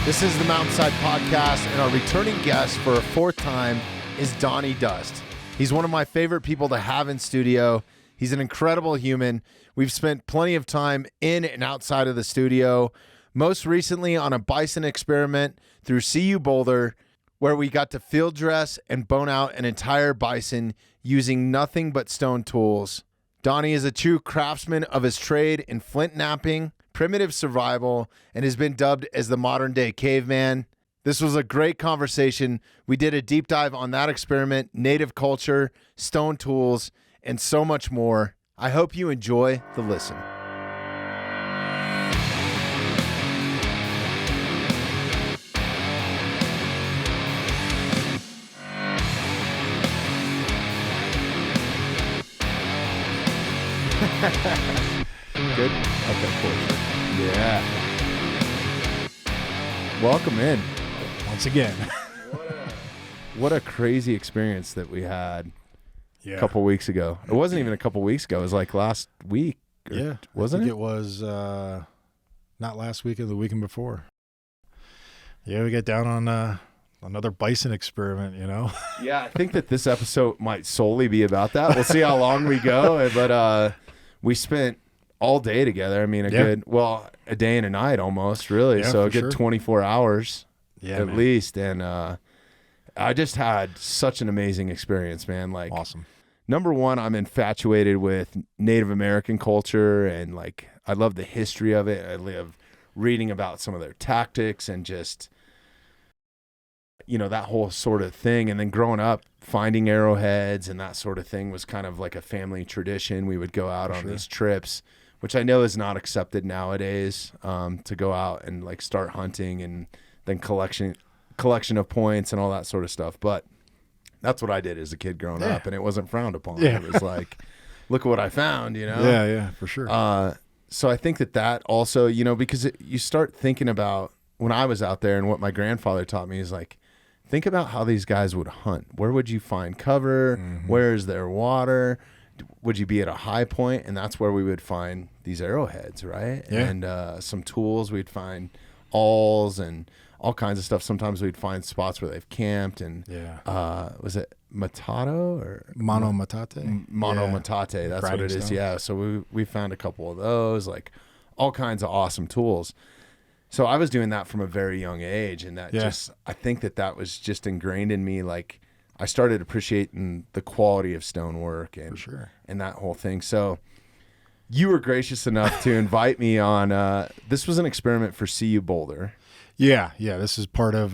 This is the Mountainside Podcast, and our returning guest for a fourth time is Donny Dust. He's one of my favorite people to have in studio. He's an incredible human. We've spent plenty of time in and outside of the studio, most recently on a bison experiment through CU Boulder, where we got to field dress and bone out an entire bison using nothing but stone tools. Donny is a true craftsman of his trade in flint knapping, primitive survival, and has been dubbed as the modern day caveman. This was a great conversation. We did a deep dive on that experiment, native culture, stone tools, and so much more. I hope you enjoy the listen. Good? Okay, cool. Yeah. Welcome in. Once again. What a crazy experience that we had Yeah. a couple weeks ago. It wasn't even a couple weeks ago. It was like last week. Yeah. Wasn't I it? think it was not last week or the weekend before. Yeah, we got down on another bison experiment, you know? Yeah, I think that this episode might solely be about that. We'll see how long we go. But we spent all day together. I mean, a day and a night almost, really. Yeah, So a for good sure. 24 hours at man. least. And I just had such an amazing experience, man. Like, Awesome. number one, I'm infatuated with Native American culture, and like I love the history of it. I love reading about some of their tactics and just, you know, that whole sort of thing. And then growing up, finding arrowheads and that sort of thing was kind of like a family tradition. We would go out on these trips, which I know is not accepted nowadays, to go out and like start hunting and then collection of points and all that sort of stuff. But that's what I did as a kid growing up, and it wasn't frowned upon. Yeah. It was like, look at what I found, you know? Yeah, for sure. So I think that also, you know, because you start thinking about when I was out there, and what my grandfather taught me is like, think about how these guys would hunt. Where would you find cover? Mm-hmm. Where is there water? Would you be at a high point? And that's where we would find these arrowheads, right? Yeah. And some tools. We'd find awls and all kinds of stuff. Sometimes we'd find spots where they've camped. And was it Matato or Mono Matate? Mono Matate? That's what Grinding it is. stone. Yeah. So we found a couple of those, like all kinds of awesome tools. So I was doing that from a very young age, and that I think that was just ingrained in me. Like I started appreciating the quality of stonework and For sure. and that whole thing. So you were gracious enough to invite me on. This was an experiment for CU Boulder. Yeah. This is part of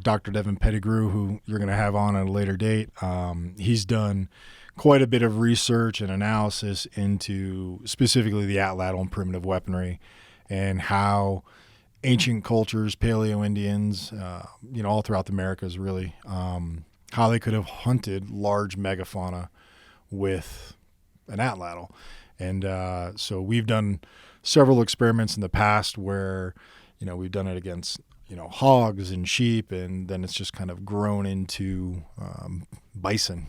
Dr. Devin Pettigrew, who you're going to have on at a later date. He's done quite a bit of research and analysis into specifically the atlatl and primitive weaponry, and how ancient cultures, Paleo Indians, all throughout the Americas, really, how they could have hunted large megafauna with an atlatl. And so we've done several experiments in the past where, we've done it against, hogs and sheep, and then it's just kind of grown into bison.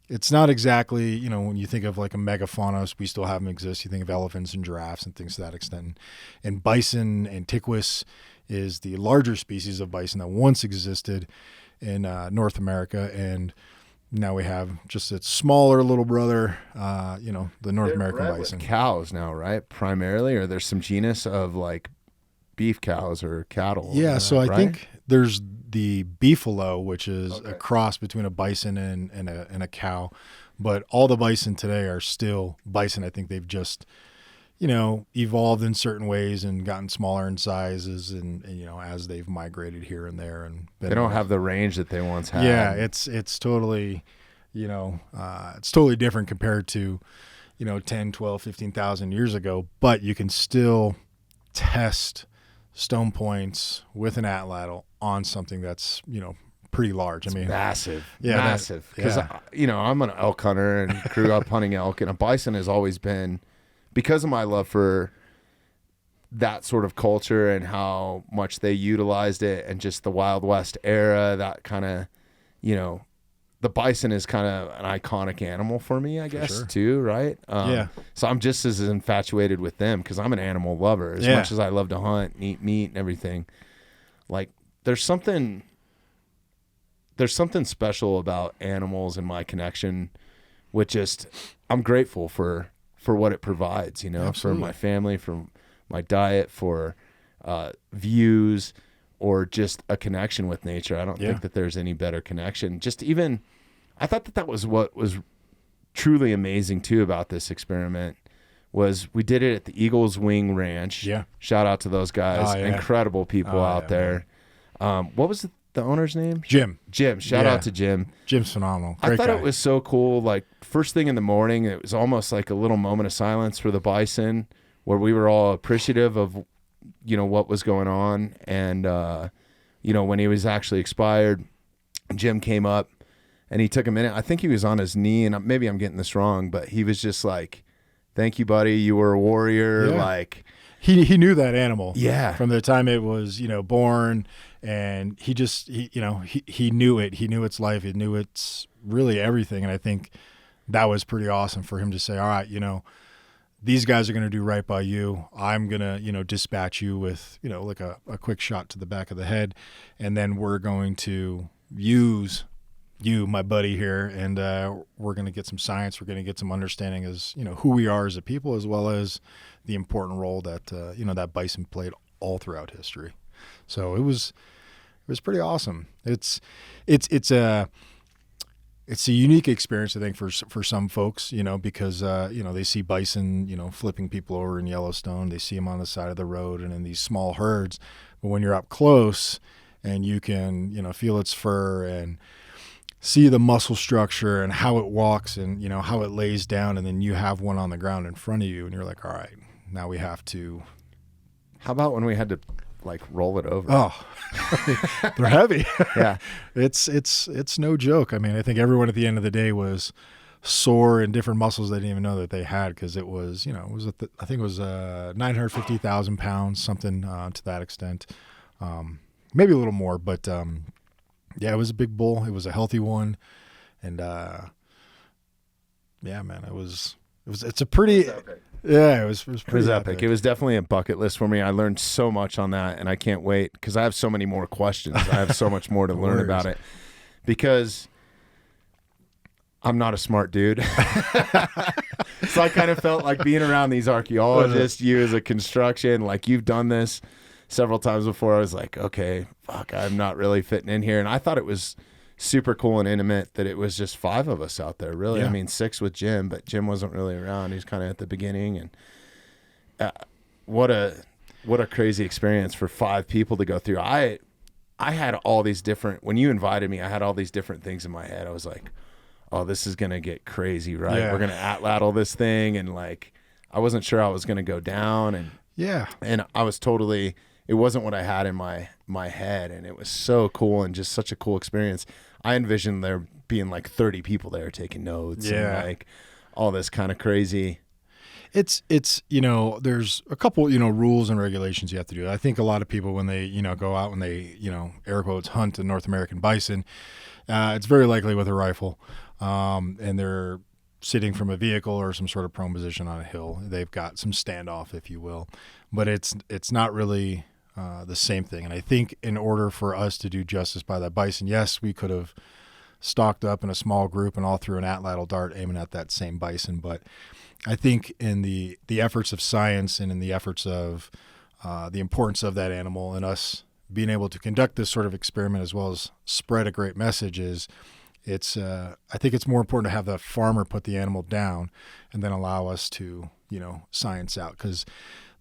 It's not exactly, when you think of like a megafauna, we still have them exist. You think of elephants and giraffes and things to that extent. And bison antiquus is the larger species of bison that once existed in North America. And now we have just its smaller little brother, the North American bison. Cows now, right? Primarily, or there's some genus of like beef cows or cattle. Yeah, so I right? think there's the beefalo, which is a cross between a bison and a cow, but all the bison today are still bison. I think they've just, evolved in certain ways and gotten smaller in sizes, and as they've migrated here and there, and they don't have the range that they once had. Yeah, it's totally, it's totally different compared to, 10, 12, 15,000 years ago, but you can still test stone points with an atlatl on something that's, pretty large. It's massive. Yeah, massive. Because, I'm an elk hunter and grew up hunting elk, and a bison has always been, because of my love for that sort of culture and how much they utilized it, and just the Wild West era, that kind of, the bison is kind of an iconic animal for me, I guess, sure. too, right? Yeah. So I'm just as infatuated with them because I'm an animal lover. As much as I love to hunt and eat meat and everything, like there's something special about animals and my connection with just, I'm grateful for what it provides, you know, Absolutely. for my family, for my diet, for views, or just a connection with nature. I don't think that there's any better connection. Just even, I thought that was what was truly amazing too about this experiment was we did it at the Eagle's Wing Ranch. Yeah. Shout out to those guys. Incredible people out there. What was the owner's name? Jim. Shout out to Jim. Jim's phenomenal. Great I thought guy. it was so cool. Like first thing in the morning, it was almost like a little moment of silence for the bison where we were all appreciative of, you know, what was going on. And, you know, when he was actually expired, Jim came up and he took a minute. I think he was on his knee, and maybe I'm getting this wrong, but he was just like, thank you, buddy. You were a warrior. Yeah. Like he knew that animal. Yeah. From the time it was, you know, born, and he knew it. He knew its life. He knew its really everything. And I think that was pretty awesome for him to say, all right, you know, these guys are going to do right by you. I'm going to, you know, dispatch you with, you know, like a quick shot to the back of the head. And then we're going to use you, my buddy here, and we're going to get some science. We're going to get some understanding as, you know, who we are as a people, as well as the important role that, you know, that bison played all throughout history. So it was pretty awesome. It's a unique experience, I think, for some folks, you know, because, you know, they see bison, you know, flipping people over in Yellowstone. They see them on the side of the road and in these small herds. But when you're up close and you can, you know, feel its fur and see the muscle structure and how it walks and, you know, how it lays down, and then you have one on the ground in front of you and you're like, all right, now we have to. How about when we had to like roll it over? Oh, they're heavy. Yeah. It's no joke. I mean, I think everyone at the end of the day was sore in different muscles they didn't even know that they had, because it was, you know, I think it was 950,000 pounds, something to that extent. Maybe a little more, but yeah, it was a big bull. It was a healthy one. And yeah, man, it's a pretty, yeah, it was pretty epic. It was definitely a bucket list for me. I learned so much on that, and I can't wait because I have so many more questions. I have so much more to learn about it because I'm not a smart dude. So I kind of felt like being around these archaeologists, you as a construction, like you've done this several times before. I was like, okay, fuck, I'm not really fitting in here. And I thought it was super cool and intimate that it was just 5 of us out there, really. Yeah. I mean, 6 with Jim, but Jim wasn't really around. He was kind of at the beginning. And what a crazy experience for 5 people to go through. I had all these different, when you invited me, I had all these different things in my head. I was like, oh, this is going to get crazy, right? Yeah. We're going to atlatl this thing. And like, I wasn't sure I was going to go down. And Yeah. and I was totally, it wasn't what I had in my head, and it was so cool and just such a cool experience. I envisioned there being like 30 people there taking notes and like all this kind of crazy. It's you know, there's a couple, you know, rules and regulations you have to do. I think a lot of people, when they, you know, go out and they, you know, air quotes, hunt a North American bison, it's very likely with a rifle, and they're sitting from a vehicle or some sort of prone position on a hill. They've got some standoff, if you will, but it's not really the same thing. And I think in order for us to do justice by that bison, yes, we could have stalked up in a small group and all threw an atlatl dart aiming at that same bison. But I think in the efforts of science and in the efforts of the importance of that animal and us being able to conduct this sort of experiment as well as spread a great message is, I think it's more important to have the farmer put the animal down and then allow us to, you know, science out. Because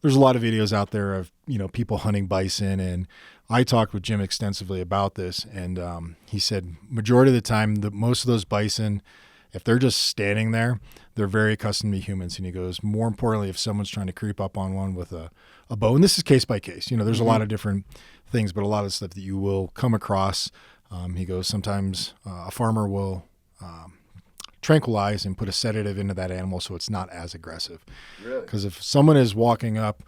there's a lot of videos out there of, you know, people hunting bison, and I talked with Jim extensively about this, and he said majority of the time, most of those bison, if they're just standing there, they're very accustomed to humans. And he goes, more importantly, if someone's trying to creep up on one with a bow, and this is case by case, you know, there's a lot of different things, but a lot of stuff that you will come across. He goes, sometimes a farmer will tranquilize and put a sedative into that animal so it's not as aggressive. Really? Because if someone is walking up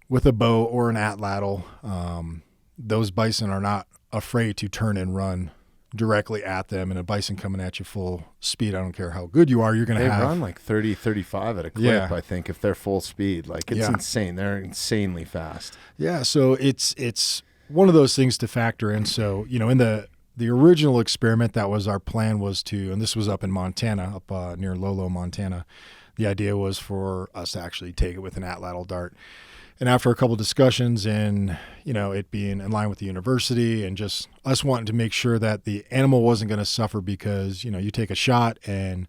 with a bow or an atlatl, those bison are not afraid to turn and run directly at them, and a bison coming at you full speed, I don't care how good you are, you're going to have... They run like 30, 35 at a clip, I think, if they're full speed. Like, it's insane. They're insanely fast. Yeah, so it's one of those things to factor in. So, in the original experiment, that was our plan, was to, and this was up in Montana, up near Lolo, Montana. The idea was for us to actually take it with an atlatl dart. And after a couple of discussions and, it being in line with the university and just us wanting to make sure that the animal wasn't going to suffer because, you take a shot and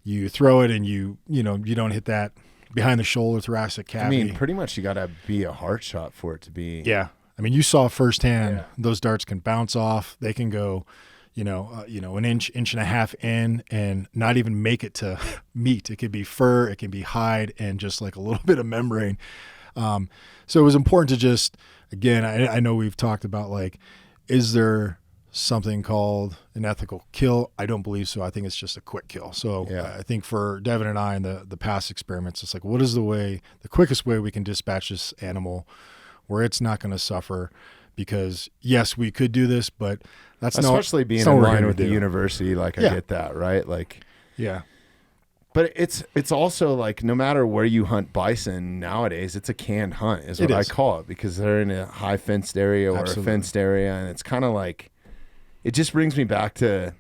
you throw it and you don't hit that behind the shoulder thoracic cavity. I mean, pretty much you got to be a heart shot for it to be. Yeah. I mean, you saw firsthand those darts can bounce off. They can go, an inch and a half in and not even make it to meat. It could be fur, it can be hide, and just like a little bit of membrane. So it was important to just, again, I know we've talked about, like, is there something called an ethical kill? I don't believe so. I think it's just a quick kill. So I think for Devin and I in the past experiments, it's like, what is the quickest way we can dispatch this animal where it's not going to suffer? Because yes, we could do this, but especially being in line with the university. Like, I get that, right? Like, but it's also like, no matter where you hunt bison nowadays, it's a canned hunt is what I call it, because they're in a high fenced area or a fenced area. And it's kind of like, it just brings me back to,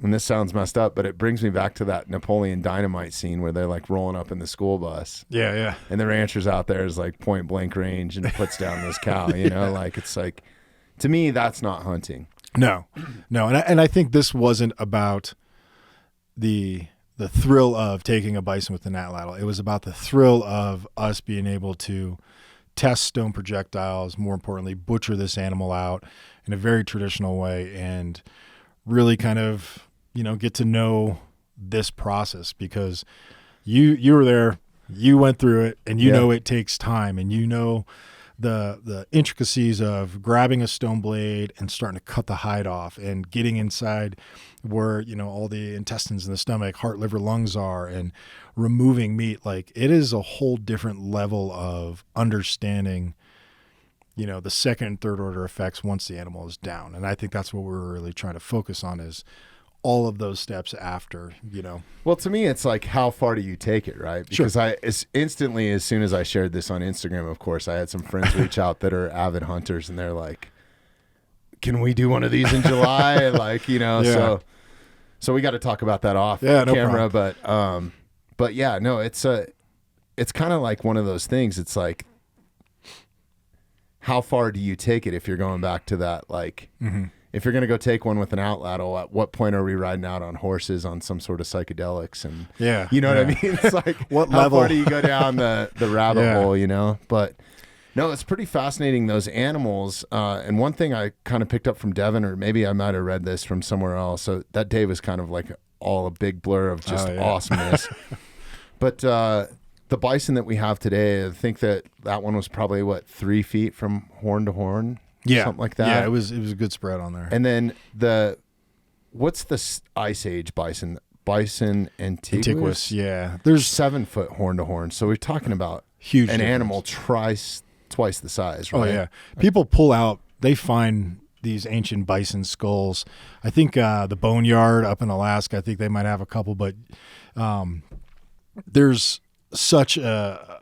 and this sounds messed up, but it brings me back to that Napoleon Dynamite scene where they're like rolling up in the school bus. Yeah. And the rancher's out there is like point blank range and puts down this cow, like, it's like, to me, that's not hunting. No. And I think this wasn't about the thrill of taking a bison with an atlatl. It was about the thrill of us being able to test stone projectiles, more importantly, butcher this animal out in a very traditional way, and really kind of, get to know this process, because you were there, you went through it, and it takes time, and the intricacies of grabbing a stone blade and starting to cut the hide off and getting inside where, all the intestines in the stomach, heart, liver, lungs are, and removing meat. Like, it is a whole different level of understanding, the second and third order effects once the animal is down. And I think that's what we're really trying to focus on, is all of those steps after, Well, to me, it's like, how far do you take it, right? Because as soon as I shared this on Instagram, of course, I had some friends reach out that are avid hunters, and they're like, can we do one of these in July? Like, so we got to talk about that off camera. But yeah, no, it's kind of like one of those things. It's like, how far do you take it if you're going back to that, like, if you're going to go take one with an atlatl, at what point are we riding out on horses on some sort of psychedelics? And what I mean? It's like, what how level? far do you go down the rabbit hole, But no, it's pretty fascinating, those animals. And one thing I kind of picked up from Devin, or maybe I might have read this from somewhere else. So that day was kind of like all a big blur of just awesomeness. But the bison that we have today, I think that one was probably 3 feet from horn to horn. Yeah, something like that. Yeah, it was a good spread on there. And then what's the Ice Age bison? Bison antiquus. Yeah, there's 7 foot horn to horn. So we're talking about huge an animal twice the size, right? Oh yeah, people pull out. They find these ancient bison skulls. I think the Boneyard up in Alaska, I think they might have a couple, but there's such a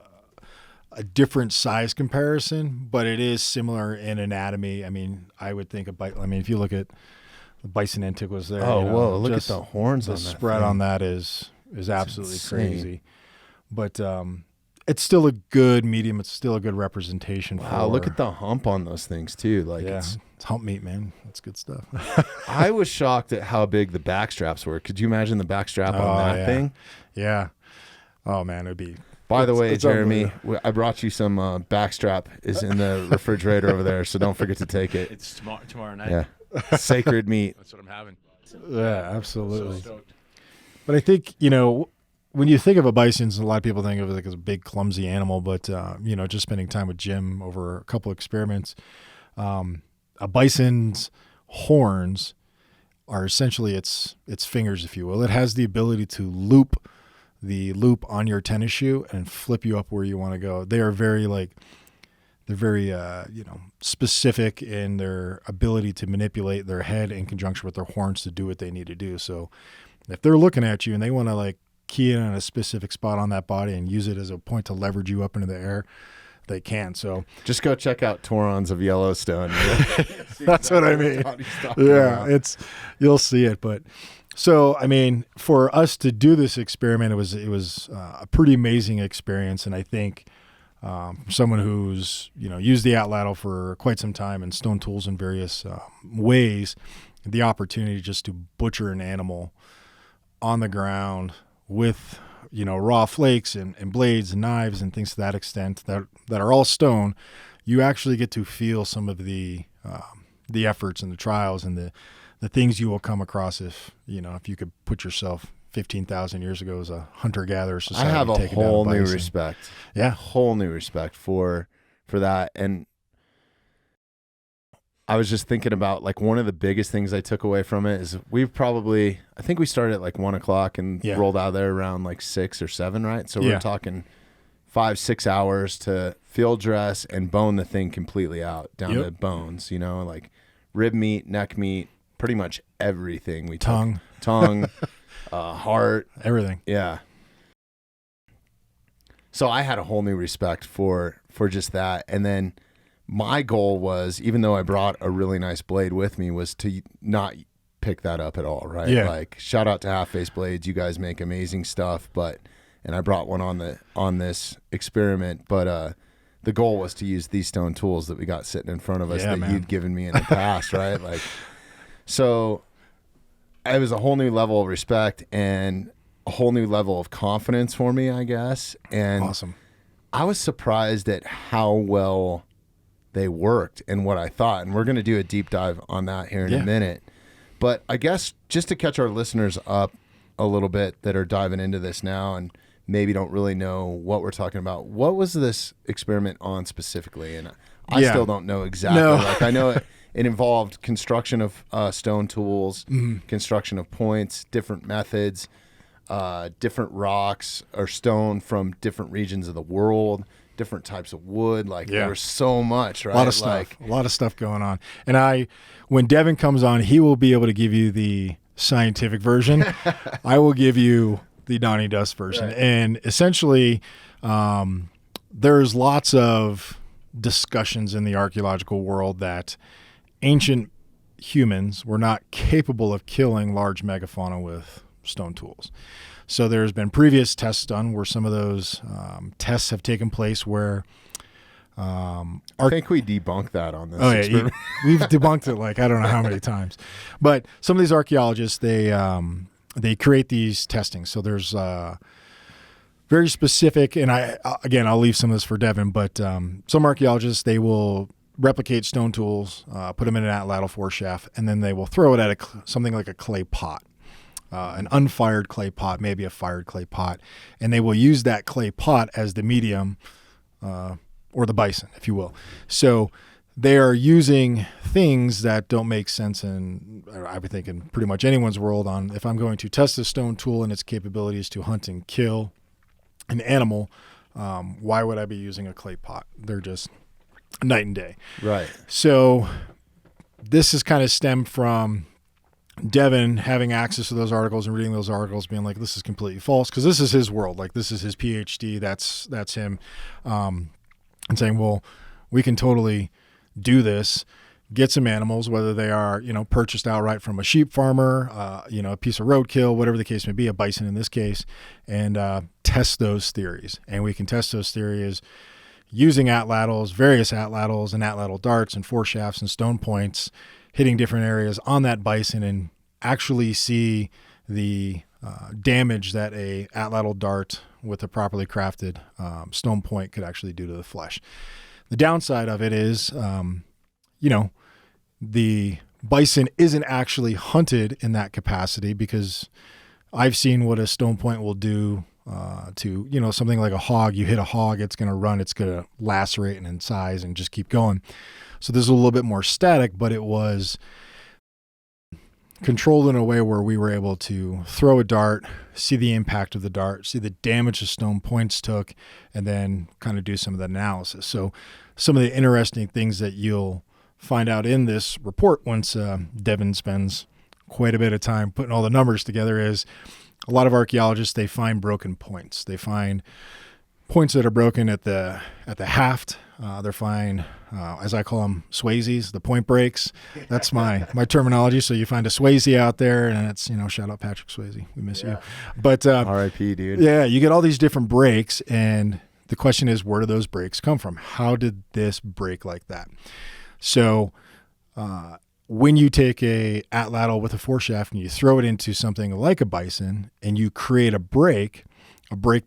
different size comparison, but it is similar in anatomy. I mean, I would think if you look at the Bison antiquus there. Whoa, look at the horns on that. The spread thing on that is absolutely crazy. But it's still a good medium. It's still a good representation. Wow, look at the hump on those things too. Like, it's hump meat, man. That's good stuff. I was shocked at how big the back straps were. Could you imagine the back strap on that thing? Yeah. Oh man, it'd be. By the way, Jeremy, I brought you some backstrap is in the refrigerator over there, so don't forget to take it. It's tomorrow night. Yeah, sacred meat. That's what I'm having. Yeah, absolutely. So stoked. But I think, when you think of a bison, a lot of people think of it like as a big, clumsy animal. But, just spending time with Jim over a couple experiments, a bison's horns are essentially its fingers, if you will. It has the ability to loop the loop on your tennis shoe and flip you up where you want to go. They are very very specific in their ability to manipulate their head in conjunction with their horns to do what they need to do. So if they're looking at you and they want to like key in on a specific spot on that body and use it as a point to leverage you up into the air, they can. So just go check out Taurons of Yellowstone. That's what I mean. Yeah, you'll see it. But so, I mean, for us to do this experiment, it was a pretty amazing experience. And I think someone who's, used the atlatl for quite some time and stone tools in various ways, the opportunity just to butcher an animal on the ground with, raw flakes and blades and knives and things to that extent that are all stone, you actually get to feel some of the efforts and the trials and the things you will come across if you could put yourself 15,000 years ago as a hunter-gatherer society. I have a whole new respect. Yeah. Whole new respect for that. And I was just thinking about like one of the biggest things I took away from it is I think we started at like 1:00 and rolled out of there around like 6 or 7, right? So we're talking 5-6 hours to field dress and bone the thing completely out down to bones, like rib meat, neck meat, pretty much everything we tongue, heart, everything. Yeah. So I had a whole new respect for just that. And then my goal was, even though I brought a really nice blade with me, was to not pick that up at all, right? Yeah. Like, shout out to Half Face Blades. You guys make amazing stuff, and I brought one on this experiment, but the goal was to use these stone tools that we got sitting in front of us you'd given me in the past, right? Like, so it was a whole new level of respect and a whole new level of confidence for me, I guess. And awesome. I was surprised at how well they worked and what I thought. And we're going to do a deep dive on that here in a minute. But I guess just to catch our listeners up a little bit that are diving into this now and maybe don't really know what we're talking about, what was this experiment on specifically? And I still don't know exactly. No. Like, I know it involved construction of stone tools, construction of points, different methods, different rocks or stone from different regions of the world, different types of wood. Like there was so much, right? A lot of stuff, a lot of stuff going on. And when Devin comes on, he will be able to give you the scientific version. I will give you the Donny Dust version. Right. And essentially, there's lots of discussions in the archaeological world that ancient humans were not capable of killing large megafauna with stone tools. So there's been previous tests done where some of those tests have taken place where I think we debunked that on this experiment. We've debunked it like I don't know how many times. But some of these archaeologists, they create these testings. So there's very specific, and I'll leave some of this for Devin, but some archaeologists, they will replicate stone tools, put them in an atlatl foreshaft, and then they will throw it at something like a clay pot. An unfired clay pot, maybe a fired clay pot, and they will use that clay pot as the medium or the bison, if you will. So they are using things that don't make sense in, I would think, in pretty much anyone's world on if I'm going to test a stone tool and its capabilities to hunt and kill an animal, why would I be using a clay pot? They're just night and day. Right. So this is kind of stemmed from Devin having access to those articles and reading those articles, being like, this is completely false, because this is his world. Like, this is his PhD. That's him. And saying, well, we can totally do this, get some animals, whether they are, purchased outright from a sheep farmer, a piece of roadkill, whatever the case may be, a bison in this case, and test those theories. And we can test those theories using atlatls, various atlatls and atlatl darts and foreshafts and stone points, hitting different areas on that bison and actually see the damage that a atlatl dart with a properly crafted stone point could actually do to the flesh. The downside of it is, the bison isn't actually hunted in that capacity, because I've seen what a stone point will do to, something like a hog. You hit a hog, it's going to run, it's going to lacerate and incise and just keep going. So this is a little bit more static, but it was controlled in a way where we were able to throw a dart, see the impact of the dart, see the damage the stone points took, and then kind of do some of the analysis. So some of the interesting things that you'll find out in this report once Devin spends quite a bit of time putting all the numbers together is a lot of archaeologists, they find broken points. They find points that are broken at the haft. They find, as I call them, swayzes, the point breaks. That's my terminology. So you find a Swayze out there, and it's, shout out Patrick Swayze. We miss you. But R.I.P., dude. Yeah, you get all these different breaks, and the question is, where do those breaks come from? How did this break like that? So when you take a atlatl with a foreshaft and you throw it into something like a bison and you create a break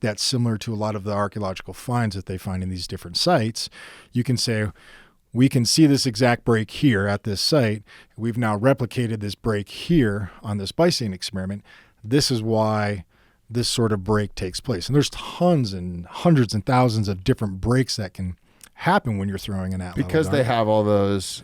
that's similar to a lot of the archaeological finds that they find in these different sites, you can say, we can see this exact break here at this site. We've now replicated this break here on this bison experiment. This is why this sort of break takes place. And there's tons and hundreds and thousands of different breaks that can happen when you're throwing an atlatl. Because they have all those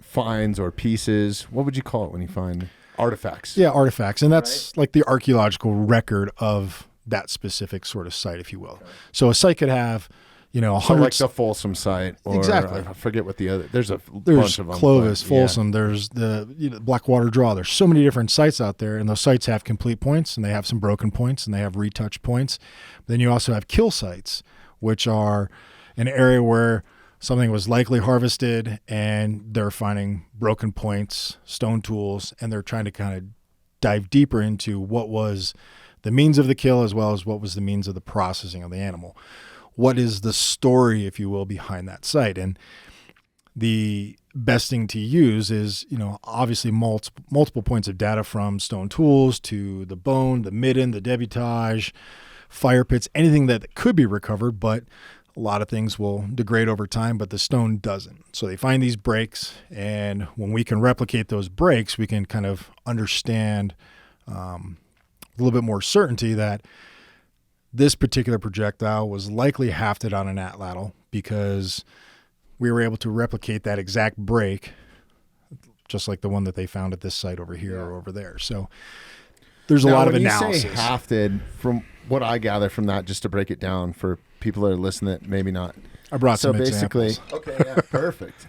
finds or pieces. What would you call it when you find artifacts? Yeah, artifacts. And that's like the archaeological record of that specific sort of site, if you will. Okay. So a site could have, 100. So like the Folsom site. Or exactly. I forget what the other. There's bunch of them. Clovis, Folsom. Yeah. There's the Blackwater Draw. There's so many different sites out there, and those sites have complete points, and they have some broken points, and they have retouched points. Then you also have kill sites, which are an area where something was likely harvested, and they're finding broken points, stone tools, and they're trying to kind of dive deeper into what was the means of the kill as well as what was the means of the processing of the animal. What is the story, if you will, behind that site? And the best thing to use is, obviously multiple points of data from stone tools to the bone, the midden, the debutage, fire pits, anything that could be recovered, but a lot of things will degrade over time, but the stone doesn't. So they find these breaks, and when we can replicate those breaks, we can kind of understand a little bit more certainty that this particular projectile was likely hafted on an atlatl because we were able to replicate that exact break, just like the one that they found at this site over here or over there. So there's a lot of analysis. When you say hafted, from what I gather from that, just to break it down for people that are listening that maybe not. I brought some basically, examples. Okay, yeah, perfect.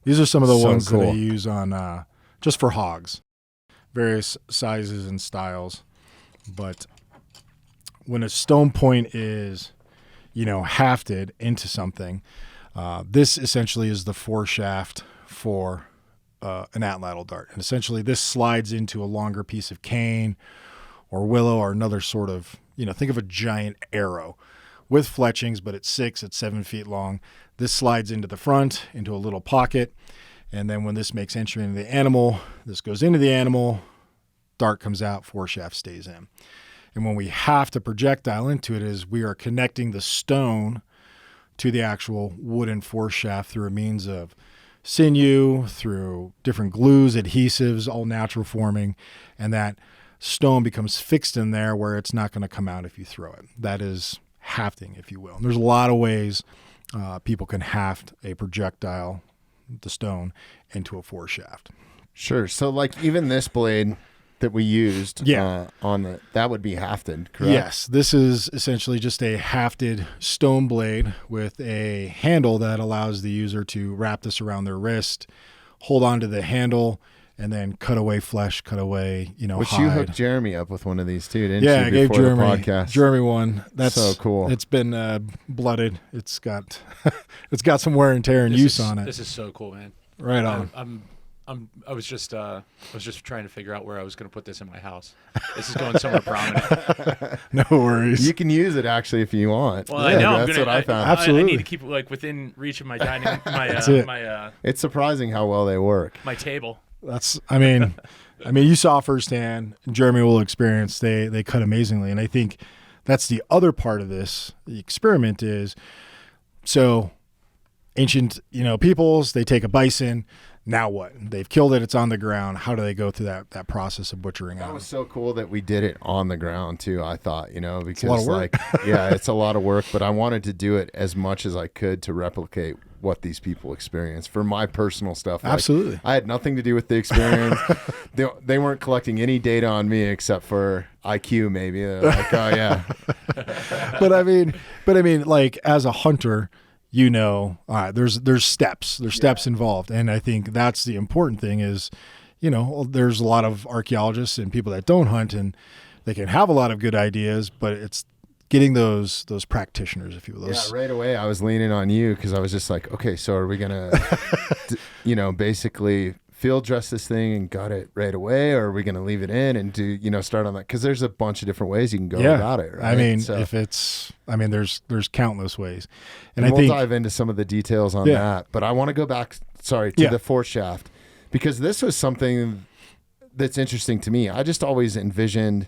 These are some of the ones that I use on just for hogs, various sizes and styles. But when a stone point is, hafted into something, this essentially is the foreshaft for an atlatl dart. And essentially this slides into a longer piece of cane or willow or another sort of, think of a giant arrow with fletchings, but it's 7 feet long. This slides into the front, into a little pocket. And then when this makes entry into the animal, this goes into the animal, dart comes out, foreshaft stays in. And when we have to projectile into it is we are connecting the stone to the actual wooden foreshaft through a means of sinew, through different glues, adhesives, all natural forming, and that stone becomes fixed in there where it's not going to come out if you throw it. That is hafting, if you will. And there's a lot of ways people can haft a projectile, the stone, into a foreshaft. Sure. So like even this blade that we used that would be hafted, correct? Yes. This is essentially just a hafted stone blade with a handle that allows the user to wrap this around their wrist, hold on to the handle, and then cut away flesh, cut away, Which hide. You hooked Jeremy up with one of these too, didn't you? Yeah, I gave Jeremy one. That's so cool. It's been blooded. It's got some wear and tear and use on it. This is so cool, man. Right on. I was just trying to figure out where I was going to put this in my house. This is going somewhere prominent. No worries. You can use it actually if you want. Well, I know. That's what I found. Absolutely. I need to keep it within reach of my dining. It's surprising how well they work. My table. I mean, you saw firsthand. Jeremy will experience. They cut amazingly, and I think that's the other part of this. The experiment is so ancient. Peoples. They take a bison. now what? They've killed it. It's on the ground. How do they go through that process of butchering That out? was so cool that we did it on the ground too. I thought, because It's a lot of work. yeah, it's a lot of work, but I wanted to do it as much as I could to replicate what these people experience for my personal stuff. Like, Absolutely. I had nothing to do with the experience. They weren't collecting any data on me except for IQ, maybe. They're like, oh yeah. but I mean, like as a hunter, all right, there's steps. There's steps involved. And I think that's the important thing is, there's a lot of archaeologists and people that don't hunt, and they can have a lot of good ideas, but it's getting those practitioners, if you will. Yeah, right away I was leaning on you because I was just like, okay, so are we going to, basically field dress this thing and gut it right away, or are we going to leave it in and do, start on that? Because there's a bunch of different ways you can go about it, right? I mean, there's countless ways. And I we'll think dive into some of the details on that. But I want to go back, to the foreshaft, because this was something that's interesting to me. I just always envisioned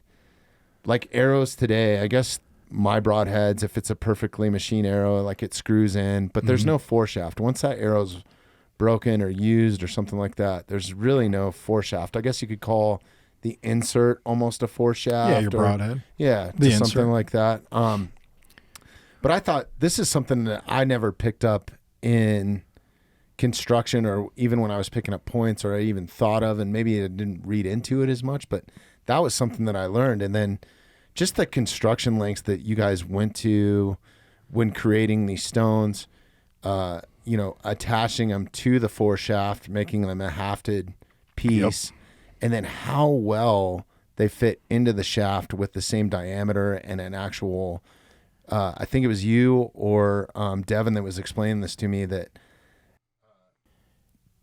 like arrows today, I guess my broadheads, if it's a perfectly machined arrow, like it screws in, but there's no foreshaft. Once that arrow's broken or used or something like that, there's really no foreshaft. I guess you could call the insert almost a foreshaft. Yeah, your broadhead. Yeah, something like that. But I thought this is something that I never picked up in construction, or even when I was picking up points, or I even thought of, and maybe I didn't read into it as much, but that was something that I learned. And then just the construction lengths that you guys went to when creating these stones, attaching them to the foreshaft, making them a hafted piece, and then how well they fit into the shaft with the same diameter and an actual, I think it was you or Devin that was explaining this to me, that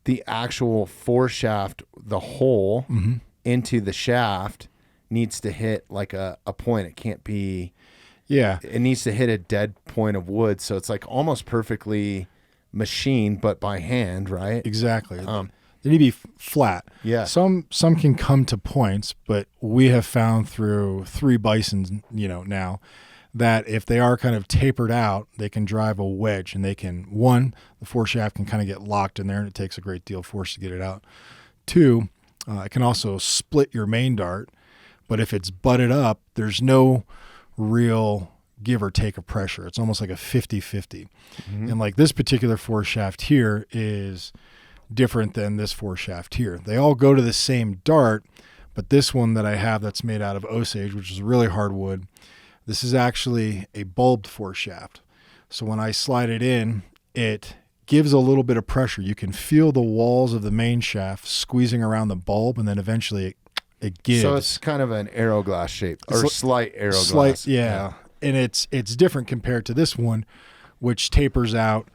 the actual foreshaft, the hole into the shaft needs to hit like a point. It can't be, it needs to hit a dead point of wood. So it's like almost perfectly machined, but by hand, right? Exactly. They need to be flat. Yeah. Some can come to points, but we have found through 3 Bisons, now, that if they are kind of tapered out, they can drive a wedge, and they can, 1, the foreshaft can kind of get locked in there, and it takes a great deal of force to get it out. 2, it can also split your main dart, but if it's butted up, there's no real give or take of pressure. It's almost like a 50-50. And like this particular foreshaft here is different than this foreshaft here. They all go to the same dart, but this one that I have that's made out of Osage, which is really hard wood, this is actually a bulbed foreshaft. So when I slide it in, it gives a little bit of pressure. You can feel the walls of the main shaft squeezing around the bulb, and then eventually it gives. So it's kind of an arrow glass shape, or slight arrow glass. Slight, yeah. And it's different compared to this one, which tapers out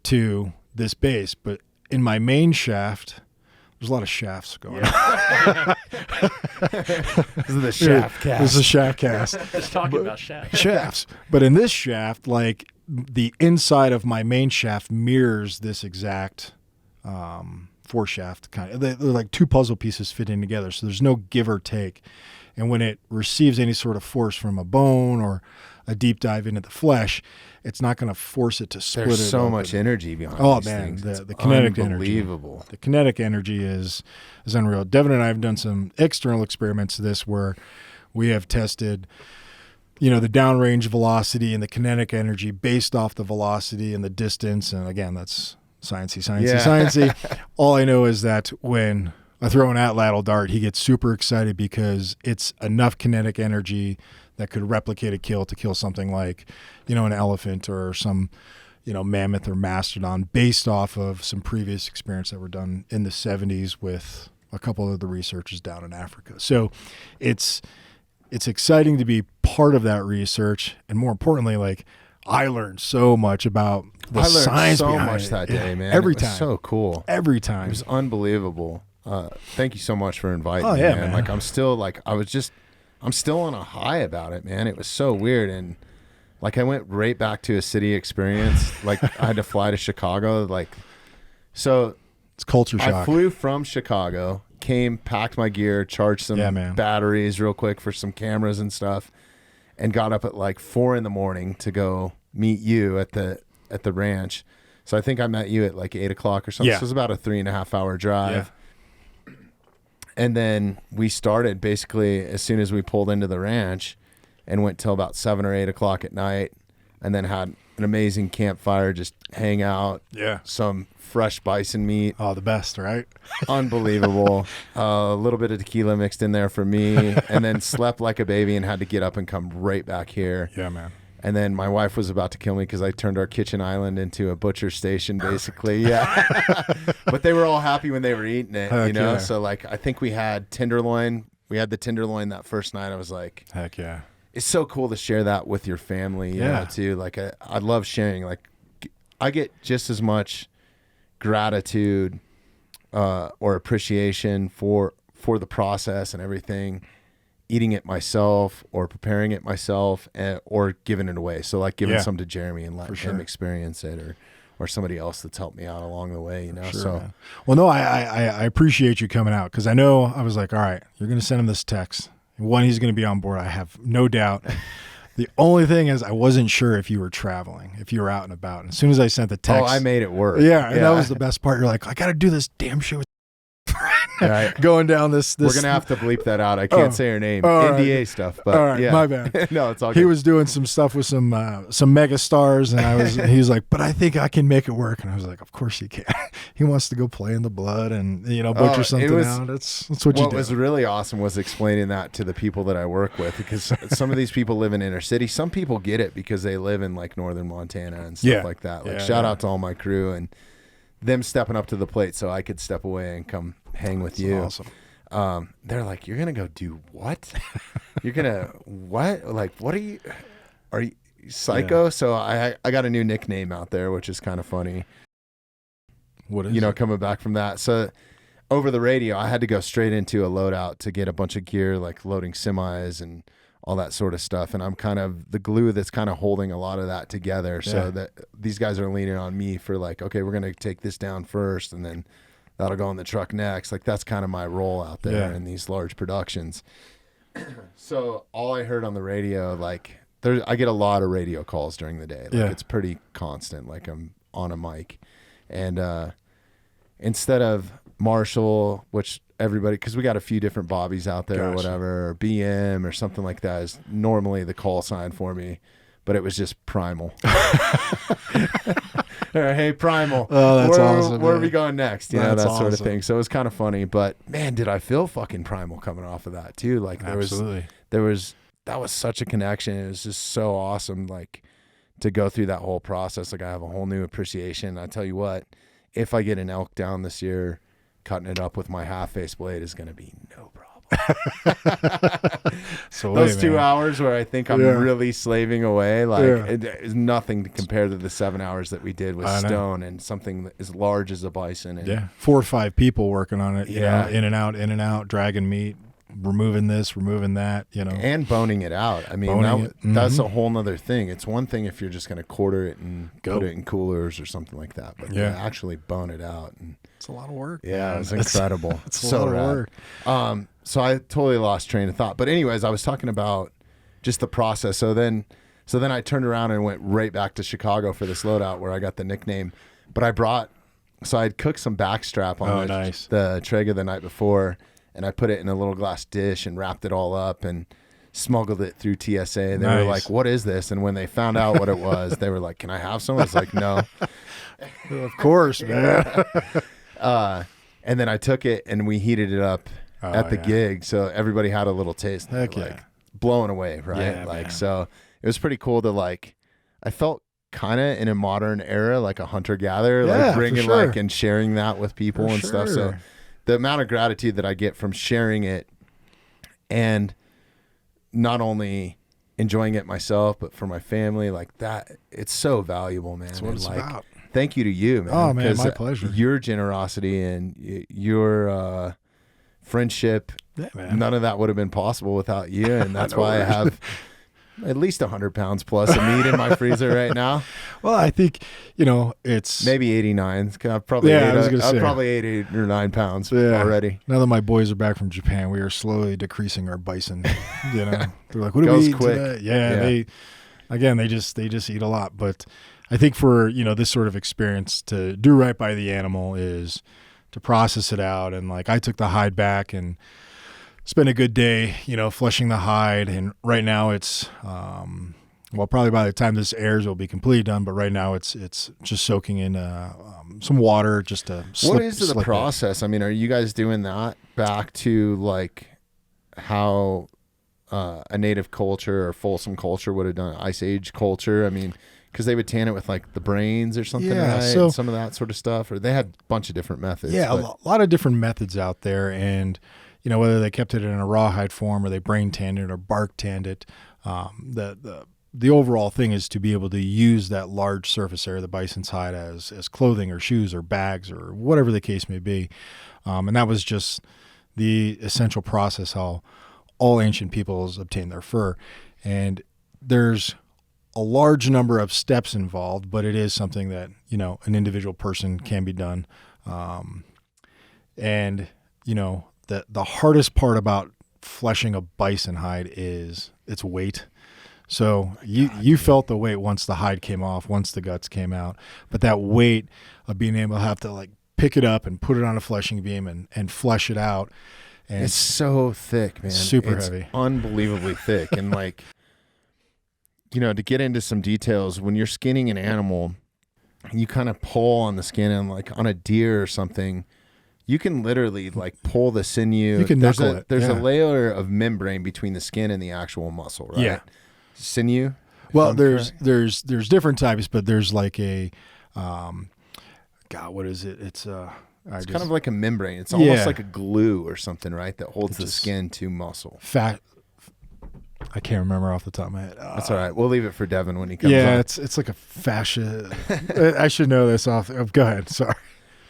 to this base. But in my main shaft, there's a lot of shafts going on. This is the shaft cast. This is a shaft cast. Just talking about shafts. Shafts. But in this shaft, like the inside of my main shaft mirrors this exact foreshaft kind of. They're like 2 puzzle pieces fitting together, so there's no give or take. And when it receives any sort of force from a bone or a deep dive into the flesh, it's not going to force it to split it. There's so open. much energy behind these things. The kinetic unbelievable. energy. The kinetic energy is unreal. Devin and I have done some external experiments to this where we have tested, the downrange velocity and the kinetic energy based off the velocity and the distance. And again, that's sciencey. All I know is that when I throw an atlatl dart, he gets super excited because it's enough kinetic energy that could replicate a kill to kill something like, an elephant or some, mammoth or mastodon, based off of some previous experiments that were done in the 70s with a couple of the researchers down in Africa. So it's exciting to be part of that research. And more importantly, like, I learned so much about the science behind it. I learned so much that day, man. Every time. time. So cool. Every time. It was unbelievable. Thank you so much for inviting me, man. Like, I'm still on a high about it, man. It was so weird. And like, I went right back to a city experience. Like, I had to fly to Chicago. So it's culture shock. I flew from Chicago, packed my gear, charged some batteries real quick for some cameras and stuff, and got up at like 4 a.m. to go meet you at the ranch. So I think I met you at like 8 o'clock or something. Yeah. So it was about a 3.5 hour drive. Yeah. And then we started basically as soon as we pulled into the ranch and went till about 7 or 8 o'clock at night, and then had an amazing campfire, just hang out. Yeah. Some fresh bison meat. Oh, the best, right? Unbelievable. A little bit of tequila mixed in there for me, and then slept like a baby and had to get up and come right back here. Yeah, man. And then my wife was about to kill me because I turned our kitchen island into a butcher station, basically. Yeah. But they were all happy when they were eating it, Heck you know? yeah. So, like, I think we had tenderloin. We had the tenderloin that first night. I was like, Heck yeah. it's so cool to share that with your family, you know, too. Like, I love sharing. Like, I get just as much gratitude or appreciation for the process and everything, eating it myself or preparing it myself, or giving it away. So like giving some to Jeremy and letting him experience it, or somebody else that's helped me out along the way, you know? Sure, so, man. Well, no, I appreciate you coming out, because I know I was like, all right, you're going to send him this text. One, he's going to be on board. I have no doubt. The only thing is I wasn't sure if you were traveling, if you were out and about. And as soon as I sent the text. Oh, I made it work. Yeah. And that was the best part. You're like, I got to do this damn show. Right. Going down this. We're going to have to bleep that out. I can't say her name. NDA stuff. But all right, yeah. my bad. No, it's all good. He was doing some stuff with some mega stars, and he was like, but I think I can make it work. And I was like, of course you can. He wants to go play in the blood and, butcher something out. That's what you do. What was really awesome was explaining that to the people that I work with, because some of these people live in inner city. Some people get it because they live in like northern Montana and stuff like that. Like shout out to all my crew and them stepping up to the plate so I could step away and come hang with you. Awesome. They're like, you're gonna go do what? You're gonna what? Like, what are you psycho? Yeah. So I got a new nickname out there, which is kind of funny. What is it? Coming back from that. So over the radio, I had to go straight into a loadout to get a bunch of gear, like loading semis and all that sort of stuff. And I'm kind of the glue that's kind of holding a lot of that together. So that these guys are leaning on me for like, okay, we're going to take this down first, and then that'll go in the truck next. Like, that's kind of my role out there in these large productions. So all I heard on the radio, like I get a lot of radio calls during the day. Like it's pretty constant. Like I'm on a mic, and instead of Marshall, which everybody, because we got a few different Bobbies out there or whatever, or BM or something like that is normally the call sign for me, but it was just Primal. Hey, Primal. Oh, that's awesome. Where are we going next? You know, that sort of awesome. thing. So it was kind of funny, but man, did I feel fucking Primal coming off of that too. Like that was such a connection. It was just so awesome. Like to go through that whole process. Like I have a whole new appreciation. I tell you what, if I get an elk down this year, cutting it up with my half-face blade is going to be no problem. So those 2 hours where I think I'm really slaving away, like it is nothing to compare to the 7 hours that we did with Stone and something as large as a bison. And 4 or 5 people working on it. You know, in and out, dragging meat, removing this, removing that. And boning it out. I mean, that's a whole nother thing. It's one thing if you're just going to quarter it and put it in coolers or something like that, but to actually bone it out, and it's a lot of work. Yeah, it was incredible. It's so a lot of work. So I totally lost train of thought. But anyways, I was talking about just the process. So then I turned around and went right back to Chicago for this loadout where I got the nickname. But I had cooked some backstrap on the Traeger the night before, and I put it in a little glass dish and wrapped it all up and smuggled it through TSA. They were like, what is this? And when they found out what it was, they were like, can I have some? I was like, no. Of course, man. And then I took it and we heated it up at the gig, so everybody had a little taste. Like blown away, right? Yeah, man. So it was pretty cool to like. I felt kind of in a modern era, like a hunter-gatherer, like bringing like and sharing that with people and stuff. So the amount of gratitude that I get from sharing it, and not only enjoying it myself, but for my family, like that, it's so valuable, man. That's what it's about. Thank you to you, man. Oh man, my pleasure. Your generosity and your friendship, none of that would have been possible without you, and that's why I have at least 100 pounds plus of meat in my freezer right now. Well, I think it's maybe 89. I've probably ate 8 or 9 pounds already. Now that my boys are back from Japan, we are slowly decreasing our bison. They're like, "What do we eat quick. today?" They just eat a lot, but I think for, this sort of experience, to do right by the animal is to process it out. And like, I took the hide back and spent a good day, fleshing the hide. And right now it's, probably by the time this airs, it'll be completely done. But right now it's just soaking in some water just to slip. What is the process? I mean, are you guys doing that back to like how a native culture or Folsom culture would have done, Ice Age culture? I mean, because they would tan it with like the brains or something, right? So and some of that sort of stuff, or they had a bunch of different methods. Yeah, a lot of different methods out there, and whether they kept it in a rawhide form or they brain tanned it or bark tanned it, the overall thing is to be able to use that large surface area, the bison's hide, as clothing or shoes or bags or whatever the case may be, and that was just the essential process how all ancient peoples obtained their fur. And there's a large number of steps involved, but it is something that, an individual person can be done. And, the hardest part about fleshing a bison hide is its weight. So you felt the weight once the hide came off, once the guts came out, but that weight of being able to have to like pick it up and put it on a fleshing beam and flesh it out. And it's so thick, man. Super it's heavy. Unbelievably thick. And like, to get into some details, when you're skinning an animal, you kind of pull on the skin, and like on a deer or something, you can literally like pull the sinew. You can knuckle it. There's a layer of membrane between the skin and the actual muscle, right? Yeah. Sinew? Well, there's different types, but there's like a, what is it? It's kind of like a membrane. It's almost like a glue or something, right? That holds the skin to muscle. I can't remember off the top of my head. That's all right. We'll leave it for Devin when he comes on. Yeah, it's like a fascia. I should know this off. Go ahead. Sorry.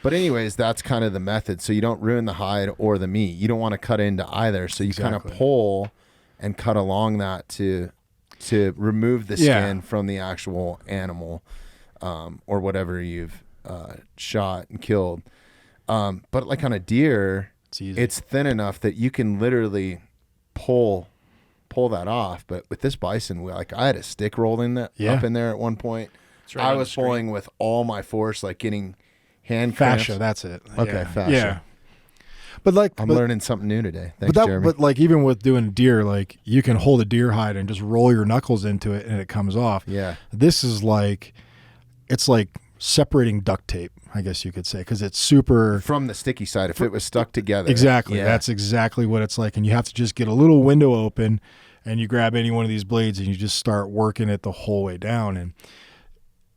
But anyways, that's kind of the method. So you don't ruin the hide or the meat. You don't want to cut into either. So you kind of pull and cut along that to remove the skin from the actual animal, or whatever you've shot and killed. But like on a deer, it's thin enough that you can literally pull that off. But with this bison, like I had a stick rolled in up in there at one point. Right, I was pulling with all my force, like getting hand cramps. Fascia, that's it. Okay, fascia. Yeah. But like I'm learning something new today. Thanks, Jeremy. But like even with doing deer, like you can hold a deer hide and just roll your knuckles into it and it comes off. Yeah. This is like, it's like separating duct tape, I guess you could say, because it's super from the sticky side. If it was stuck together, exactly. Yeah. That's exactly what it's like, and you have to just get a little window open, and you grab any one of these blades and you just start working it the whole way down, and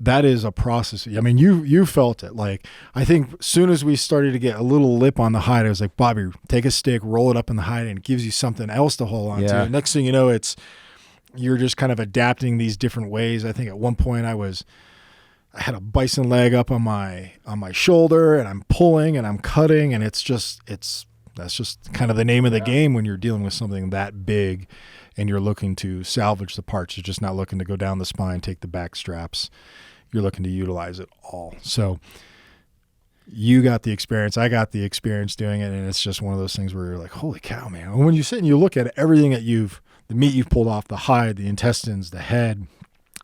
that is a process. I mean, you felt it. Like, I think as soon as we started to get a little lip on the hide, I was like, Bobby, take a stick, roll it up in the hide, and it gives you something else to hold on to. Next thing you know, you're just kind of adapting these different ways. I think at one point I had a bison leg up on my shoulder, and I'm pulling and I'm cutting, and that's just kind of the name of the game when you're dealing with something that big and you're looking to salvage the parts. You're just not looking to go down the spine, take the back straps. You're looking to utilize it all. So you got the experience. I got the experience doing it. And it's just one of those things where you're like, holy cow, man. And when you sit and you look at everything that the meat you've pulled off, the hide, the intestines, the head,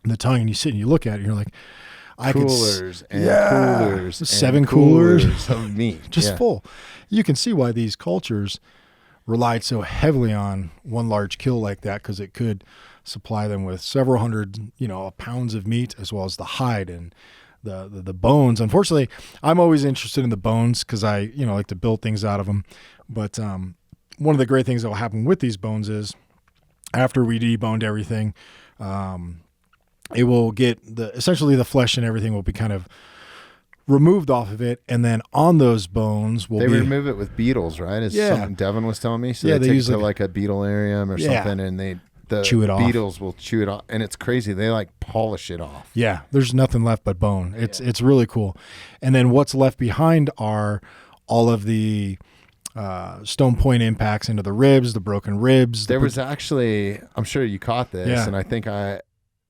and the tongue, and you sit and you look at it, and you're like, coolers and 7 coolers of meat. Just full. You can see why these cultures relied so heavily on one large kill like that, because it could supply them with several hundred, pounds of meat, as well as the hide and the bones. Unfortunately, I'm always interested in the bones because I, like to build things out of them. But one of the great things that will happen with these bones is after we deboned everything, it will get essentially the flesh and everything will be kind of removed off of it, and then on those bones will remove it with beetles, right? Is something Devin was telling me. So they take it to like a beetlarium or something, and the chew it off. Beetles will chew it off, and it's crazy. They like polish it off. Yeah, there's nothing left but bone. It's really cool. And then what's left behind are all of the stone point impacts into the ribs, the broken ribs. There was actually, I'm sure you caught this, and I think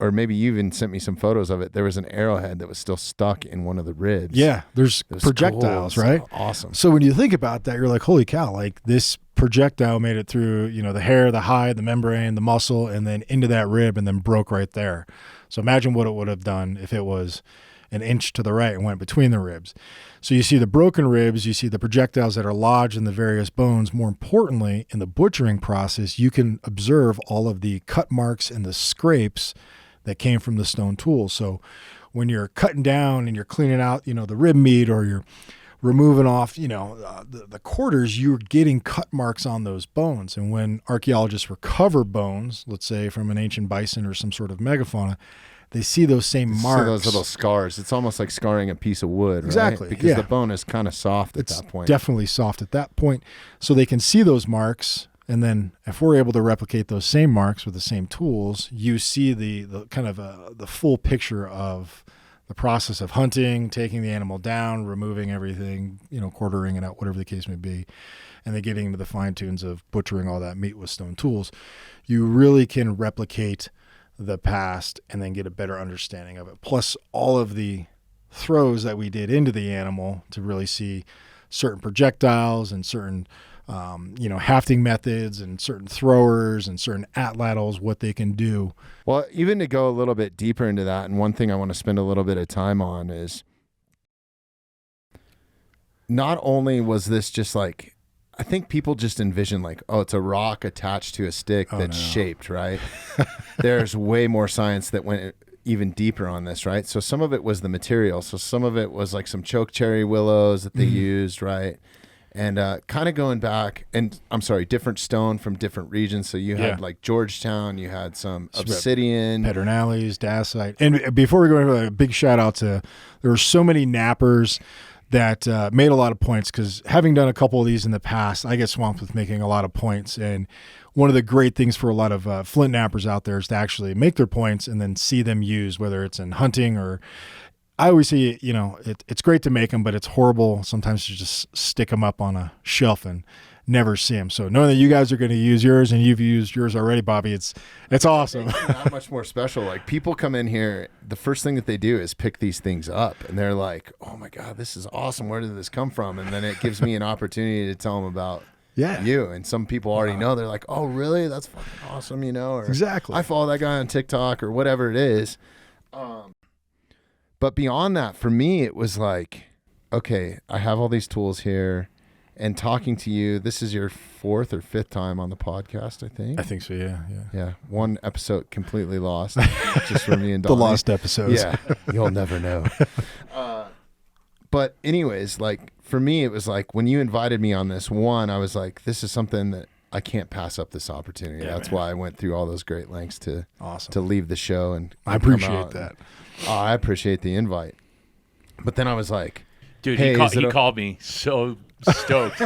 or maybe you even sent me some photos of it. There was an arrowhead that was still stuck in one of the ribs. Yeah, there's projectiles, cool. right? Awesome. So when you think about that, you're like, holy cow, like this projectile made it through, the hair, the hide, the membrane, the muscle, and then into that rib and then broke right there. So imagine what it would have done if it was an inch to the right and went between the ribs. So you see the broken ribs, you see the projectiles that are lodged in the various bones. More importantly, in the butchering process, you can observe all of the cut marks and the scrapes that came from the stone tools. So when you're cutting down and you're cleaning out, the rib meat, or you're removing off, the quarters, you're getting cut marks on those bones. And when archaeologists recover bones, let's say from an ancient bison or some sort of megafauna, they see those same marks. See those little scars. It's almost like scarring a piece of wood, exactly, right? Because the bone is kind of soft at that point. Definitely soft at that point. So they can see those marks. And then if we're able to replicate those same marks with the same tools, you see the kind of the full picture of the process of hunting, taking the animal down, removing everything, quartering it out, whatever the case may be, and then getting into the fine tunes of butchering all that meat with stone tools. You really can replicate the past and then get a better understanding of it. Plus all of the throws that we did into the animal to really see certain projectiles and certain hafting methods and certain throwers and certain atlatls, what they can do. Well, even to go a little bit deeper into that, and one thing I want to spend a little bit of time on is not only was this just like, I think people just envision like, oh, it's a rock attached to a stick that's shaped, right? There's way more science that went even deeper on this, right? So some of it was the material. So some of it was like some choke cherry willows that they used, right? And kind of going back, and I'm sorry, different stone from different regions. So you had like Georgetown, you had some obsidian, pedernales, dacite. And before we go into a big shout out to, there were so many nappers that made a lot of points, because having done a couple of these in the past, I get swamped with making a lot of points. And one of the great things for a lot of flint nappers out there is to actually make their points and then see them used, whether it's in hunting or, I always say, it's great to make them, but it's horrible sometimes to just stick them up on a shelf and never see them. So knowing that you guys are going to use yours and you've used yours already, Bobby, it's awesome. Not much more special. Like people come in here, the first thing that they do is pick these things up, and they're like, "Oh my God, this is awesome. Where did this come from?" And then it gives me an opportunity to tell them about you. And some people already know. They're like, "Oh, really? That's fucking awesome," Or, exactly. I follow that guy on TikTok or whatever it is. But beyond that, for me, it was like, okay, I have all these tools here, and talking to you, this is your 4th or 5th time on the podcast, I think. I think so, yeah. Yeah, one episode completely lost, just for me and Donny. The lost episodes. Yeah, you'll never know. But anyways, like, for me, it was like, when you invited me on this one, I was like, this is something that I can't pass up this opportunity. Yeah, That's man. why I went through all those great lengths to leave the show. And I appreciate that. I appreciate the invite. But then I was like, dude, hey, he called me so stoked.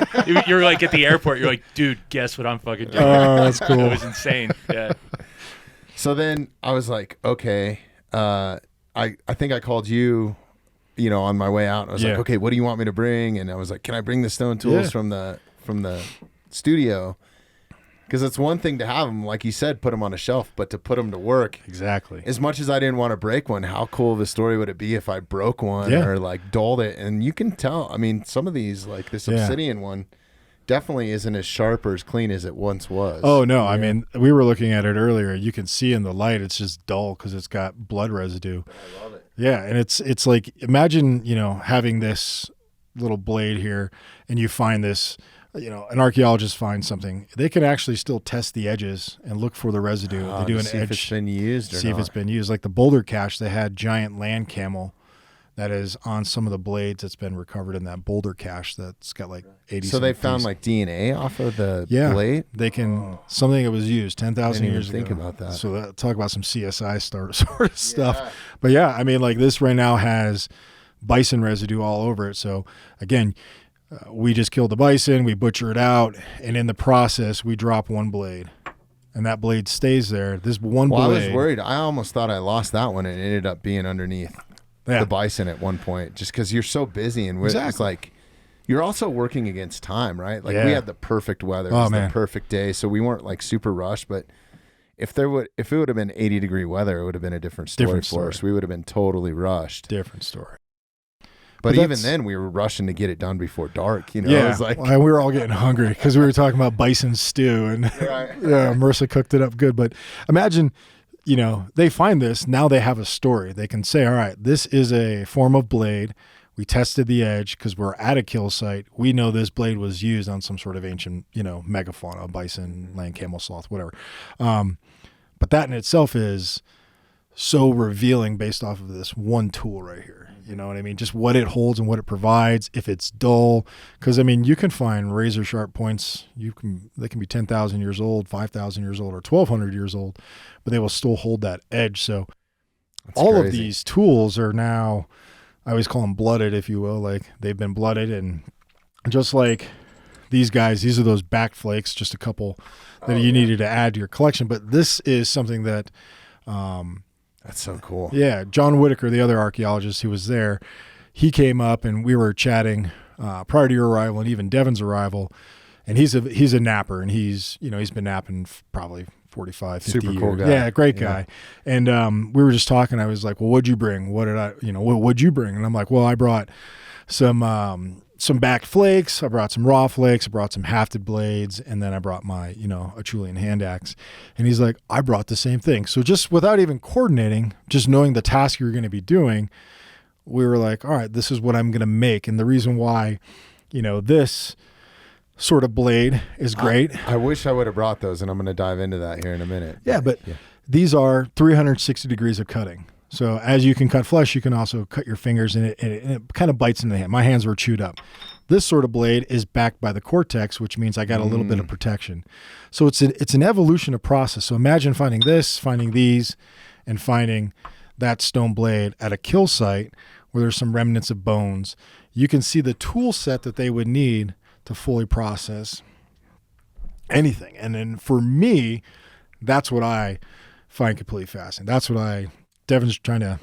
You're like at the airport. You're like, dude, guess what I'm fucking doing? Oh, that's cool. It was insane. Yeah. So then I was like, okay, I think I called you, on my way out. I was like, okay, what do you want me to bring? And I was like, can I bring the stone tools from the studio? Because it's one thing to have them, like you said, put them on a shelf, but to put them to work. Exactly. As much as I didn't want to break one, how cool of a story would it be if I broke one or like dulled it? And you can tell, I mean, some of these, like this obsidian one, definitely isn't as sharp or as clean as it once was. Oh, no. Yeah. I mean, we were looking at it earlier. You can see in the light, it's just dull because it's got blood residue. I love it. Yeah. And it's like, imagine, having this little blade here and you find this, an archaeologist finds something, they can actually still test the edges and look for the residue. They do an see edge, if it's been used or see if it's been used. Like the boulder cache, they had giant land camel that is on some of the blades that's been recovered in that boulder cache that's got like 80. So they found like DNA off of the blade? They can, something that was used 10,000 years ago. Think about that. So talk about some CSI sort of stuff. But yeah, I mean, like this right now has bison residue all over it. So again, we just killed the bison, we butcher it out, and in the process, we drop one blade. And that blade stays there. This one blade. I was worried. I almost thought I lost that one, and it ended up being underneath the bison at one point, just because you're so busy. And it's like, you're also working against time, right? Like we had the perfect weather. It was the perfect day, so we weren't like super rushed, but if it would have been 80-degree weather, it would have been a different story for us. We would have been totally rushed. Different story. But even then, we were rushing to get it done before dark. You know, yeah, it was like, well, we were all getting hungry because we were talking about bison stew, and yeah, Marissa cooked it up good. But imagine, you know, they find this, now they have a story. They can say, all right, this is a form of blade. We tested the edge because we're at a kill site. We know this blade was used on some sort of ancient, you know, megafauna, bison, land camel, sloth, whatever. But that in itself is so revealing based off of this one tool right here. You know what I mean? Just what it holds and what it provides. If it's dull, because I mean, you can find razor sharp points. They can be 10,000 years old, 5,000 years old, or 1,200 years old, but they will still hold that edge. So that's all crazy. of these tools are now, I always call them blooded, if you will. Like they've been blooded, and just like these guys, these are those back flakes, just a couple that you needed to add to your collection. But this is something that, that's so cool. yeah, John Whitaker, the other archaeologist who was there, he came up and we were chatting prior to your arrival and even Devin's arrival. And he's a napper, and he's been napping probably 45, 50 Super years. cool guy. Yeah, great guy. Yeah. And we were just talking. I was like, well, what'd you bring? What'd you bring? And I'm like, well, I brought some back flakes. I brought some raw flakes. I brought some hafted blades. And then I brought my, Achulian hand axe. And he's like, I brought the same thing. So just without even coordinating, just knowing the task you're going to be doing, we were like, all right, this is what I'm going to make. And the reason why, this sort of blade is great. I wish I would have brought those, and I'm going to dive into that here in a minute. Yeah, but these are 360 degrees of cutting. So as you can cut flesh, you can also cut your fingers, and it kind of bites into the hand. My hands were chewed up. This sort of blade is backed by the cortex, which means I got a little bit of protection. So it's an evolution of process. So imagine finding this, finding these, and finding that stone blade at a kill site where there's some remnants of bones. You can see the tool set that they would need to fully process anything. And then for me, that's what I find completely fascinating. Devin's trying to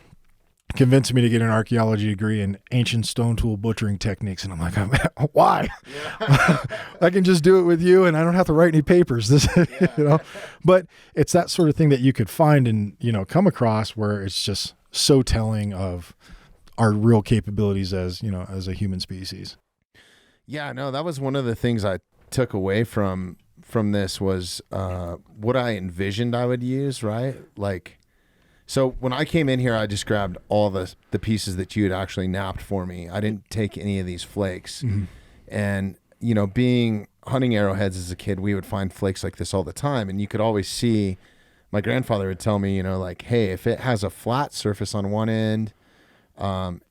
convince me to get an archaeology degree in ancient stone tool butchering techniques. And I'm like, why? Yeah. I can just do it with you and I don't have to write any papers. But it's that sort of thing that you could find and, come across where it's just so telling of our real capabilities as a human species. Yeah, no, that was one of the things I took away from this was what I envisioned I would use, right? Like, so when I came in here, I just grabbed all the pieces that you had actually napped for me. I didn't take any of these flakes. Mm-hmm. And, being hunting arrowheads as a kid, we would find flakes like this all the time. And you could always see, my grandfather would tell me, like, hey, if it has a flat surface on one end,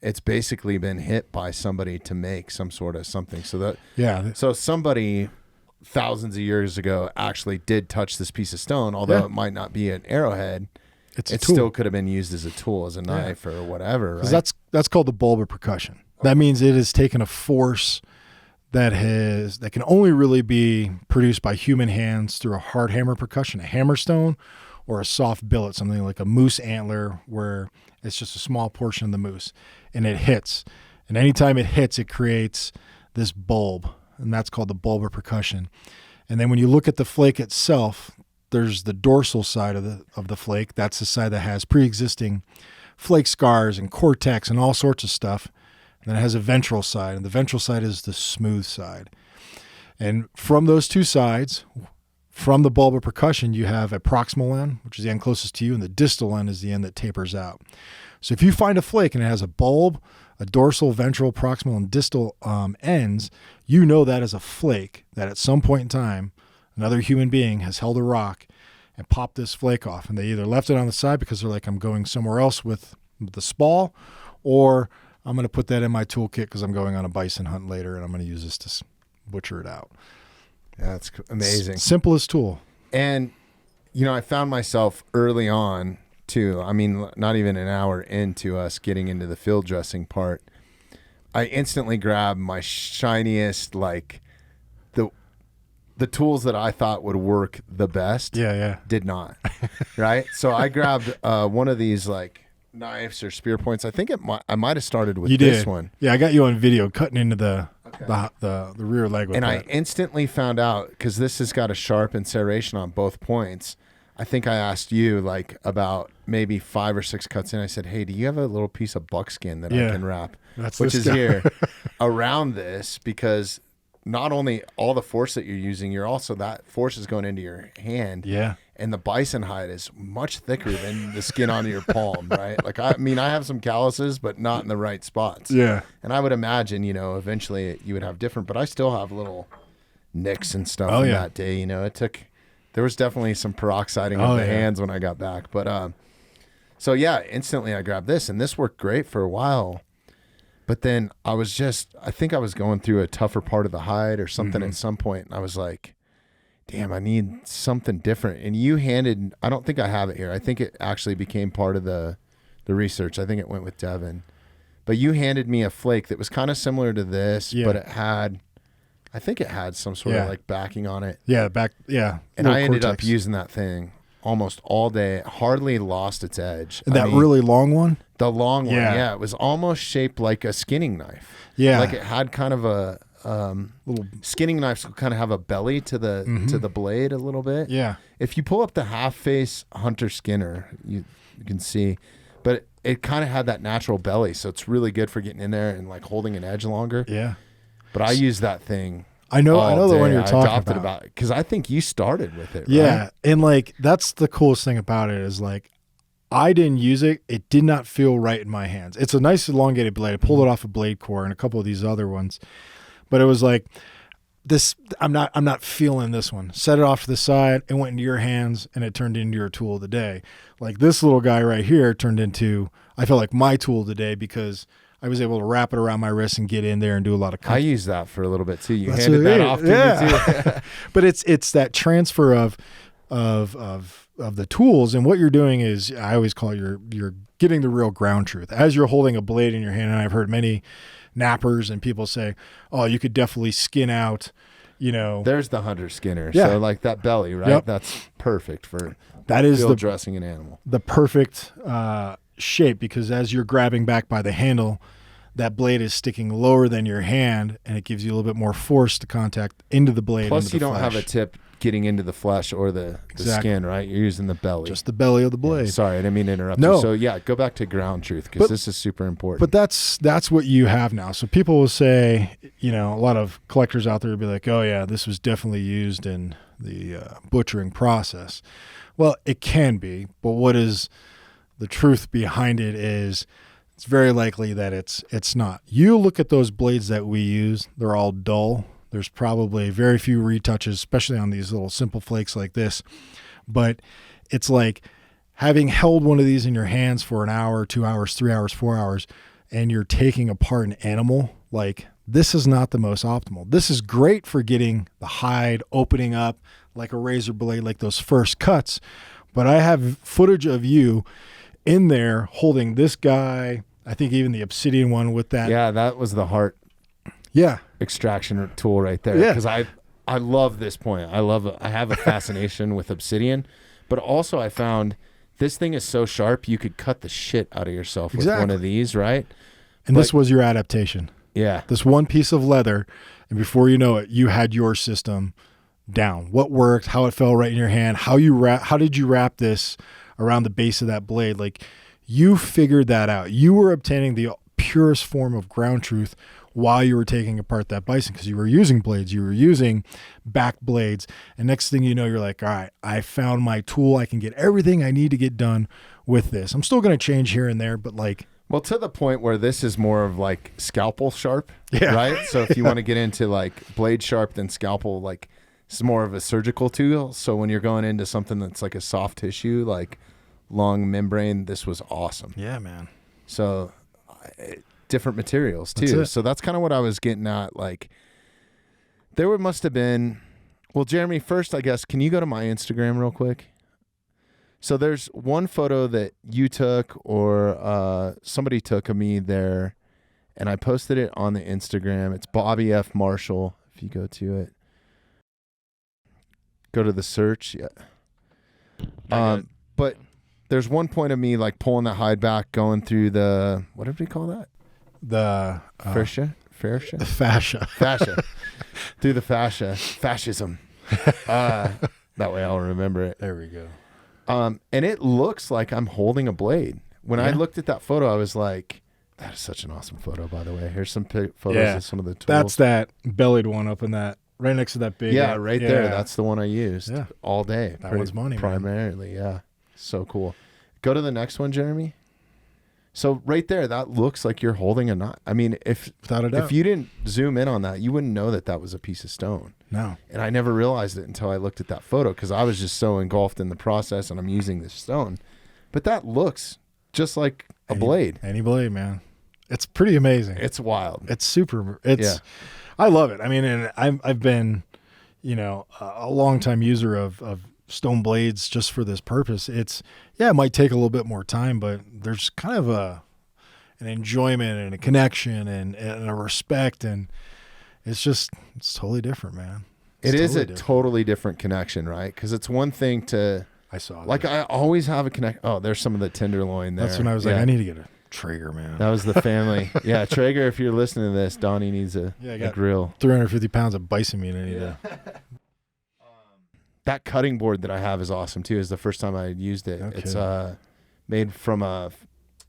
it's basically been hit by somebody to make some sort of something. So somebody thousands of years ago actually did touch this piece of stone, although it might not be an arrowhead. It still could have been used as a tool, as a knife or whatever. Right? That's called the bulbar percussion. That means it has taken a force that can only really be produced by human hands through a hard hammer percussion, a hammerstone, or a soft billet, something like a moose antler, where it's just a small portion of the moose, and it hits. And anytime it hits, it creates this bulb, and that's called the bulbar percussion. And then when you look at the flake itself, there's the dorsal side of the flake. That's the side that has pre-existing flake scars and cortex and all sorts of stuff. And then it has a ventral side, and the ventral side is the smooth side. And from those two sides, from the bulbar percussion, you have a proximal end, which is the end closest to you, and the distal end is the end that tapers out. So if you find a flake and it has a bulb, a dorsal, ventral, proximal, and distal ends, you know that is a flake that at some point in time, another human being has held a rock and popped this flake off. And they either left it on the side because they're like, I'm going somewhere else with the spall, or I'm going to put that in my toolkit because I'm going on a bison hunt later and I'm going to use this to butcher it out. Yeah, that's amazing. Simplest tool. And, I found myself early on too. I mean, not even an hour into us getting into the field dressing part, I instantly grabbed my shiniest, like the tools that I thought would work the best. Did not. Right. So I grabbed one of these like knives or spear points. I think I might have started with this one. Yeah, I got you on video cutting into the rear leg with and that. I instantly found out, because this has got a sharp and serration on both points, I think I asked you like about maybe 5 or 6 cuts in. I said, "Hey, do you have a little piece of buckskin that I can wrap?" Which is here around this, because not only all the force that you're using, you're also that force is going into your hand. Yeah. And the bison hide is much thicker than the skin on your palm, right? Like, I mean, I have some calluses, but not in the right spots. Yeah. And I would imagine, eventually you would have different, but I still have little nicks and stuff from that day. There was definitely some peroxiding of the hands when I got back. But, so yeah, instantly I grabbed this, and this worked great for a while. But then I think I was going through a tougher part of the hide or something at some point, and I was like, damn, I need something different. And you handed, I don't think I have it here. I think it actually became part of the research. I think it went with Devin. But you handed me a flake that was kind of similar to this, but I think it had some sort of like backing on it. Yeah, And I ended up using that thing almost all day. It hardly lost its edge. That really long one? The long one, yeah. It was almost shaped like a skinning knife. Yeah. Like it had kind of a little skinning knives will kind of have a belly to the blade a little bit. Yeah. If you pull up the half face hunter skinner, you can see, but it kind of had that natural belly, so it's really good for getting in there and like holding an edge longer. Yeah. But I use that thing. I know the one you're talking about because I think you started with it. Yeah, right? And like that's the coolest thing about it is like I didn't use it. It did not feel right in my hands. It's a nice elongated blade. I pulled it off a Blade Core and a couple of these other ones. But it was like this. I'm not feeling this one. Set it off to the side. It went into your hands, and it turned into your tool of the day. Like this little guy right here turned into. I felt like my tool of the day because I was able to wrap it around my wrist and get in there and do a lot of. I used that for a little bit too. You handed that off to me too. But it's that transfer of the tools, and what you're doing is I always call it you're getting the real ground truth as you're holding a blade in your hand. And I've heard many nappers and people say, oh, you could definitely skin out, There's the hunter skinner. Yeah. So like that belly, right? Yep. That's perfect for dressing an animal. The perfect shape, because as you're grabbing back by the handle, that blade is sticking lower than your hand, and it gives you a little bit more force to contact into the blade. Plus, you don't have a tip getting into the flesh or the skin, right? You're using the belly. Just the belly of the blade. Yeah, sorry, I didn't mean to interrupt you. So yeah, go back to ground truth, because this is super important. But that's what you have now. So people will say, a lot of collectors out there will be like, oh yeah, this was definitely used in the butchering process. Well, it can be, but what is the truth behind it is it's very likely that it's not. You look at those blades that we use, they're all dull. There's probably very few retouches, especially on these little simple flakes like this. But it's like having held one of these in your hands for an hour, 2 hours, 3 hours, 4 hours, and you're taking apart an animal, like this is not the most optimal. This is great for getting the hide opening up like a razor blade, like those first cuts. But I have footage of you in there holding this guy, I think even the obsidian one with that. Yeah, that was the heart. Yeah. Extraction tool right there. Yeah. Because I love this point. I have a fascination with obsidian, but also I found this thing is so sharp you could cut the shit out of yourself with one of these, right? And this was your adaptation. Yeah. This one piece of leather, and before you know it, you had your system down. What worked, how it fell right in your hand, how did you wrap this around the base of that blade? Like you figured that out. You were obtaining the purest form of ground truth while you were taking apart that bison, because you were using blades, you were using back blades, and next thing you know, you're like, all right, I found my tool. I can get everything I need to get done with this. I'm still going to change here and there, but like, well, to the point where this is more of like scalpel sharp, right? So if you want to get into like blade sharp, then scalpel, like this is more of a surgical tool. So when you're going into something that's like a soft tissue, like long membrane, this was awesome. Yeah, man. So different materials too. So that's kind of what I was getting at. Like there must have been, well, Jeremy, first, I guess, can you go to my Instagram real quick? So there's one photo that you took or somebody took of me there, and I posted it on the Instagram. It's Bobby F. Marshall. If you go to it, go to the search. Yeah. But there's one point of me like pulling the hide back, going through the, what did we call that? The fascia. Fascia. Through the fascia. Fascism. That way I'll remember it. There we go. And it looks like I'm holding a blade. When I Yeah. looked at that photo, I was like, that is such an awesome photo, by the way. Here's some photos of some of the tools. That's that bellied one up in that, right next to that big. Yeah, right there. That's the one I used all day. That one's money, primarily, yeah. So cool. Go to the next one, Jeremy. So right there, that looks like you're holding a knot. I mean, Without a doubt. if you didn't zoom in on that, you wouldn't know that that was a piece of stone. No. And I never realized it until I looked at that photo because I was just so engulfed in the process and I'm using this stone. But that looks just like a blade. Any blade, man. It's pretty amazing. It's wild. It's super. I love it. I mean, and I've been, a long time user of stone blades just for this purpose. It might take a little bit more time, but there's kind of an enjoyment and a connection and a respect, and it's totally different, man. It is a totally different connection, right? Because it's one thing to, I saw like, I always have a connect. Oh, there's some of the tenderloin there. That's when I was like, I need to get a Traeger, man. That was the family. Yeah, Traeger, if you're listening to this, Donnie needs a grill. 350 pounds of bison meat I need to. That cutting board that I have is awesome too. It's the first time I used it. Okay. It's made from a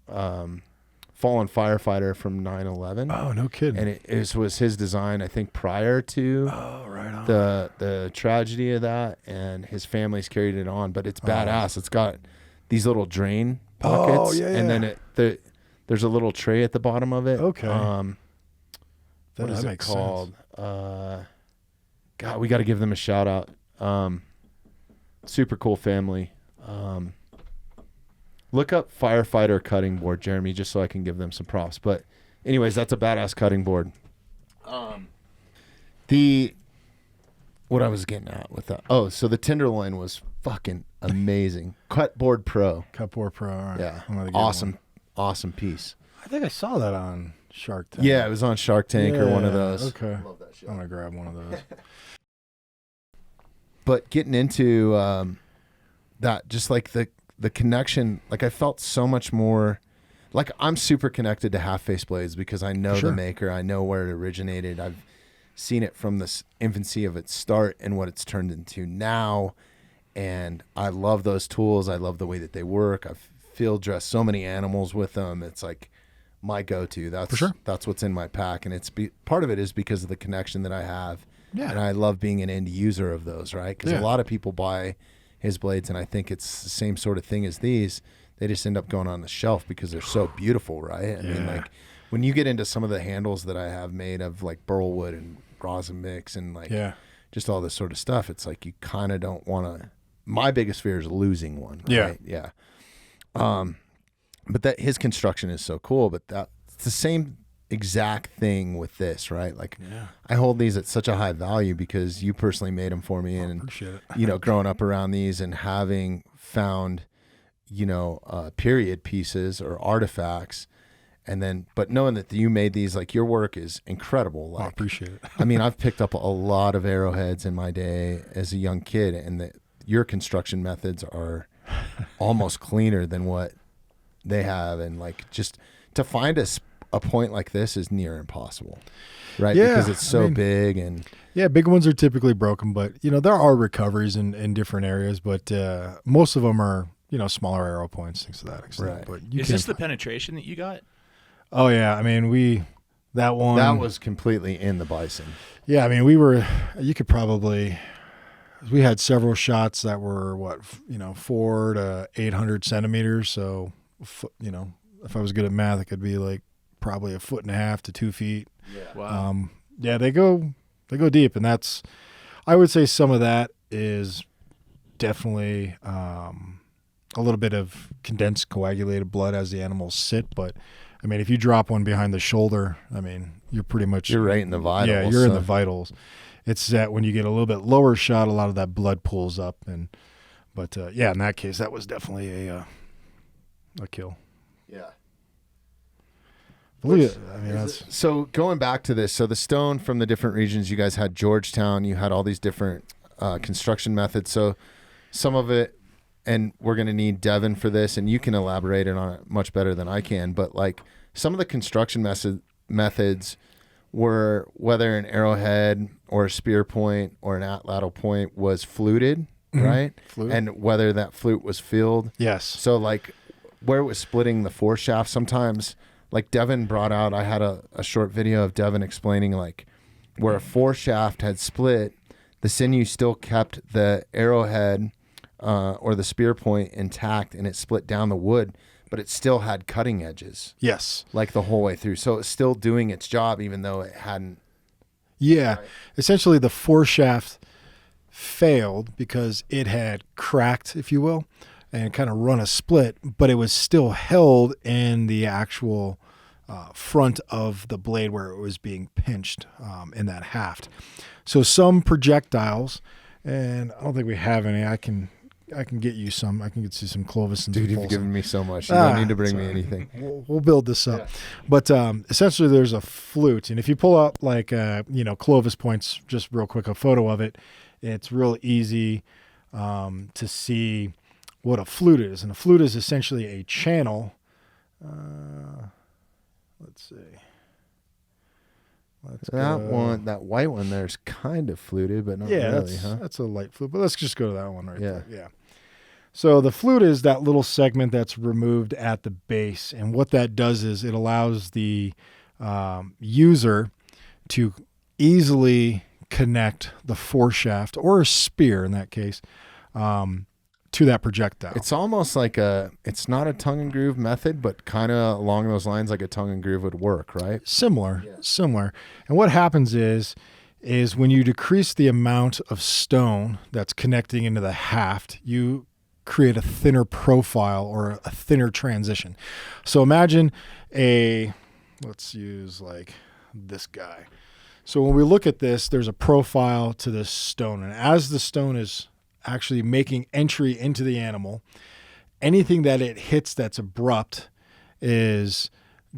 fallen firefighter from 9/11. Oh, no kidding. And it was his design, I think, prior to right on. the tragedy of that, and his family's carried it on. But it's badass. It's got these little drain pockets, and then there's a little tray at the bottom of it. Okay. What is it called? God, we got to give them a shout out. Super cool family. Look up firefighter cutting board, Jeremy, just so I can give them some props. But anyways, that's a badass cutting board. What I was getting at with that. Oh, so the tenderloin was fucking amazing. Cutboard Pro. Cutboard Pro. All right. Yeah. Awesome piece. I think I saw that on Shark Tank. Yeah, it was on Shark Tank or one of those. Okay. Love that shit. I'm going to grab one of those. But getting into that, just like the connection, like I felt so much more, like I'm super connected to half-face blades because I know the maker, I know where it originated. I've seen it from the infancy of its start and what it's turned into now. And I love those tools. I love the way that they work. I've field dressed so many animals with them. It's like my go-to. That's what's in my pack. And part of it is because of the connection that I have. Yeah. And I love being an end user of those, right? Because a lot of people buy his blades, and I think it's the same sort of thing as these. They just end up going on the shelf because they're so beautiful, right? I mean, like when you get into some of the handles that I have made of like burl wood and rosin mix and like just all this sort of stuff, it's like you kind of don't want to. My biggest fear is losing one. Right? Yeah. But that his construction is so cool. But it's the same exact thing with this, right? Like I hold these at such a high value because you personally made them for me, and appreciate it. Growing up around these and having found period pieces or artifacts, and then but knowing that you made these, like your work is incredible. Like, I appreciate it. I mean, I've picked up a lot of arrowheads in my day as a young kid, and your construction methods are almost cleaner than what they have, and like just to find a point like this is near impossible, right? Yeah, because it's so big. And big ones are typically broken, but there are recoveries in different areas, but most of them are smaller arrow points, things to that extent. Right. But is this the penetration that you got? Oh yeah, I mean that was completely in the Bison. Yeah, I mean we had several shots that were 4 to 800 centimeters. So if I was good at math, it could be like probably 1.5 to 2 feet. Yeah. Wow. They go deep, and that's, I would say some of that is definitely a little bit of condensed coagulated blood as the animals sit. But I mean, if you drop one behind the shoulder, I mean, you're right in the vitals. Yeah, you're in the vitals. It's that when you get a little bit lower shot, a lot of that blood pulls up, but in that case, that was definitely a kill. Yeah. So going back to this, so the stone from the different regions, you guys had Georgetown, you had all these different construction methods. So some of it, and we're going to need Devin for this, and you can elaborate on it much better than I can, but like some of the construction methods were whether an arrowhead or a spear point or an atlatl point was fluted right? Flute. And whether that flute was filled. Yes. So like where it was splitting the foreshaft, sometimes like Devin brought out, I had a short video of Devin explaining like where a foreshaft had split, the sinew still kept the arrowhead or the spear point intact, and it split down the wood, but it still had cutting edges. Yes. Like the whole way through. So it's still doing its job even though it hadn't. Yeah. Right. Essentially, the foreshaft failed because it had cracked, if you will, and kind of run a split, but it was still held in the actual front of the blade where it was being pinched in that haft. So some projectiles, and I don't think we have any. I can get you some. I can get you some Clovis and Dude, some you've given me so much. You don't need to bring me anything. We'll build this up. Yeah. But essentially there's a flute. And if you pull up like, Clovis points, just real quick, a photo of it, it's real easy to see what a flute is. And a flute is essentially a channel. Let's see. That white one there's kind of fluted, but not really, huh? That's a light flute. But let's just go to that one right there. Yeah. So the flute is that little segment that's removed at the base. And what that does is it allows the user to easily connect the foreshaft, or a spear in that case, to that projectile. It's almost like it's not a tongue and groove method, but kind of along those lines like a tongue and groove would work, right? Similar. And what happens is when you decrease the amount of stone that's connecting into the haft, you create a thinner profile or a thinner transition. So imagine let's use like this guy. So when we look at this, there's a profile to this stone. And as the stone is actually making entry into the animal, anything that it hits that's abrupt is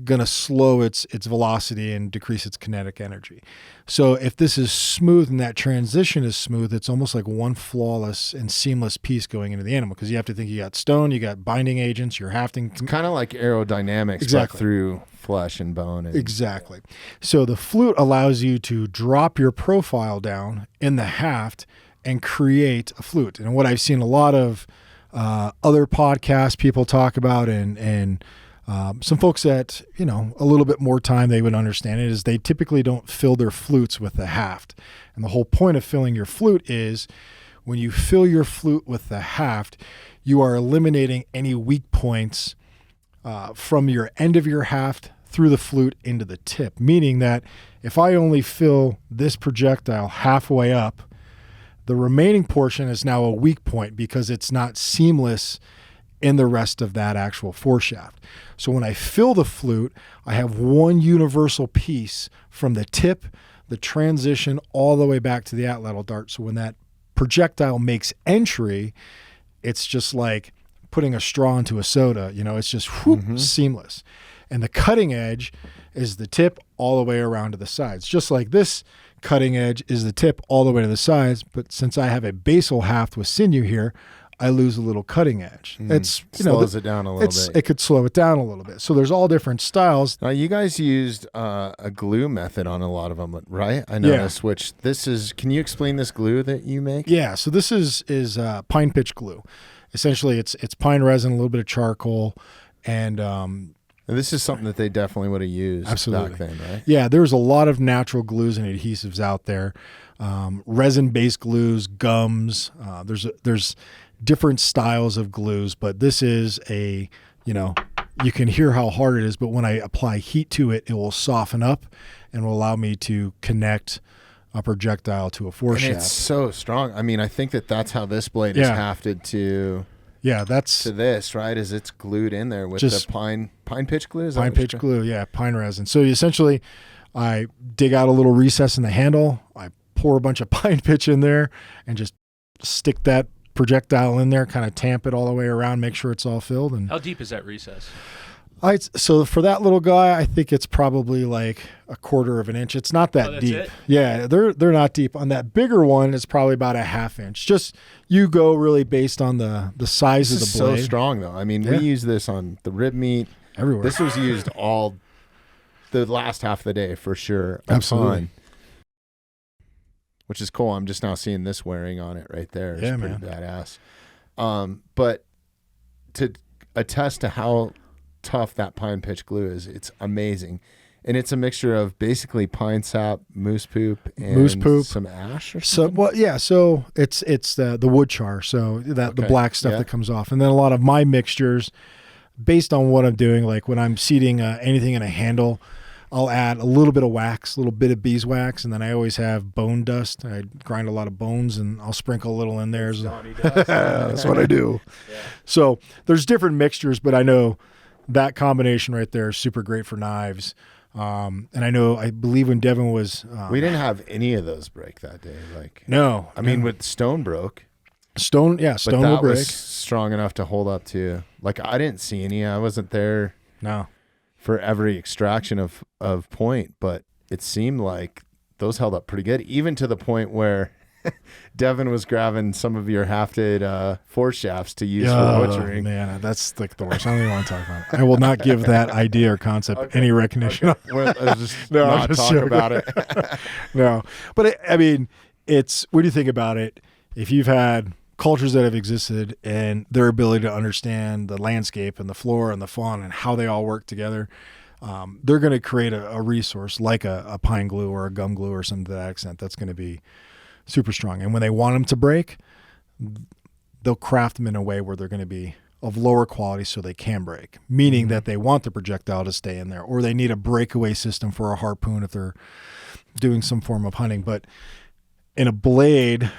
going to slow its velocity and decrease its kinetic energy. So if this is smooth and that transition is smooth, it's almost like one flawless and seamless piece going into the animal, because you have to think you got stone, you got binding agents, you're hafting. It's kind of like aerodynamics, exactly, but through flesh and bone. Exactly. So the flute allows you to drop your profile down in the haft and create a flute. And what I've seen a lot of other podcasts people talk about, and some folks that, a little bit more time they would understand it, is they typically don't fill their flutes with the haft. And the whole point of filling your flute is when you fill your flute with the haft, you are eliminating any weak points from your end of your haft through the flute into the tip. Meaning that if I only fill this projectile halfway up, the remaining portion is now a weak point because it's not seamless in the rest of that actual foreshaft. So when I fill the flute, I have one universal piece from the tip, the transition, all the way back to the atlatl dart. So when that projectile makes entry, it's just like putting a straw into a soda. It's just seamless. And the cutting edge is the tip all the way around to the sides. Just like this cutting edge is the tip all the way to the sides, but since I have a basal haft with sinew here, I lose a little cutting edge. It's slows it down a little bit. It could slow it down a little bit. So there's all different styles. Now you guys used a glue method on a lot of them, right? I noticed. Which this is. Can you explain this glue that you make? Yeah. So this is pine pitch glue. Essentially, it's pine resin, a little bit of charcoal, and this is something that they definitely would have used absolutely back then, right? Yeah, there's a lot of natural glues and adhesives out there, resin-based glues, gums. There's different styles of glues, but this is you can hear how hard it is, but when I apply heat to it, it will soften up and will allow me to connect a projectile to a foreshaft. And it's so strong. I mean, I think that's how this blade is hafted to. Yeah, that's to this, right? Is it's glued in there with the pine pitch glue? Is pine pitch glue, yeah, pine resin. So essentially, I dig out a little recess in the handle, I pour a bunch of pine pitch in there, and just stick that projectile in there, kind of tamp it all the way around, make sure it's all filled. And how deep is that recess? So for that little guy, I think it's probably like 1/4 of an inch. It's not that deep. It? Yeah, they're not deep. On that bigger one, it's probably about a 1/2 inch. Just you go really based on the size of the blade. So strong though. I mean, we use this on the rib meat everywhere. This was used all the last half of the day for sure. Absolutely. which is cool. I'm just now seeing this wearing on it right there. It's pretty badass. But to attest to how tough that pine pitch glue is, it's amazing. And it's a mixture of basically pine sap, moose poop, some ash or something. So it's the wood char, so that the black stuff that comes off. And then a lot of my mixtures, based on what I'm doing, like when I'm seating anything in a handle, I'll add a little bit of wax, a little bit of beeswax, and then I always have bone dust. I grind a lot of bones, and I'll sprinkle a little in there. Donny Dust. That's what I do. Yeah. So there's different mixtures, but I know that combination right there is super great for knives. And I believe when Devin was... we didn't have any of those break that day. No. I mean, with stone broke. Stone will break. Was strong enough to hold up to. I didn't see any. I wasn't there. No. For every extraction of point, but it seemed like those held up pretty good, even to the point where Devin was grabbing some of your hafted force shafts to use for butchering. Man, that's like the worst. I don't even want to talk about it. I will not give that idea or concept any recognition. Okay. Let's just not talk about it. No, but I mean, it's when you think about it, if you've had cultures that have existed and their ability to understand the landscape and the flora and the fauna and how they all work together, they're going to create a resource like a pine glue or a gum glue or something to that extent that's going to be super strong. And when they want them to break, they'll craft them in a way where they're going to be of lower quality so they can break, meaning that they want the projectile to stay in there, or they need a breakaway system for a harpoon if they're doing some form of hunting. But in a blade,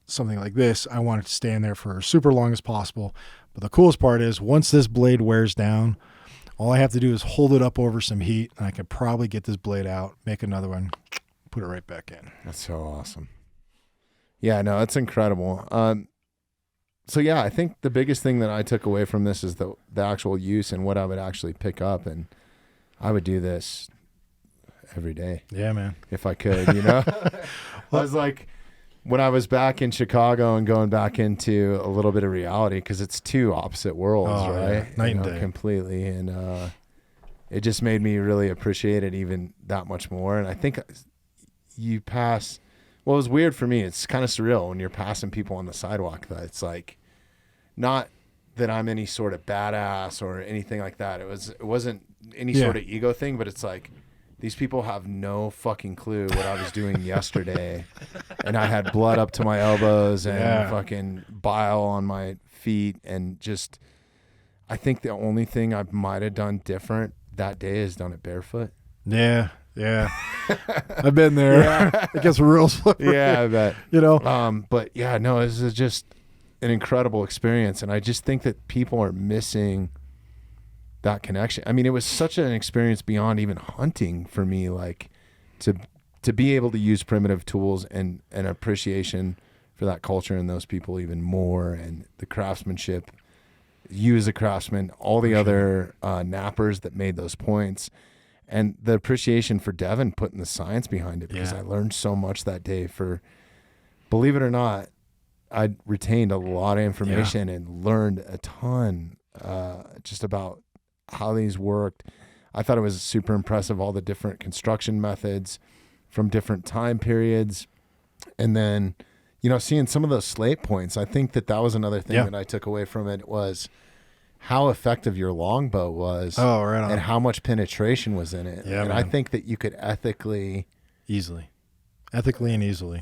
something like this, I want it to stay in there for as super long as possible. But the coolest part is once this blade wears down, all I have to do is hold it up over some heat, and I can probably get this blade out, make another one, put it right back in. That's so awesome. Yeah, no, it's incredible. So yeah, I think the biggest thing that I took away from this is the actual use and what I would actually pick up, and I would do this every day. Yeah, man. If I could, I was like, when I was back in Chicago and going back into a little bit of reality, because it's two opposite worlds, right? Yeah. Night and day. Completely. And it just made me really appreciate it even that much more. And I think you pass, well, it was weird for me. It's kind of surreal when you're passing people on the sidewalk. That it's like, not that I'm any sort of badass or anything like that. It wasn't any sort of ego thing, but it's like, these people have no fucking clue what I was doing yesterday. And I had blood up to my elbows and fucking bile on my feet. And just, I think the only thing I might have done different that day is done it barefoot. Yeah. I've been there. Yeah. It gets real slippery. Yeah, I bet. But yeah, no, this is just an incredible experience. And I just think that people are missing that connection. I mean, it was such an experience beyond even hunting for me, like to be able to use primitive tools and an appreciation for that culture and those people even more, and the craftsmanship, you as a craftsman, all the other nappers that made those points, and the appreciation for Devin putting the science behind it, because I learned so much that day. Believe it or not, I retained a lot of information and learned a ton just about how these worked. I thought it was super impressive, all the different construction methods from different time periods. And then, seeing some of those slate points, I think that was another thing that I took away from it, was how effective your longbow was. Oh, right on. And how much penetration was in it. Yeah, and I think that you could ethically and easily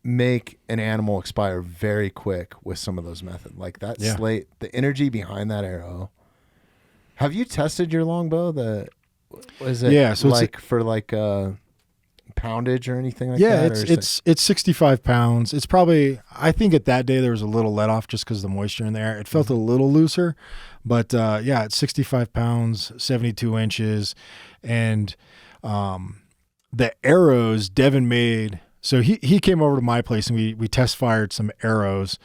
make an animal expire very quick with some of those methods. Like that slate, the energy behind that arrow. Have you tested your longbow? For poundage or anything like that? Yeah, it's 65 pounds. It's probably, I think at that day there was a little let off just because of the moisture in the air. It felt a little looser, but it's 65 pounds, 72 inches. And the arrows Devin made, so he came over to my place and we test fired some arrows.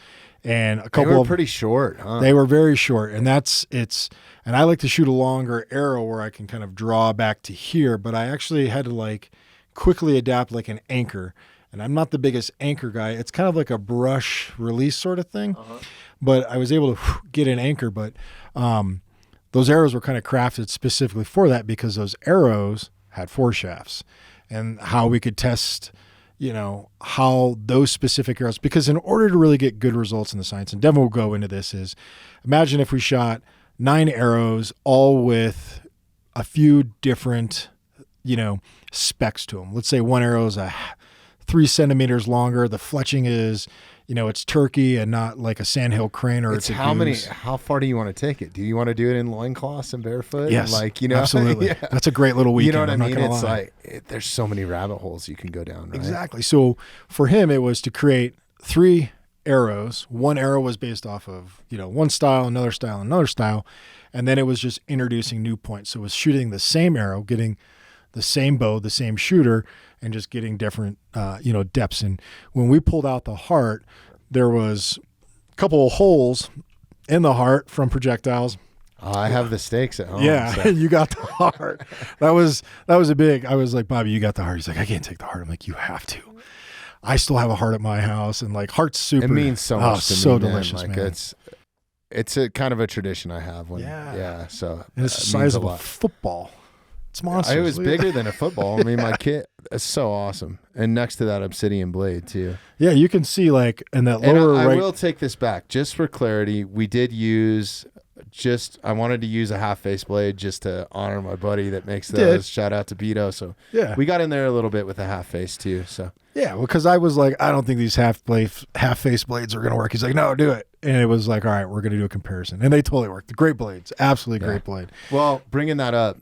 And a couple they were pretty short, huh? They were very short, and and I like to shoot a longer arrow where I can kind of draw back to here, but I actually had to quickly adapt like an anchor, and I'm not the biggest anchor guy. It's kind of like a brush release sort of thing, but I was able to get an anchor, but those arrows were kind of crafted specifically for that because those arrows had 4 shafts. and how we could test, how those specific arrows, because in order to really get good results in the science, and Devin will go into this, is imagine if we shot 9 arrows, all with a few different, specs to them. Let's say one arrow is 3 centimeters longer. The fletching is, it's turkey and not like a sandhill crane or it's a goose. How far do you want to take it? Do you want to do it in loincloths and barefoot? Yes, and absolutely. Yeah. That's a great little weekend. You know what I mean? It's like, there's so many rabbit holes you can go down, right? Exactly. So for him, it was to create 3 arrows. One arrow was based off of, one style, another style, another style. And then it was just introducing new points. So it was shooting the same arrow, getting the same bow, the same shooter, and just getting different, depths. And when we pulled out the heart, there was a couple of holes in the heart from projectiles. I have the stakes at home. Yeah, so. You got the heart. That was a big. I was like, Bobby, you got the heart. He's like, I can't take the heart. I'm like, you have to. I still have a heart at my house, and like heart's super. It means so much to me, so man. delicious, like, man. It's a kind of a tradition I have. So and it's the size of a football. It's monstrous. It was bigger than a football. I mean, my kit is so awesome. And next to that obsidian blade too. Yeah, you can see like in that and lower I right. will take this back just for clarity. We did use I wanted to use a half face blade just to honor my buddy that makes those. Shout out to Beto. So yeah, we got in there a little bit with a half face too. So yeah, because I was like, I don't think these half face blades are gonna work. He's like, no, do it. And it was like, all right, we're gonna do a comparison, and they totally worked. Great blades, absolutely great blade. Well, bringing that up.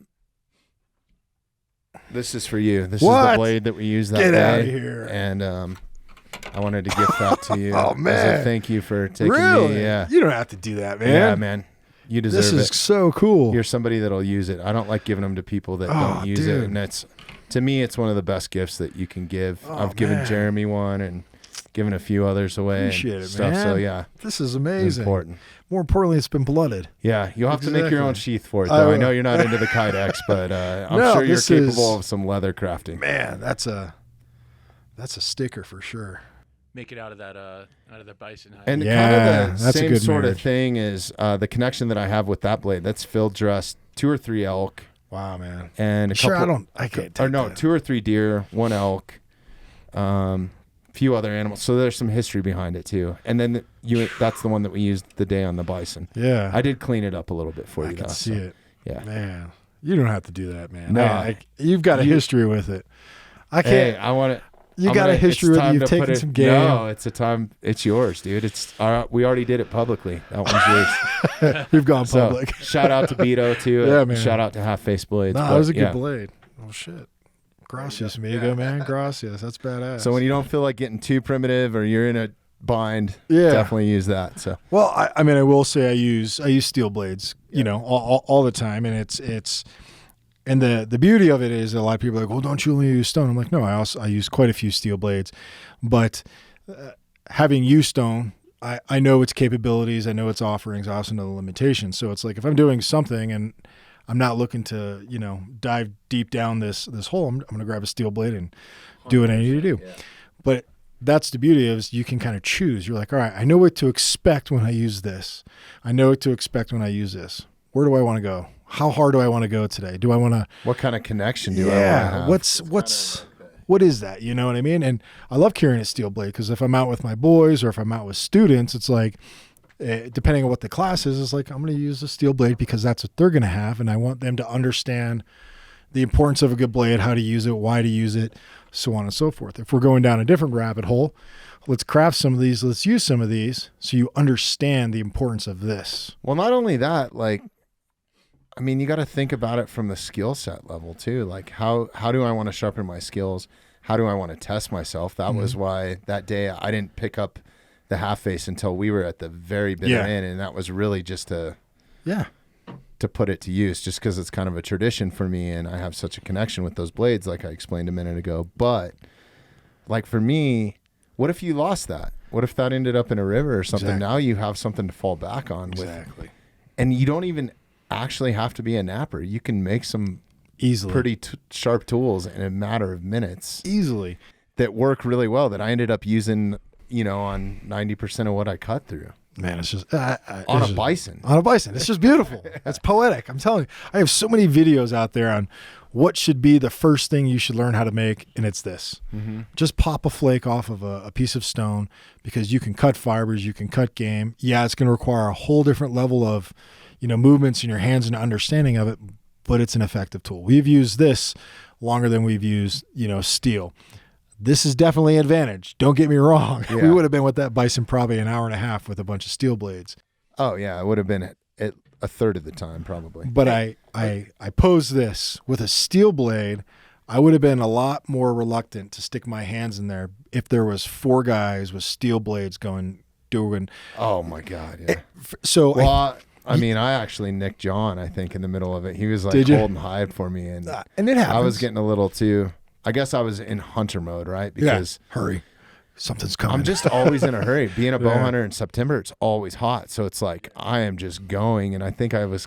This is for you. This is the blade that we used that day. Get out of here. And I wanted to gift that to you. Oh, man. As a thank you for taking me. Yeah. You don't have to do that, man. Yeah, man. You deserve it. This is so cool. You're somebody that'll use it. I don't like giving them to people that don't use it. And to me, it's one of the best gifts that you can give. I've given Jeremy one and given a few others away. Appreciate it, stuff. man. So yeah. This is amazing. It's important. More importantly, it's been blooded. Yeah, you'll have to make your own sheath for it, though. I know you're not into the Kydex, but I'm sure you're capable of some leather crafting. Man, that's a sticker for sure. Make it out of that bison hide. And kind of the same sort of thing is the connection that I have with that blade. That's field dressed 2 or 3 elk. Wow, man. And I can't take that. 2 or 3 deer, 1 elk, few other animals. So there's some history behind it too. And then that's the one that we used the day on the bison. Yeah. I did clean it up a little bit for you. I can see it. Yeah. Man, you don't have to do that, man. No. You've got a history with it. I can't. Hey, I want it. You got a history with it. You've taken some game. No, it's yours, dude. We already did it publicly. That one's yours. We've gone public. So, shout out to Beto too. Yeah, man. Shout out to Half Face Blades. No, that was a good blade. Oh shit. Gracias, amigo, man. Gracias. That's badass. So when you don't feel like getting too primitive or you're in a bind, definitely use that. So well, I mean, I will say I use steel blades, all the time, and it's and the beauty of it is a lot of people are like, well, don't you only use stone? I'm like, no, I use quite a few steel blades, but having used stone, I know its capabilities, I know its offerings, I also know the limitations. So it's like if I'm doing something and I'm not looking to, dive deep down this hole, I'm going to grab a steel blade and do what I need to do. Yeah. But that's the beauty of is you can kind of choose. You're like, all right, I know what to expect when I use this. I know what to expect when I use this. Where do I want to go? How hard do I want to go today? Do I want to? What kind of connection do I want to have? What is that? You know what I mean? And I love carrying a steel blade because if I'm out with my boys or if I'm out with students, it's like, depending on what the class is, it's like I'm going to use a steel blade because that's what they're going to have, and I want them to understand the importance of a good blade, how to use it, why to use it, so on and so forth. If we're going down a different rabbit hole, let's craft some of these, let's use some of these so you understand the importance of this. Well, not only that, you got to think about it from the skill set level too. Like how do I want to sharpen my skills? How do I want to test myself? That was why that day I didn't pick up the half face until we were at the very bitter end, and that was really just to put it to use, just because it's kind of a tradition for me, and I have such a connection with those blades, like I explained a minute ago. But like for me, what if you lost that? What if that ended up in a river or something? Exactly. Now you have something to fall back on. Exactly. And you don't even actually have to be a napper. You can make some easily pretty sharp tools in a matter of minutes. Easily. That work really well, that I ended up using on 90% of what I cut through. Man, it's just on a bison. On a bison. It's just beautiful. It's poetic. I'm telling you. I have so many videos out there on what should be the first thing you should learn how to make, and it's this. Just pop a flake off of a piece of stone, because you can cut fibers, you can cut game. Yeah, it's going to require a whole different level of, movements in your hands and understanding of it, but it's an effective tool. We've used this longer than we've used, steel. This is definitely an advantage. Don't get me wrong. Yeah. We would have been with that Bison probably an hour and a half with a bunch of steel blades. Oh yeah, it would have been at a third of the time probably. But I pose this with a steel blade. I would have been a lot more reluctant to stick my hands in there if there was 4 guys with steel blades doing. Oh my God! Yeah. So I actually nicked John, I think, in the middle of it. He was like holding hide for me, and it happens. I was getting a little too. I guess I was in hunter mode, right? Because hurry, something's coming. I'm just always in a hurry. Being a bow hunter in September, it's always hot, so it's like I am just going. And I think I was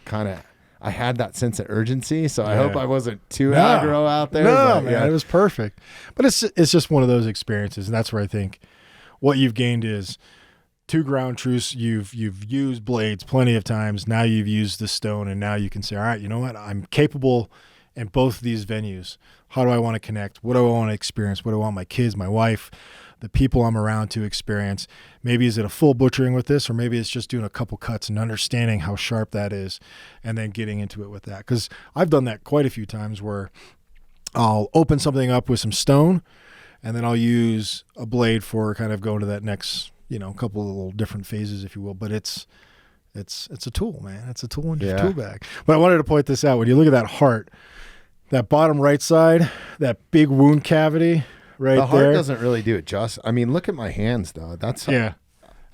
I had that sense of urgency, so I hope I wasn't too aggro out there. No, man, it was perfect. But it's just one of those experiences, and that's where I think what you've gained is 2 ground truths. You've used blades plenty of times. Now you've used the stone, and now you can say, all right, you know what? I'm capable in both of these venues. How do I want to connect? What do I want to experience? What do I want my kids, my wife, the people I'm around to experience? Maybe is it a full butchering with this, or maybe it's just doing a couple cuts and understanding how sharp that is and then getting into it with that. Because I've done that quite a few times where I'll open something up with some stone, and then I'll use a blade for kind of going to that next, couple of little different phases, if you will. But it's a tool, man. It's a tool in your tool bag. But I wanted to point this out. When you look at that heart, that bottom right side, that big wound cavity right there. The heart doesn't really do it justice. I mean, look at my hands, though.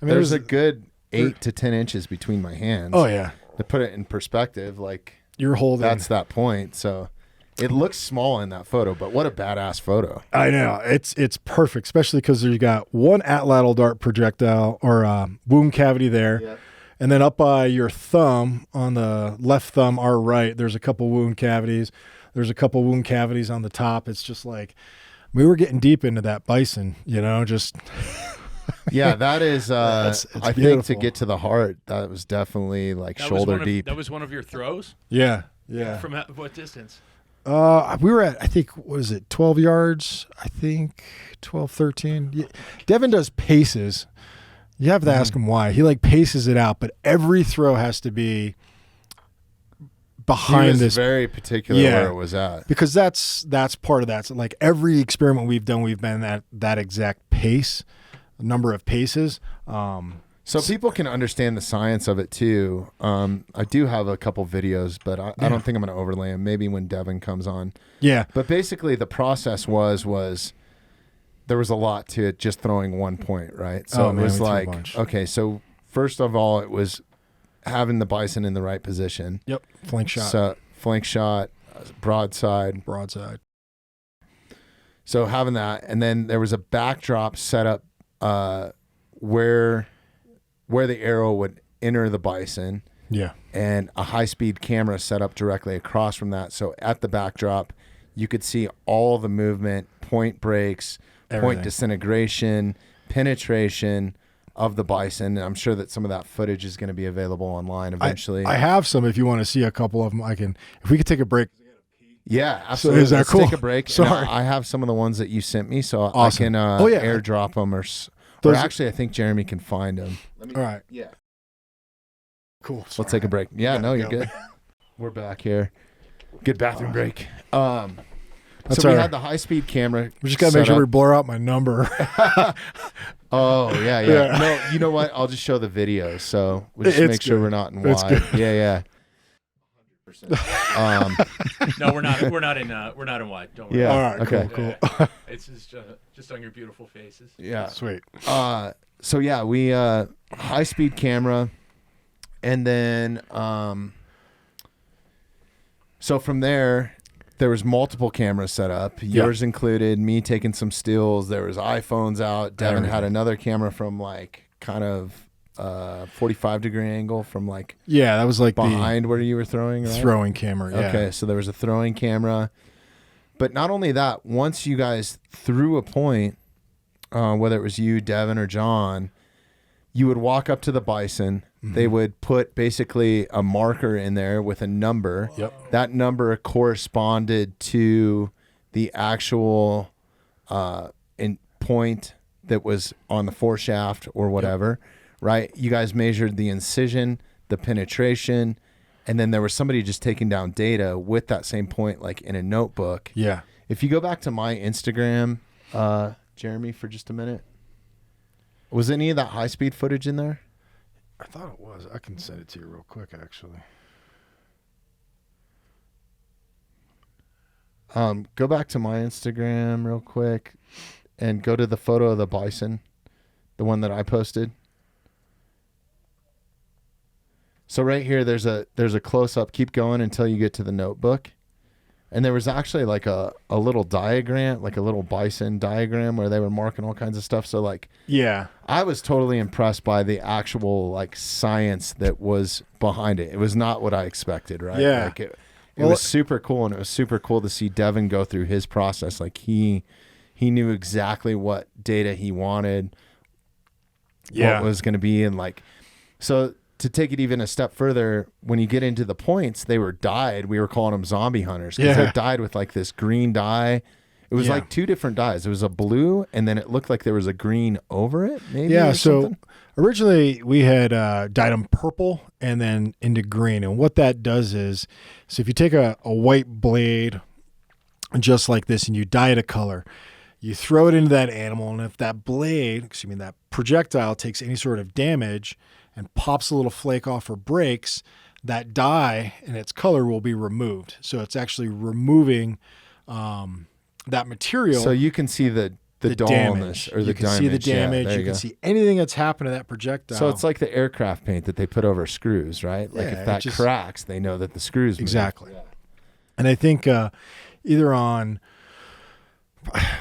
There's a good 8 to 10 inches between my hands. Oh, yeah. To put it in perspective, like you're holding. That's that point. So it looks small in that photo, but what a badass photo. I know. It's perfect, especially because you got one atlatl dart projectile or wound cavity there. Yep. And then up by your thumb, on the left thumb, our right, there's a couple wound cavities. There's a couple wound cavities on the top. It's just like we were getting deep into that Bison, just. Yeah, that is. It's I think to get to the heart, that was definitely like shoulder deep. That was one of your throws? Yeah. From what distance? We were at, I think, what is it, 12 yards? I think 12, 13. Yeah. Devin does paces. You have to ask him why. He paces it out, but every throw has to be behind he was this. Very particular where it was at. Because that's part of that. So every experiment we've done, we've been at that exact pace, number of paces. So people can understand the science of it too. I do have a couple videos, but I don't think I'm going to overlay them. Maybe when Devin comes on. Yeah. But basically the process was there was a lot to it, just throwing one point, right? So it was okay, so first of all, it was having the Bison in the right position. Yep. Flank shot. So flank shot, broadside. So having that, and then there was a backdrop set up where the arrow would enter the Bison. Yeah. And a high-speed camera set up directly across from that. So at the backdrop, you could see all the movement, point breaks, point disintegration, penetration of the Bison. And I'm sure that some of that footage is going to be available online eventually. I have some if you want to see a couple of them. If we could take a break. Yeah, absolutely. So is that Let's cool? Take a break. Sorry. I have some of the ones that you sent me, so awesome. I can airdrop them or actually I think Jeremy can find them. All right. Yeah. Cool. Let's take a break. Yeah, no, you're good. We're back here. Good bathroom break. So we had the high-speed camera. We just got to make sure we blur out my number. Oh, yeah. No, you know what? I'll just show the video, so we'll just make sure we're not in wide. Yeah. No, we're not in wide. Don't worry. Yeah. All right. Okay. Cool. It's just on your beautiful faces. Yeah. Sweet. So yeah, we high-speed camera, and then so from there was multiple cameras set up. Yours included, me taking some stills. There was iPhones out. Devin had another camera from kind of 45-degree angle from that was behind where you were throwing, right? Throwing camera. Yeah. Okay, so there was a throwing camera. But not only that, once you guys threw a point, whether it was you, Devin, or John, you would walk up to the bison. They would put basically a marker in there with a number. Yep. That number corresponded to the actual point that was on the foreshaft or whatever, right? You guys measured the incision, the penetration, and then there was somebody just taking down data with that same point, like in a notebook. Yeah. If you go back to my Instagram, Jeremy, for just a minute, was any of that high-speed footage in there? I thought it was. I can send it to you real quick, actually. Go back to my Instagram real quick and go to the photo of the bison, the one that I posted. So right here, there's a close-up. Keep going until you get to the notebook. And there was actually like a little diagram, like a little bison diagram where they were marking all kinds of stuff. So like, yeah, I was totally impressed by the actual like science that was behind it. It was not what I expected, right? Yeah. Like it was super cool, and it was super cool to see Devin go through his process. Like he knew exactly what data he wanted, what was going to be, and like, so to take it even a step further, when you get into the points, they were dyed. We were calling them zombie hunters because they dyed with like this green dye. It was like two different dyes. It was a blue, and then it looked like there was a green over it, maybe. Yeah, or so something. originally we had dyed them purple and then into green. And what that does is, so if you take a white blade just like this and you dye it a color, you throw it into that animal, and if that that projectile takes any sort of damage and pops a little flake off or breaks, that dye and its color will be removed. So it's actually removing that material. So you can see the dullness damage. or the you can damage. see the damage. Yeah, you can see anything that's happened to that projectile. So it's like the aircraft paint that they put over screws, right? Like if that cracks, they know that the screws move. Exactly. Yeah. And I think either on,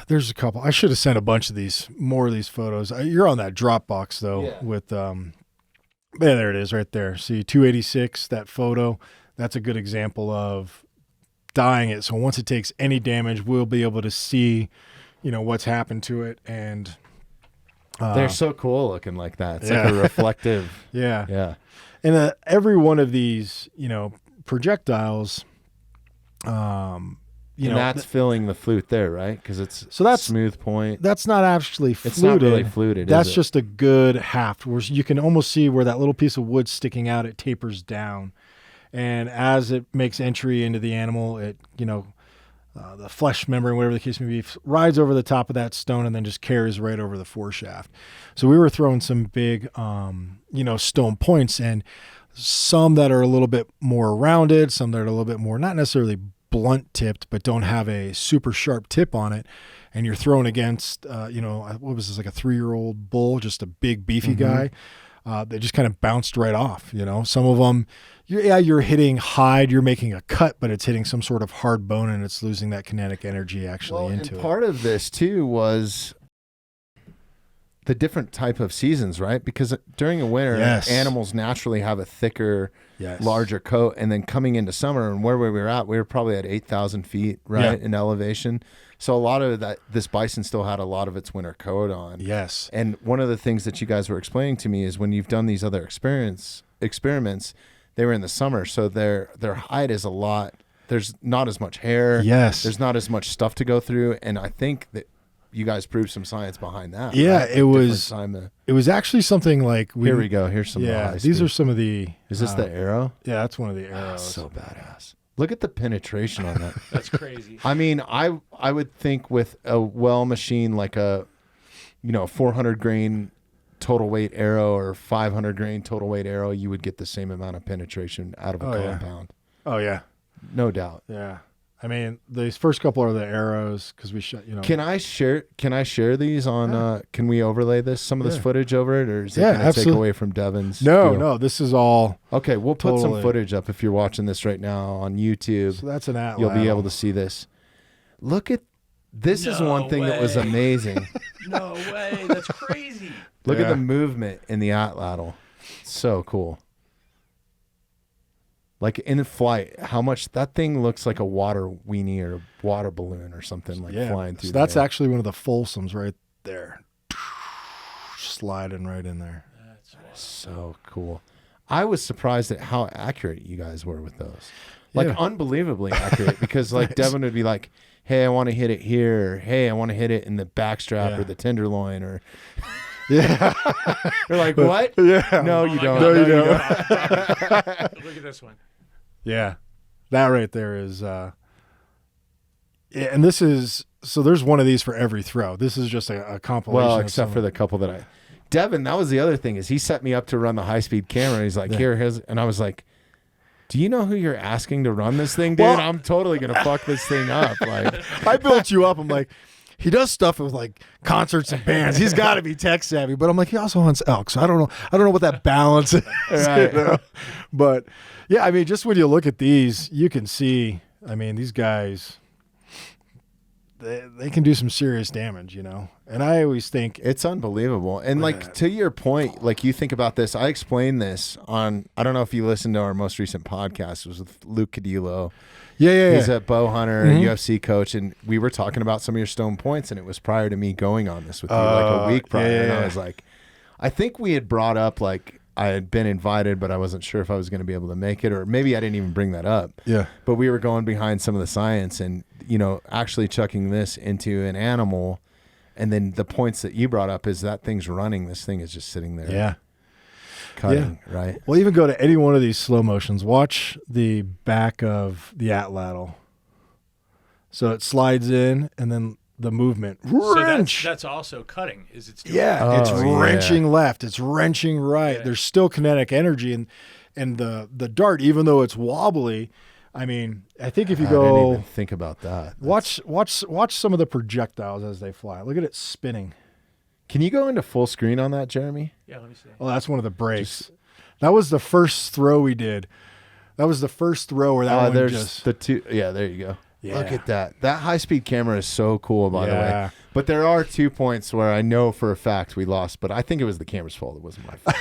there's a couple. I should have sent a bunch of more of these photos. You're on that Dropbox though with yeah, there it is right there. See 286, that photo. That's a good example of dyeing it. So once it takes any damage, we'll be able to see, what's happened to it. And they're so cool looking like that. It's like a reflective. Yeah. Yeah. And every one of these, projectiles, that's filling the flute there, right? Because it's smooth point. That's not actually fluted. It's not really fluted. That's just a good haft where you can almost see where that little piece of wood sticking out, it tapers down. And as it makes entry into the animal, it, the flesh membrane, whatever the case may be, rides over the top of that stone and then just carries right over the foreshaft. So we were throwing some big, stone points, and some that are a little bit more rounded, some that are a little bit more, not necessarily blunt tipped, but don't have a super sharp tip on it. And you're throwing against, what was this, like a 3-year-old bull, just a big beefy guy. They just kind of bounced right off. Some of them, you're hitting hide, you're making a cut, but it's hitting some sort of hard bone and it's losing that kinetic energy into it. Part of this too was the different type of seasons, right? Because during the winter, animals naturally have a thicker, larger coat, and then coming into summer, and where we were at, we were probably at 8,000 feet, right, in elevation. So a lot of this bison still had a lot of its winter coat on. Yes. And one of the things that you guys were explaining to me is when you've done these other experiments, they were in the summer, so their hide is a lot. There's not as much hair. Yes. There's not as much stuff to go through, and I think that you guys proved some science behind that. Yeah, right? it was actually something like here we go. Here's some. These are some of the. Is this the arrow? Yeah, that's one of the arrows. So badass. Look at the penetration on that. That's crazy. I mean, I would think with a well machine like a 400 grain total weight arrow or 500 grain total weight arrow, you would get the same amount of penetration out of a compound. Oh yeah, no doubt. Yeah. I mean, these first couple are the arrows because we shot. Can I share these on? Can we overlay some of this footage over it, or is it going to take away from Devin's? No. This is all. Okay, we'll put some footage up if you're watching this right now on YouTube. So that's an atlatl. You'll be able to see this. Look at this. Is one thing that was amazing. No way, that's crazy. Look at the movement in the atlatl. So cool. Like in flight, how much that thing looks like a water weenie or a water balloon or something flying through. So that's actually one of the Folsoms right there, sliding right in there. So cool. I was surprised at how accurate you guys were with those. Like unbelievably accurate, because like Devin would be like, hey, I want to hit it here. Or, hey, I want to hit it in the backstrap or the tenderloin, or They're like, what? Yeah. No, you don't. No, you don't. Look at this one. Yeah. That right there is and this is, so there's one of these for every throw. This is just a compilation. Well, except for the couple that Devin, that was the other thing, is he set me up to run the high-speed camera. And he's like, here's, and I was like, do you know who you're asking to run this thing, dude? Well, I'm totally going to fuck this thing up. Like, I built you up. I'm like, he does stuff with like concerts and bands. He's got to be tech savvy, but I'm like, he also hunts elk. So I don't know what that balance is. Right. You know? But yeah, I mean, just when you look at these, you can see, I mean, these guys, they can do some serious damage, you know? And I always think it's unbelievable. And like, to your point, like you think about this, I explained this on, I don't know if you listened to our most recent podcast. It was with Luke Cadillo. Yeah. He's a bow hunter, UFC coach, and we were talking about some of your stone points, and it was prior to me going on this with you, like a week prior. And I was like, I think we had brought up, like, I had been invited, but I wasn't sure if I was going to be able to make it, or maybe I didn't even bring that up. Yeah. But we were going behind some of the science and, you know, actually chucking this into an animal. And then the points that you brought up is that thing's running. This thing is just sitting there. Yeah. Cutting, right? Well, even go to any one of these slow motions. Watch the back of the atlatl. So it slides in, and then the movement. Wrench. So that's also cutting. Is it's doing it's wrenching left. It's wrenching right. There's still kinetic energy, and the dart, even though it's wobbly. I mean, I think if you I didn't go even think about that. Watch some of the projectiles as they fly. Look at it spinning. Can you go into full screen on that, Jeremy? Yeah, let me see. Oh, that's one of the breaks. That was the first throw we did. That was the first throw where that one there's just... the two. Yeah, there you go. Yeah. Look at that. That high-speed camera is so cool, by the way. But there are 2 points where I know for a fact we lost, but I think it was the camera's fault. It wasn't my fault.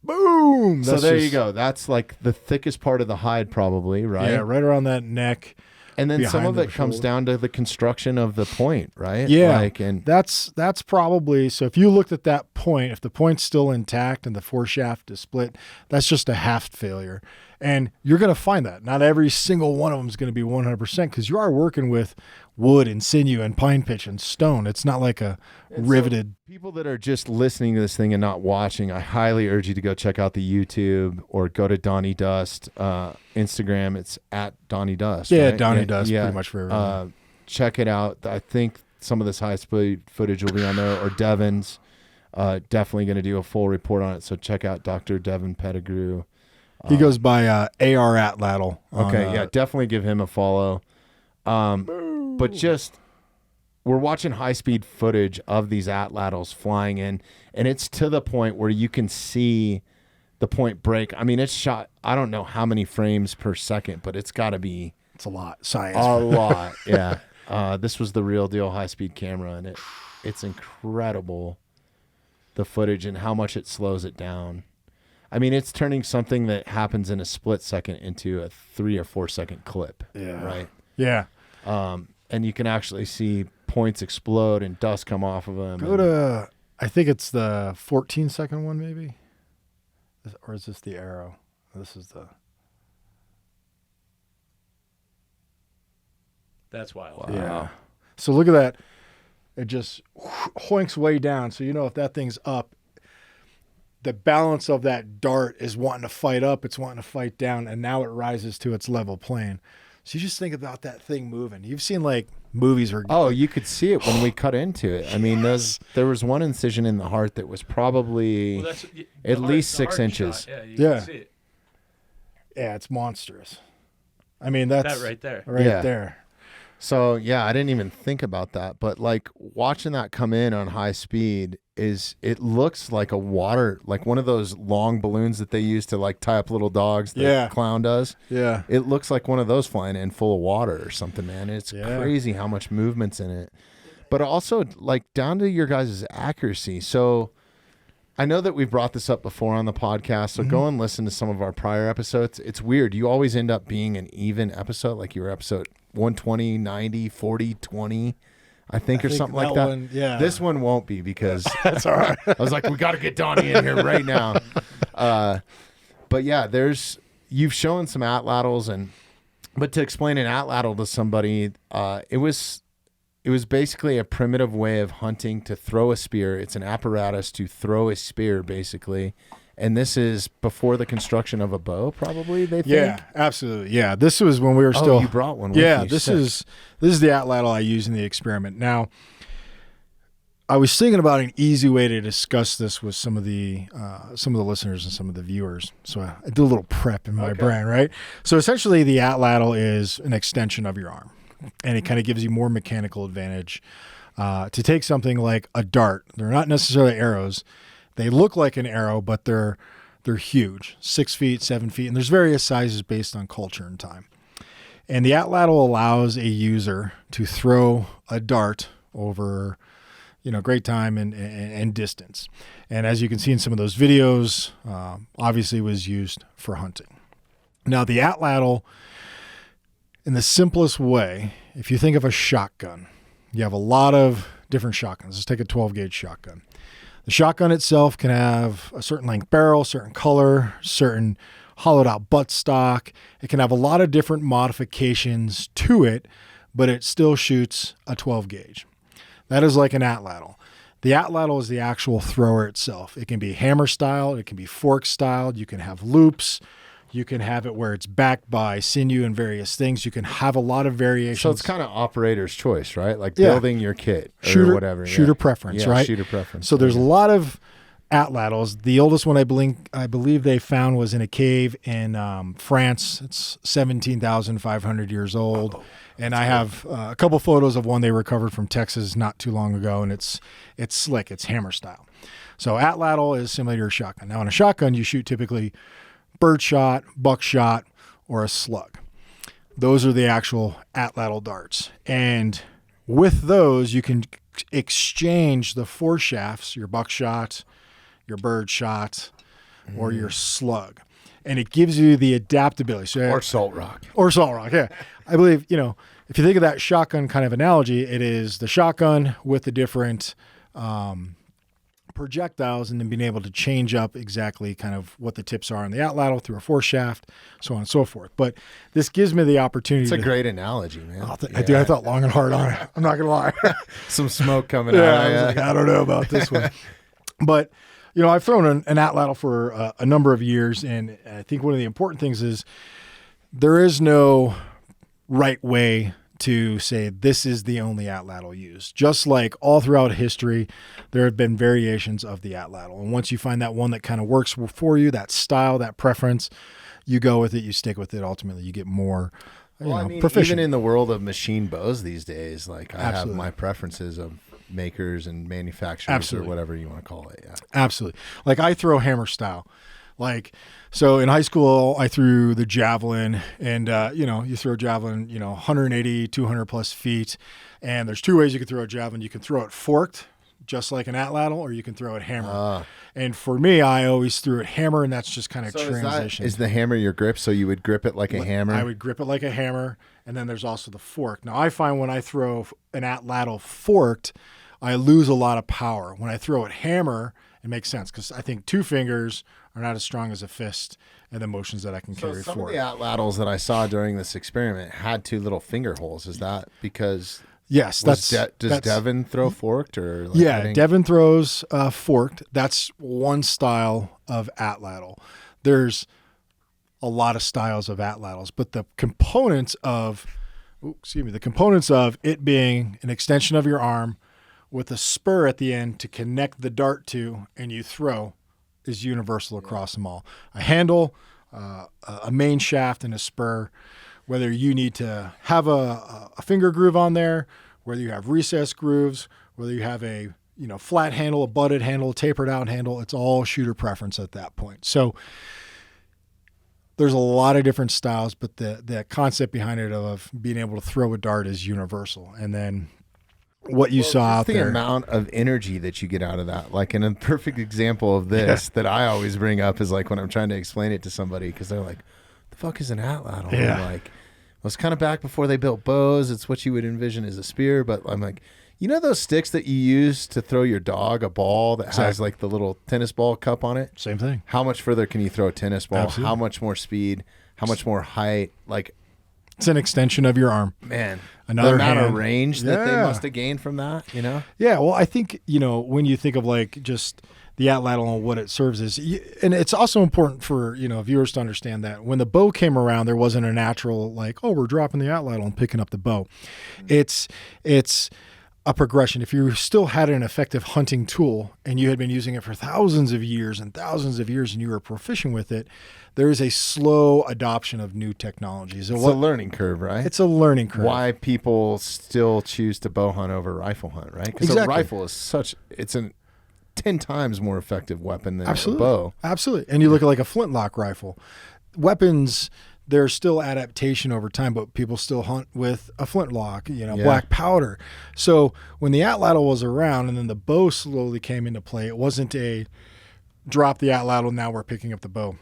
Boom! So there you go. That's like the thickest part of the hide, probably, right? Yeah, right around that neck. And then some behind of the it comes shoulder. down to the construction of the point, right? Yeah, Like, and that's probably, so if you looked at that point, if the point's still intact and the foreshaft is split, that's just a haft failure. And you're going to find that. Not every single one of them is going to be 100% because you are working with wood and sinew and pine pitch and stone. It's not like a riveted. So people that are just listening to this thing and not watching, I highly urge you to go check out the YouTube or go to Donny Dust Instagram. It's at Donny Dust. Yeah, right? Donny Dust pretty much for everyone. Check it out. I think some of this high-speed footage will be on there, or Devin's. Definitely going to do a full report on it. So check out Dr. Devin Pettigrew. He goes by AR Atlatl. Okay, yeah, definitely give him a follow. But just, we're watching high-speed footage of these atlatls flying in, and it's to the point where you can see the point break. I mean, it's shot, I don't know how many frames per second, but it's got to be... It's a lot. Science. A lot, yeah. This was the real deal high-speed camera, and it's incredible, the footage and how much it slows it down. I mean, it's turning something that happens in a split second into a 3 or 4 second clip. Yeah. Right. Yeah. And you can actually see points explode and dust come off of them. Go to, I think it's the 14-second one, maybe, or is this the arrow? This is the. That's wild. Wow. Yeah. So look at that. It just hoinks way down. So you know if that thing's up, the balance of that dart is wanting to fight up, it's wanting to fight down, and now it rises to its level plane. So you just think about that thing moving. You've seen like movies where... Oh, you could see it when we cut into it. I mean, there was one incision in the heart that was probably at least 6 inches. Shot. Yeah, you Yeah. can see it. Yeah, it's monstrous. I mean, that's... That right there. Right there. So, yeah, I didn't even think about that. But, like, watching that come in on high speed it looks like a water, like one of those long balloons that they use to, like, tie up little dogs that Clown does. Yeah. It looks like one of those flying in full of water or something, man. It's crazy how much movement's in it. But also, like, down to your guys' accuracy. So I know that we've brought this up before on the podcast, so go and listen to some of our prior episodes. It's weird. You always end up being an even episode, like your episode 120, 90, 40, 20. I think, or something like that that. one, yeah. This one won't be because That's all right. I was like, we got to get Donnie in here right now. But yeah, you've shown some atlatls, but to explain an atlatl to somebody, it was basically a primitive way of hunting to throw a spear. It's an apparatus to throw a spear, basically. And this is before the construction of a bow, probably, they think? Yeah, absolutely. Yeah, this was when we were still... you brought one with Yeah, you. this is the atlatl I use in the experiment. Now, I was thinking about an easy way to discuss this with some of the listeners and some of the viewers. So I did a little prep in my brain, right? So essentially, the atlatl is an extension of your arm, and it kind of gives you more mechanical advantage to take something like a dart. They're not necessarily arrows. They look like an arrow, but they're huge, 6 feet, 7 feet, and there's various sizes based on culture and time. And the atlatl allows a user to throw a dart over, great time and distance. And as you can see in some of those videos, obviously was used for hunting. Now the atlatl, in the simplest way, if you think of a shotgun, you have a lot of different shotguns. Let's take a 12-gauge shotgun. The shotgun itself can have a certain length barrel, certain color, certain hollowed out buttstock. It can have a lot of different modifications to it, but it still shoots a 12 gauge. That is like an atlatl. The atlatl is the actual thrower itself. It can be hammer styled. It can be fork styled. You can have loops. You can have it where it's backed by sinew and various things. You can have a lot of variations. So it's kind of operator's choice, right? Like building your kit or whatever. Shooter preference, right? Shooter preference. So there's a lot of atlatls. The oldest one I believe they found was in a cave in France. It's 17,500 years old. And I have a couple photos of one they recovered from Texas not too long ago, and it's slick. It's hammer style. So atlatl is similar to your shotgun. Now in a shotgun, you shoot typically birdshot, buckshot, or a slug. Those are the actual atlatl darts. And with those, you can exchange the foreshafts, your buckshot, your birdshot, or your slug. And it gives you the adaptability. So, or salt rock. Or salt rock, yeah. I believe, if you think of that shotgun kind of analogy, it is the shotgun with the different projectiles and then being able to change up exactly kind of what the tips are on the atlatl through a foreshaft, so on and so forth. But this gives me the opportunity. It's a great analogy, man. I thought long and hard on it. I'm not going to lie. Some smoke coming out. I was like, I don't know about this one. But, I've thrown an atlatl for a number of years, and I think one of the important things is there is no right way to say this is the only atlatl used. Just like all throughout history, there have been variations of the atlatl. And once you find that one that kind of works for you, that style, that preference, you go with it, you stick with it. Ultimately, you get more proficient. Even in the world of machine bows these days, like I Absolutely. have my preferences of makers and manufacturers Absolutely. or whatever you want to call it. Yeah. Absolutely. Like I throw hammer style. So in high school, I threw the javelin, and, you throw a javelin, 180, 200 plus feet. And there's two ways you can throw a javelin. You can throw it forked, just like an atlatl, or you can throw it hammer. And for me, I always threw it hammer, and that's just kind of transition. Is the hammer your grip? So you would grip it like a hammer? I would grip it like a hammer. And then there's also the fork. Now I find when I throw an atlatl forked, I lose a lot of power. When I throw it hammer, it makes sense because I think two fingers are not as strong as a fist and the motions that I can carry some forward. Some of the atlatls that I saw during this experiment had two little finger holes. Is that because... Yes, does Devin throw forked or? Devin throws forked. That's one style of atlatl. There's a lot of styles of atlatls, but the components of it being an extension of your arm with a spur at the end to connect the dart to, and you throw, is universal across them all. A handle, a main shaft, and a spur. Whether you need to have a finger groove on there, whether you have recessed grooves, whether you have a flat handle, a butted handle, a tapered out handle, it's all shooter preference at that point. So there's a lot of different styles, but the concept behind it of being able to throw a dart is universal. And then what you saw out there. The amount of energy that you get out of that. Like, and a perfect example of this that I always bring up is like when I'm trying to explain it to somebody because they're like, the fuck is an atlatl? Yeah. I'm like, well, it's kind of back before they built bows. It's what you would envision as a spear. But I'm like, You know those sticks that you use to throw your dog a ball that has like the little tennis ball cup on it? Same thing. How much further can you throw a tennis ball? Absolutely. How much more speed? How much more height? Like, it's an extension of your arm. man, Another the amount hand. of range that they Yeah. must have gained from that, you know? Yeah, well, I think, when you think of like just the atlatl and what it serves is, and it's also important for, viewers to understand that when the bow came around, there wasn't a natural like, oh, we're dropping the atlatl and picking up the bow. It's a progression. If you still had an effective hunting tool and you had been using it for thousands of years and you were proficient with it, there is a slow adoption of new technologies. It's a learning curve, right? It's a learning curve. Why people still choose to bow hunt over rifle hunt, right? Because Exactly. a rifle is it's an 10 times more effective weapon than Absolutely. a bow. Absolutely. And you look at like a flintlock rifle. Weapons, there's still adaptation over time, but people still hunt with a flintlock, black powder. So when the atlatl was around and then the bow slowly came into play, it wasn't a drop the atlatl, now we're picking up the bow.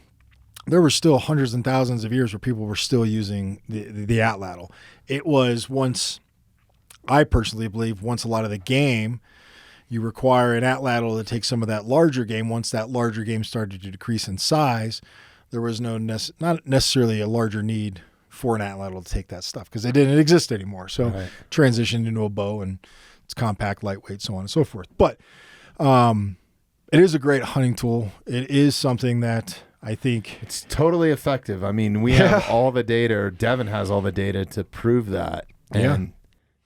There were still hundreds and thousands of years where people were still using the atlatl. It was I personally believe, once a lot of the game, you require an atlatl to take some of that larger game. Once that larger game started to decrease in size, there was not necessarily a larger need for an atlatl to take that stuff because it didn't exist anymore. So transitioned into a bow, and it's compact, lightweight, so on and so forth. But it is a great hunting tool. It is something that I think it's totally effective. I mean, we have all the data, or Devin has all the data to prove that. And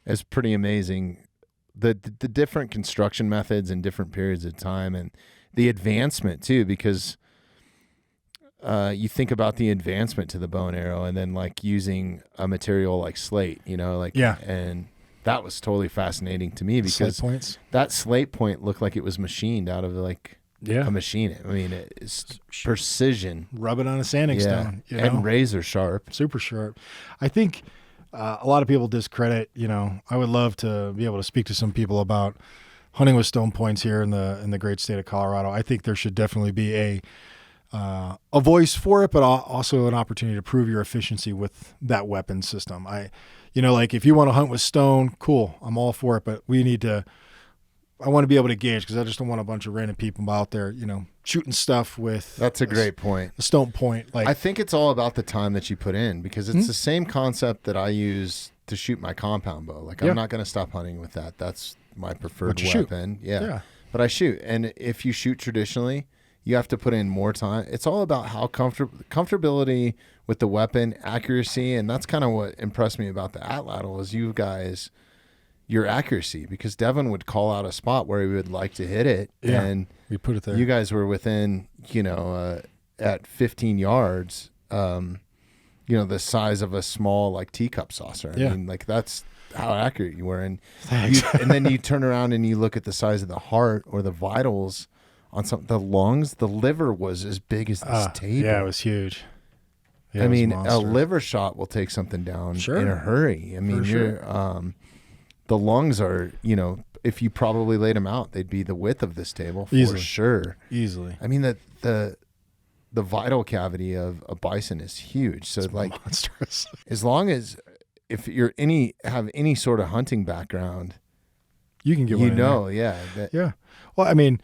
it's pretty amazing. The different construction methods in different periods of time, and the advancement too, because you think about the advancement to the bow and arrow, and then like using a material like slate, and that was totally fascinating to me because that slate point looked like it was machined out of like a machine. I mean, it's precision. Rub it on a sanding stone, and razor sharp, super sharp. I think a lot of people discredit. I would love to be able to speak to some people about hunting with stone points here in the great state of Colorado. I think there should definitely be a voice for it, but also an opportunity to prove your efficiency with that weapon system. Like if you want to hunt with stone, cool, I'm all for it, but I want to be able to gauge, because I just don't want a bunch of random people out there, shooting stuff with. That's a great point. A stone point. Like, I think it's all about the time that you put in, because it's the same concept that I use to shoot my compound bow. Like I'm not going to stop hunting with that. That's my preferred weapon. Yeah. But I shoot. And if you shoot traditionally, you have to put in more time. It's all about how comfortability with the weapon, accuracy, and that's kind of what impressed me about the atlatl is you guys, your accuracy, because Devin would call out a spot where he would like to hit it, and we put it there. You guys were within, at 15 yards, the size of a small like teacup saucer. I mean, like that's how accurate you were, and and then you turn around and you look at the size of the heart or the vitals on the lungs. The liver was as big as this table. Yeah, it was huge. Yeah, I mean, a liver shot will take something down in a hurry. I mean, the lungs are, if you probably laid them out, they'd be the width of this table for sure. Easily. I mean, the vital cavity of a bison is huge. So it's like monstrous. As long as if you're have any sort of hunting background, you can get one. Yeah. Well, I mean,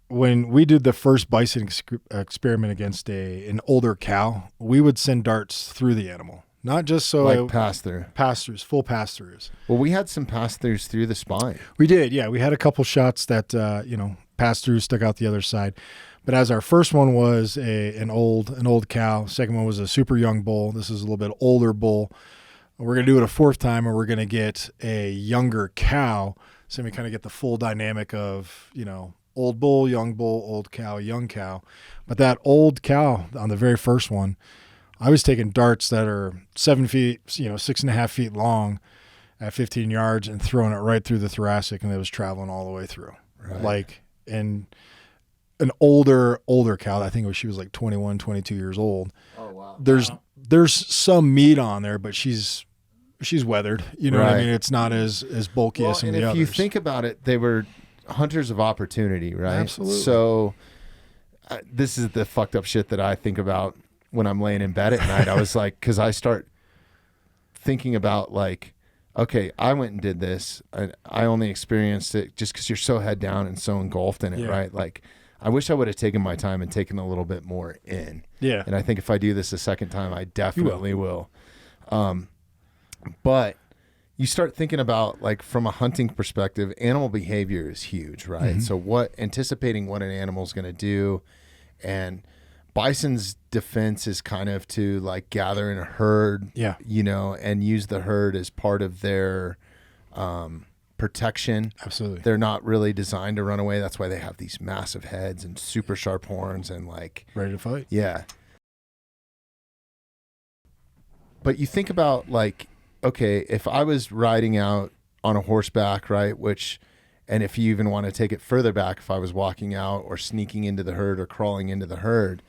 when we did the first bison experiment against an older cow, we would send darts through the animal. Not just so like pass-throughs, full pass-throughs. Well, we had some pass-throughs through the spine. We did, yeah. We had a couple shots that passed through, stuck out the other side. But as our first one was an old cow, second one was a super young bull. This is a little bit older bull. We're gonna do it a fourth time, and we're gonna get a younger cow, so we kind of get the full dynamic of old bull, old cow, young cow. But that old cow on the very first one, I was taking darts that are 7 feet, 6.5 feet long at 15 yards and throwing it right through the thoracic, and it was traveling all the way through. Right. And an older cow, I think she was like 21, 22 years old. Oh, wow. There's some meat on there, but she's weathered. You know what I mean? It's not as bulky as some of the others. If you think about it, they were hunters of opportunity, right? Absolutely. So this is the fucked up shit that I think about when I'm laying in bed at night. I was like, because I start thinking about like, okay, I went and did this. I only experienced it just because you're so head down and so engulfed in it, right? Like, I wish I would have taken my time and taken a little bit more in. Yeah. And I think if I do this a second time, I definitely will. But you start thinking about, like, from a hunting perspective, animal behavior is huge, right? So anticipating what an animal is going to do, and bison's defense is kind of to, like, gather in a herd, you know, and use the herd as part of their protection. Absolutely. They're not really designed to run away. That's why they have these massive heads and super sharp horns and, like, ready to fight. Yeah. But you think about, like, okay, if I was riding out on a horseback, right, and if you even want to take it further back, if I was walking out or sneaking into the herd or crawling into the herd,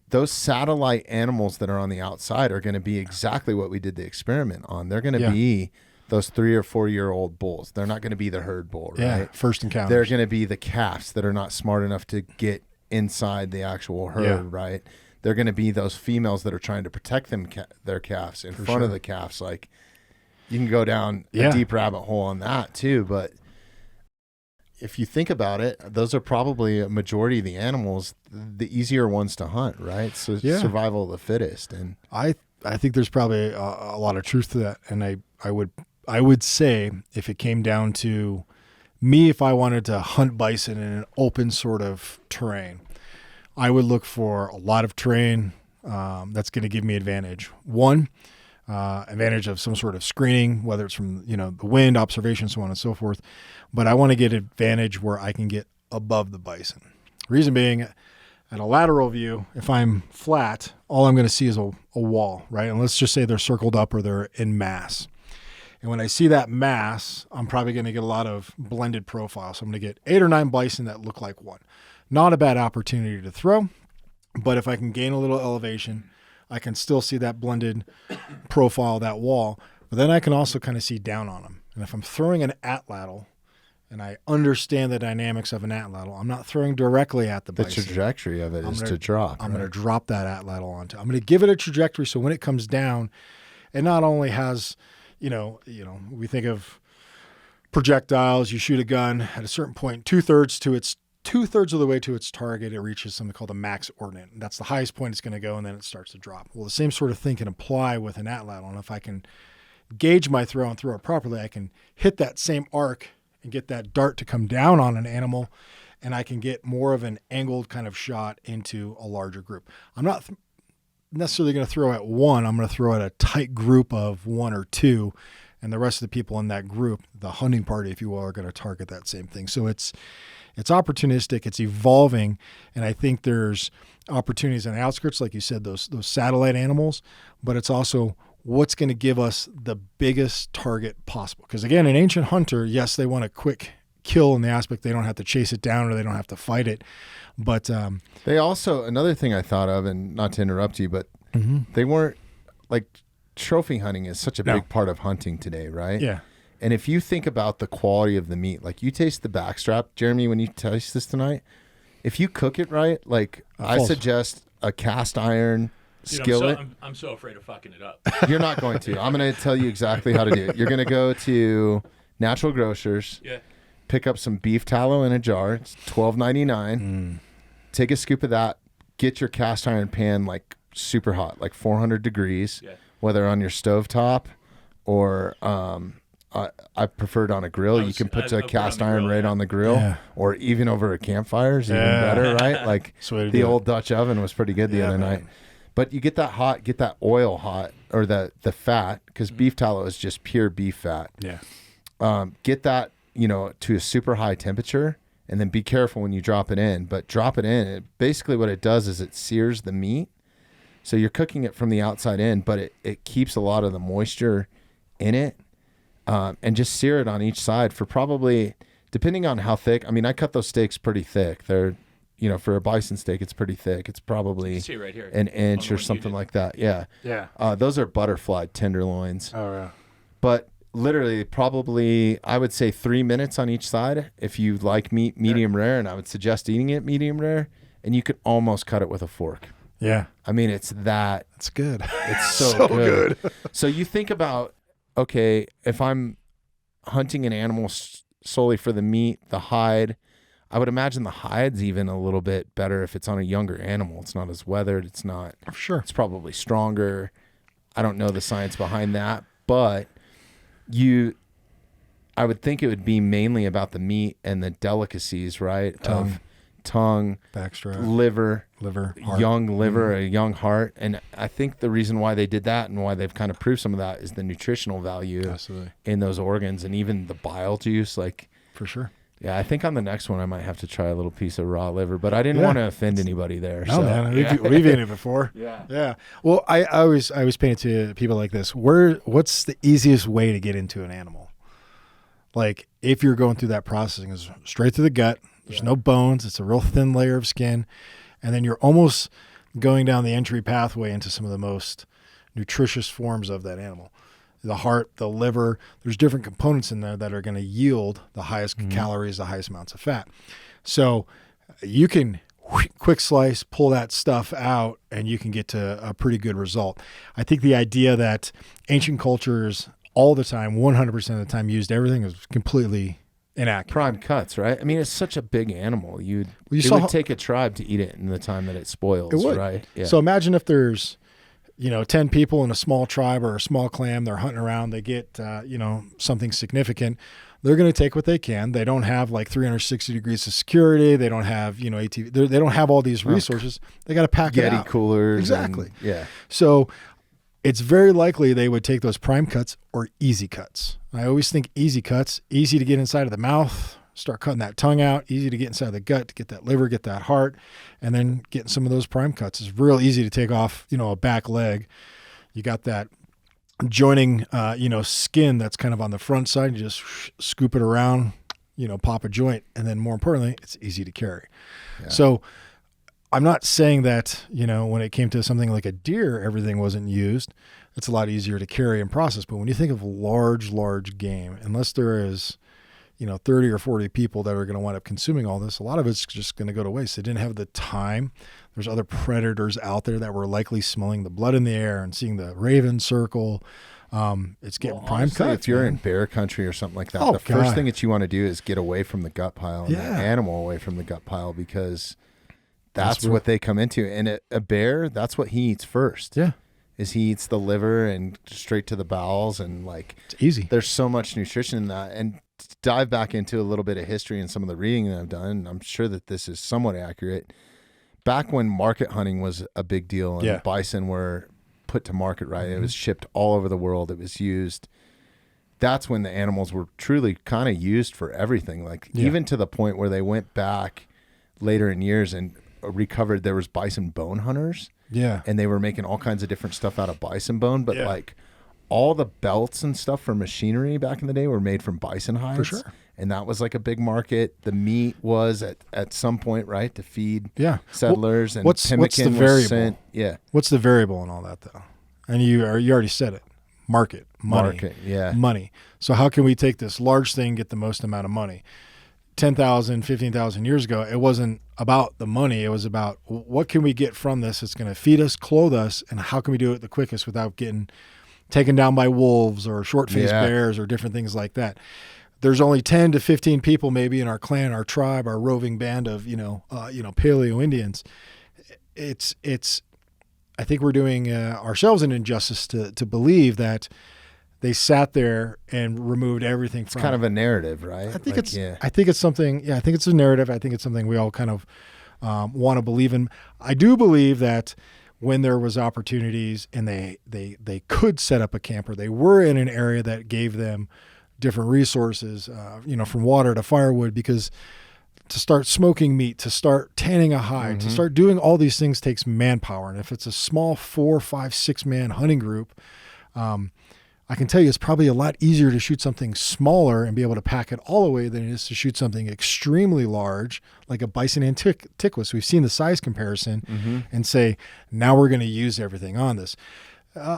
those satellite animals that are on the outside are going to be exactly what we did the experiment on. They're going to be those 3 or 4 year old bulls. They're not going to be the herd bull, right? Yeah, first encounters. They're going to be the calves that are not smart enough to get inside the actual herd, right? They're going to be those females that are trying to protect their calves in front of the calves. Like, you can go down a deep rabbit hole on that too. But if you think about it, those are probably a majority of the animals, the easier ones to hunt, right? So survival of the fittest. And I think there's probably a lot of truth to that. And I would say if it came down to me, if I wanted to hunt bison in an open sort of terrain, I would look for a lot of terrain that's going to give me advantage. One, advantage of some sort of screening, whether it's from, you know, the wind, observation, so on and so forth. But I want to get advantage where I can get above the bison. Reason being, at a lateral view, if I'm flat, all I'm going to see is a wall, right? And let's just say they're circled up or they're in mass. And when I see that mass, I'm probably going to get a lot of blended profiles. So I'm going to get 8 or 9 bison that look like one. Not a bad opportunity to throw, but if I can gain a little elevation, I can still see that blended profile, that wall, but then I can also kind of see down on them. And if I'm throwing an atlatl, and I understand the dynamics of an atlatl, I'm not throwing directly at the bison. The trajectory of it is to drop. I'm going to drop that atlatl onto. I'm going to give it a trajectory so when it comes down, it not only has, you know, we think of projectiles, you shoot a gun at a certain point, two-thirds of the way to its target, it reaches something called a max ordinate. And that's the highest point it's going to go, and then it starts to drop. Well, the same sort of thing can apply with an atlatl. And if I can gauge my throw and throw it properly, I can hit that same arc and get that dart to come down on an animal, and I can get more of an angled kind of shot into a larger group. I'm not necessarily going to throw at one. I'm going to throw at a tight group of 1 or 2, and the rest of the people in that group, the hunting party, if you will, are going to target that same thing. So it's opportunistic, it's evolving, and I think there's opportunities on the outskirts, like you said, those satellite animals, but it's also what's going to give us the biggest target possible. Because again, an ancient hunter, yes, they want a quick kill in the aspect they don't have to chase it down or they don't have to fight it, but they also, another thing I thought of, and not to interrupt you, but they weren't, like, trophy hunting is such a big part of hunting today, right? Yeah. And if you think about the quality of the meat, like, you taste the backstrap, Jeremy, when you taste this tonight, if you cook it right, like, I suggest a cast iron skillet. I'm so afraid of fucking it up. You're not going to. I'm going to tell you exactly how to do it. You're going to go to Natural Grocers, pick up some beef tallow in a jar. It's $12.99. Take a scoop of that. Get your cast iron pan, like, super hot, like 400 degrees, whether on your stovetop or I prefer it on a grill. You can put a cast iron right on the grill, or even over a campfire is even better, right? Like, the old Dutch oven was pretty good the other night. But you get that hot, get that oil hot, or the fat, because beef tallow is just pure beef fat. Get that, you know, to a super high temperature, and then be careful when you drop it in. But drop it in. Basically what it does is it sears the meat. So you're cooking it from the outside in, but it keeps a lot of the moisture in it. And just sear it on each side for probably, depending on how thick. I mean, I cut those steaks pretty thick. They're, you know, for a bison steak, it's pretty thick. It's probably right here, an inch or something like that. Yeah. Those are butterfly tenderloins. Oh, yeah. But literally, probably, I would say 3 minutes on each side if you like meat medium rare, and I would suggest eating it medium rare, and you could almost cut it with a fork. Yeah. I mean, it's that. It's good. It's so good. So you think about okay, if I'm hunting an animal solely for the meat, the hide, I would imagine the hide's even a little bit better if it's on a younger animal. It's not as weathered. It's not. Sure. It's probably stronger. I don't know the science behind that, but I would think it would be mainly about the meat and the delicacies, right? Tongue, backstrap, liver, heart. young liver, a young heart. And I think the reason why they did that and why they've kind of proved some of that is the nutritional value in those organs and even the bile juice. Like, for sure. Yeah, I think on the next one I might have to try a little piece of raw liver, but I didn't want to offend anybody there. No, man, we've eaten it before. Yeah. Well, I always paint it to people like this. What's the easiest way to get into an animal? Like, if you're going through that processing, is straight to the gut. There's no bones. It's a real thin layer of skin. And then you're almost going down the entry pathway into some of the most nutritious forms of that animal. The heart, the liver, there's different components in there that are going to yield the highest calories, the highest amounts of fat. So you can quick slice, pull that stuff out, and you can get to a pretty good result. I think the idea that ancient cultures all the time, 100% of the time, used everything is completely inaccurate. Prime cuts, right? I mean, it's such a big animal. It would take a tribe to eat it in the time that it spoils, right? Yeah. So imagine if there's 10 people in a small tribe or a small clan, they're hunting around, they get, something significant. They're going to take what they can. They don't have like 360 degrees of security. They don't have, ATV. They don't have all these resources. They got to pack it out. Yeti coolers. Exactly. Yeah. So it's very likely they would take those prime cuts or easy cuts. I always think easy cuts, easy to get inside of the mouth, start cutting that tongue out, easy to get inside the gut, to get that liver, get that heart, and then getting some of those prime cuts. It's real easy to take off, a back leg. You got that joining, skin that's kind of on the front side. You just scoop it around, pop a joint. And then more importantly, it's easy to carry. Yeah. So I'm not saying that, when it came to something like a deer, everything wasn't used. It's a lot easier to carry and process. But when you think of large game, unless there is, 30 or 40 people that are going to wind up consuming all this, a lot of it's just going to go to waste. They didn't have the time. There's other predators out there that were likely smelling the blood in the air and seeing the raven circle. It's getting prime cuts. If you're in bear country or something like that, first thing that you want to do is get away from the gut pile and the animal away from the gut pile, because that's what they come into. And a bear, that's what he eats first. Yeah. Is he eats the liver and straight to the bowels, and it's easy. There's so much nutrition in that. And to dive back into a little bit of history and some of the reading that I've done, I'm sure that this is somewhat accurate. Back when market hunting was a big deal and bison were put to market, right? It was shipped all over the world. It was used. That's when the animals were truly kind of used for everything. Even to the point where they went back later in years and recovered, there was bison bone hunters. Yeah. And they were making all kinds of different stuff out of bison bone, but all the belts and stuff for machinery back in the day were made from bison hides. For sure. And that was like a big market. The meat was at some point, right, to feed settlers. And what's the variable? Yeah. What's the variable in all that, though? And you already said it. Money. Money. So how can we take this large thing, get the most amount of money? 10,000, 15,000 years ago, it wasn't about the money. It was about what can we get from this? It's going to feed us, clothe us, and how can we do it the quickest without getting taken down by wolves or short-faced bears or different things like that. There's only 10 to 15 people maybe in our clan, our tribe, our roving band of, Paleo Indians. I think we're doing ourselves an injustice to believe that they sat there and removed everything from it. It's kind of a narrative, right? I think it's something, I think it's a narrative. I think it's something we all kind of want to believe in. I do believe that when there was opportunities and they could set up a camp, or they were in an area that gave them different resources, from water to firewood, because to start smoking meat, to start tanning a hide, to start doing all these things takes manpower. And if it's a small 4, 5, 6 man hunting group, I can tell you it's probably a lot easier to shoot something smaller and be able to pack it all away than it is to shoot something extremely large like a bison antiquus. We've seen the size comparison and say, now we're going to use everything on this.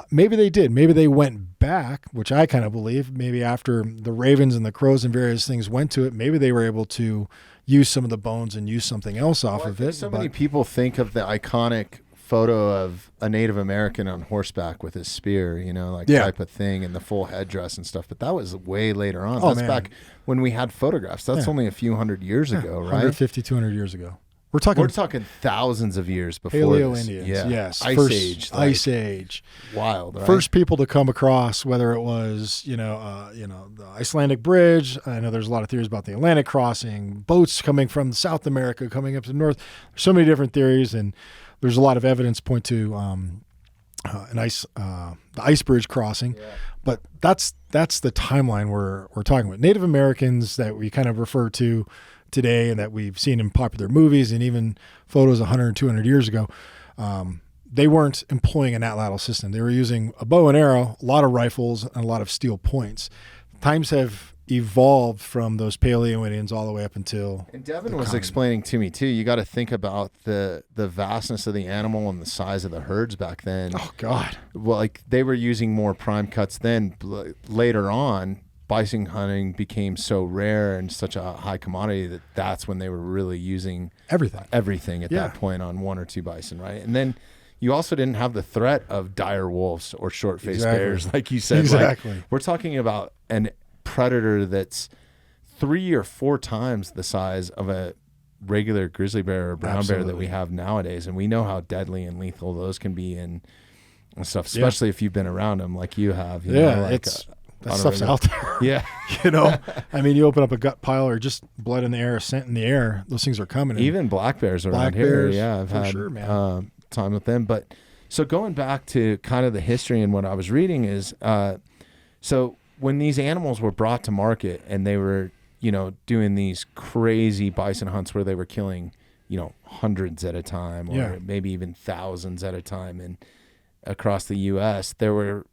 Maybe they did. Maybe they went back, which I kind of believe. Maybe after the ravens and the crows and various things went to it, maybe they were able to use some of the bones and use something else off of it. So many people think of the iconic photo of a Native American on horseback with his spear, type of thing, and the full headdress and stuff. But that was way later on. That's back when we had photographs. That's only a few hundred years ago, right? 150, 200 years ago. We're talking thousands of years before Paleo this. Indians. Yeah. Yes. Ice Age. Wild, right? First people to come across, whether it was, the Icelandic bridge. I know there's a lot of theories about the Atlantic crossing, boats coming from South America, coming up to the north. There's so many different theories, and there's a lot of evidence point to the ice bridge crossing. Yeah. But that's the timeline we're talking about. Native Americans that we kind of refer to today and that we've seen in popular movies and even photos 100 200 years ago, they weren't employing an atlatl system. They were using a bow and arrow, a lot of rifles, and a lot of steel points. Times have evolved from those Paleo Indians all the way up until. And Devin was explaining to me too, you got to think about the vastness of the animal and the size of the herds back then. Oh God. Well, like they were using more prime cuts then. Later on, bison hunting became so rare and such a high commodity that's when they were really using everything at that point on one or two bison, right? And then you also didn't have the threat of dire wolves or short-faced bears, like you said. Exactly. Like, we're talking about an predator that's 3 or 4 times the size of a regular grizzly bear or brown bear that we have nowadays, and we know how deadly and lethal those can be and stuff, especially if you've been around them like you have. That stuff's out there. Yeah. I mean, you open up a gut pile or just blood in the air, scent in the air, those things are coming. Even black bears around here. Yeah, I've had time with them. But so going back to kind of the history and what I was reading is, so when these animals were brought to market and they were, doing these crazy bison hunts where they were killing, hundreds at a time or maybe even thousands at a time and across the U.S., there were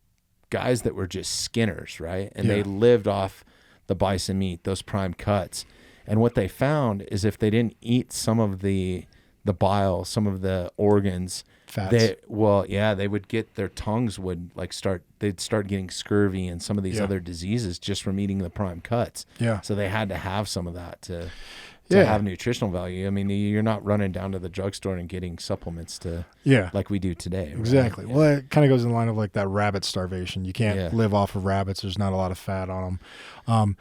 guys that were just skinners, right? And they lived off the bison meat, those prime cuts. And what they found is if they didn't eat some of the bile, some of the organs, fats. They would get, their tongues would they'd start getting scurvy and some of these other diseases just from eating the prime cuts. Yeah. So they had to have some of that to have nutritional value. I mean, you're not running down to the drugstore and getting supplements like we do today. Right? Exactly. Yeah. Well, it kind of goes in line of like that rabbit starvation. You can't live off of rabbits. There's not a lot of fat on them.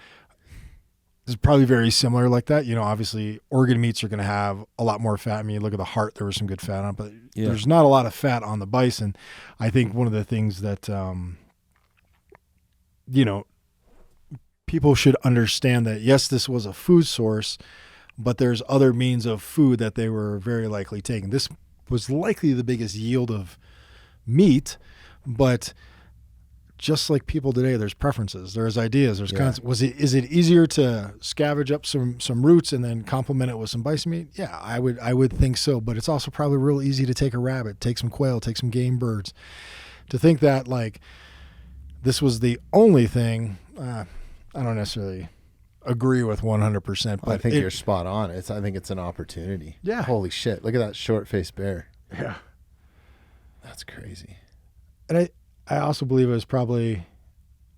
It's probably very similar like that. Obviously organ meats are going to have a lot more fat. I mean, you look at the heart, there was some good fat on it, but there's not a lot of fat on the bison. I think one of the things that, people should understand that, yes, this was a food source, but there's other means of food that they were very likely taking. This was likely the biggest yield of meat, but just like people today, there's preferences, there's ideas, there's is it easier to scavenge up some roots and then complement it with some bison meat? Yeah, I would think so, but it's also probably real easy to take a rabbit, take some quail, take some game birds. To think that like this was the only thing, I don't necessarily agree with 100%, but I think you're spot on. I think it's an opportunity. Yeah. Holy shit. Look at that short-faced bear. Yeah. That's crazy. And I also believe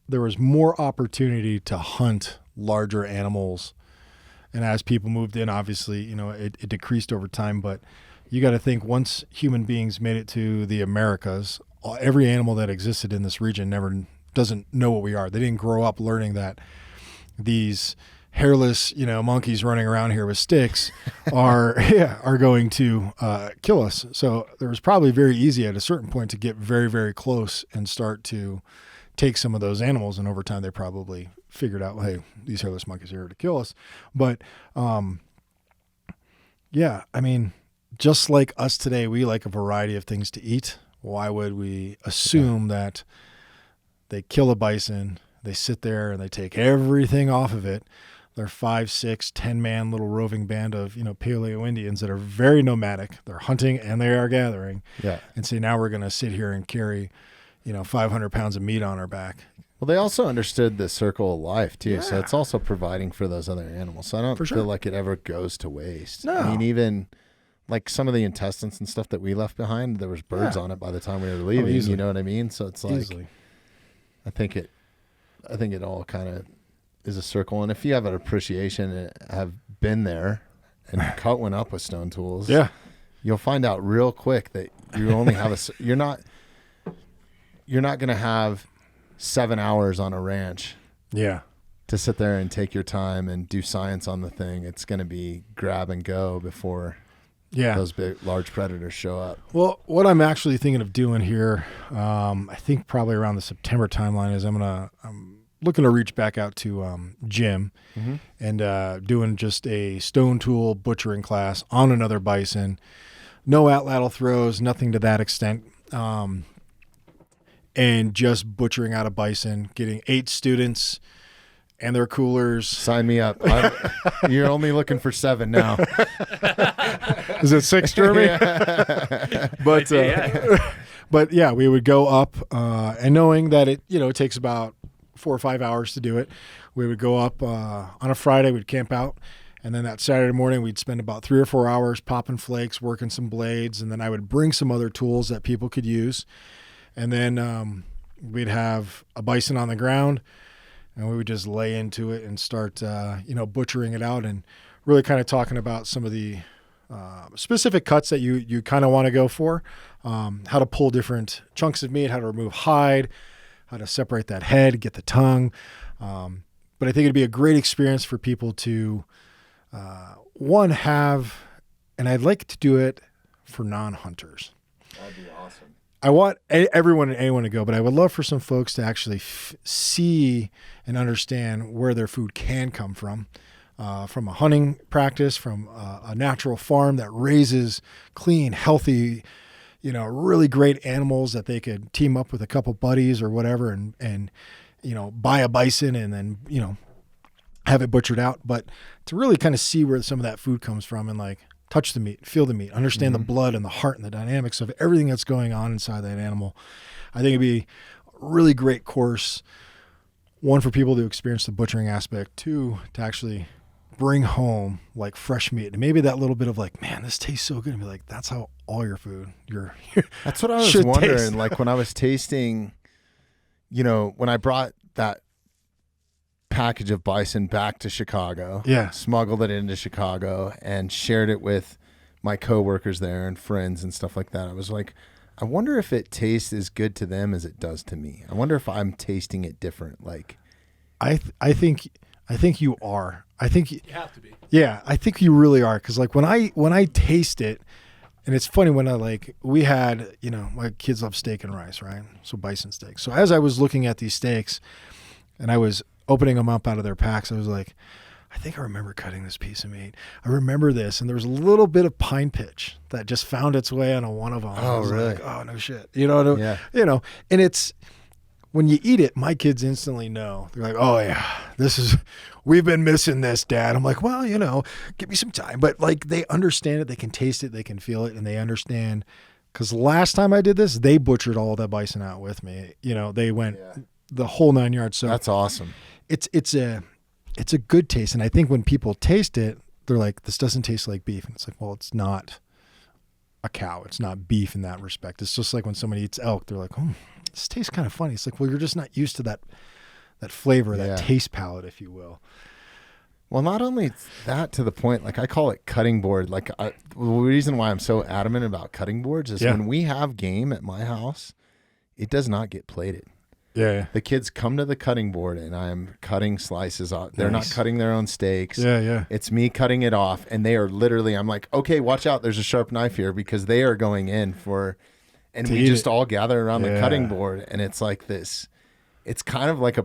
there was more opportunity to hunt larger animals. And as people moved in, obviously, it decreased over time, but you got to think once human beings made it to the Americas, every animal that existed in this region doesn't know what we are. They didn't grow up learning that these hairless, monkeys running around here with sticks are going to kill us. So there was probably very easy at a certain point to get very, very close and start to take some of those animals. And over time, they probably figured out, hey, these hairless monkeys are here to kill us. But I mean, just like us today, we like a variety of things to eat. Why would we assume that they kill a bison, they sit there and they take everything off of it? They're 5, 6, 10-man little roving band of, Paleo Indians that are very nomadic. They're hunting and they are gathering. Yeah. And say, now we're going to sit here and carry, 500 pounds of meat on our back. Well, they also understood the circle of life too. Yeah. So it's also providing for those other animals. So I don't feel like it ever goes to waste. No. I mean, even like some of the intestines and stuff that we left behind, there was birds on it by the time we were leaving. You know what I mean? So it's like, I think it all kind of is a circle. And if you have an appreciation and have been there and cut one up with stone tools, you'll find out real quick that You only have you're not going to have 7 hours on a ranch. Yeah. To sit there and take your time and do science on the thing. It's going to be grab and go before those big, large predators show up. Well, what I'm actually thinking of doing here, I think probably around the September timeline, is I'm looking to reach back out to Jim and doing just a stone tool butchering class on another bison. No atlatl throws, nothing to that extent. And just butchering out a bison, getting 8 students and their coolers. Sign me up. You're only looking for 7 now. Is it 6, Jeremy? Yeah. But yeah, we would go up, and knowing that it takes about 4 or 5 hours to do it, we would go up on a Friday. We'd camp out, and then that Saturday morning we'd spend about 3 or 4 hours popping flakes, working some blades, and then I would bring some other tools that people could use, and then we'd have a bison on the ground. And we would just lay into it and start, butchering it out and really kind of talking about some of the specific cuts that you kind of want to go for, how to pull different chunks of meat, how to remove hide, how to separate that head, get the tongue. But I think it'd be a great experience for people to, have, and I'd like to do it for non-hunters. That'd be awesome. I want everyone and anyone to go, but I would love for some folks to actually see and understand where their food can come from a hunting practice, from a natural farm that raises clean, healthy, really great animals that they could team up with a couple buddies or whatever and buy a bison and then, have it butchered out. But to really kind of see where some of that food comes from and touch the meat, feel the meat, understand the blood and the heart and the dynamics of everything that's going on inside that animal. I think it'd be a really great course, one, for people to experience the butchering aspect, 2, to actually bring home fresh meat. And maybe that little bit of man, this tastes so good. And be that's how all your food, that's what I was wondering. When I was tasting, when I brought that package of bison back to Chicago, smuggled it into Chicago and shared it with my coworkers there and friends and stuff like that. I was like, I wonder if it tastes as good to them as it does to me. I wonder if I'm tasting it different. I think you are. I think you have to be. Yeah, I think you really are. Cause when I taste it, and it's funny when we had, my kids love steak and rice, right? So bison steak. So as I was looking at these steaks and I was opening them up out of their packs, I was like, I think I remember cutting this piece of meat. I remember this. And there was a little bit of pine pitch that just found its way onto one of them. Oh, really? Oh, no shit. And it's, when you eat it, my kids instantly know. They're like, oh yeah, we've been missing this, Dad. I'm like, well, give me some time. But they understand it. They can taste it. They can feel it. And they understand. Because last time I did this, they butchered all of that bison out with me. They went the whole 9 yards. So that's awesome. It's a good taste, and I think when people taste it, they're like, this doesn't taste like beef. And it's like, well, it's not a cow. It's not beef in that respect. It's just like when somebody eats elk, they're like, oh, this tastes kind of funny. It's like, well, you're just not used to that flavor, that taste palette, if you will. Well, not only that, to the point, I call it cutting board. The reason why I'm so adamant about cutting boards is when we have game at my house, it does not get plated. Yeah. The kids come to the cutting board and I'm cutting slices off. They're not cutting their own steaks. Yeah. It's me cutting it off, and they are literally, I'm like, okay, watch out. There's a sharp knife here, because they are going in for, and we just all gather around the cutting board, and it's like this. It's kind of like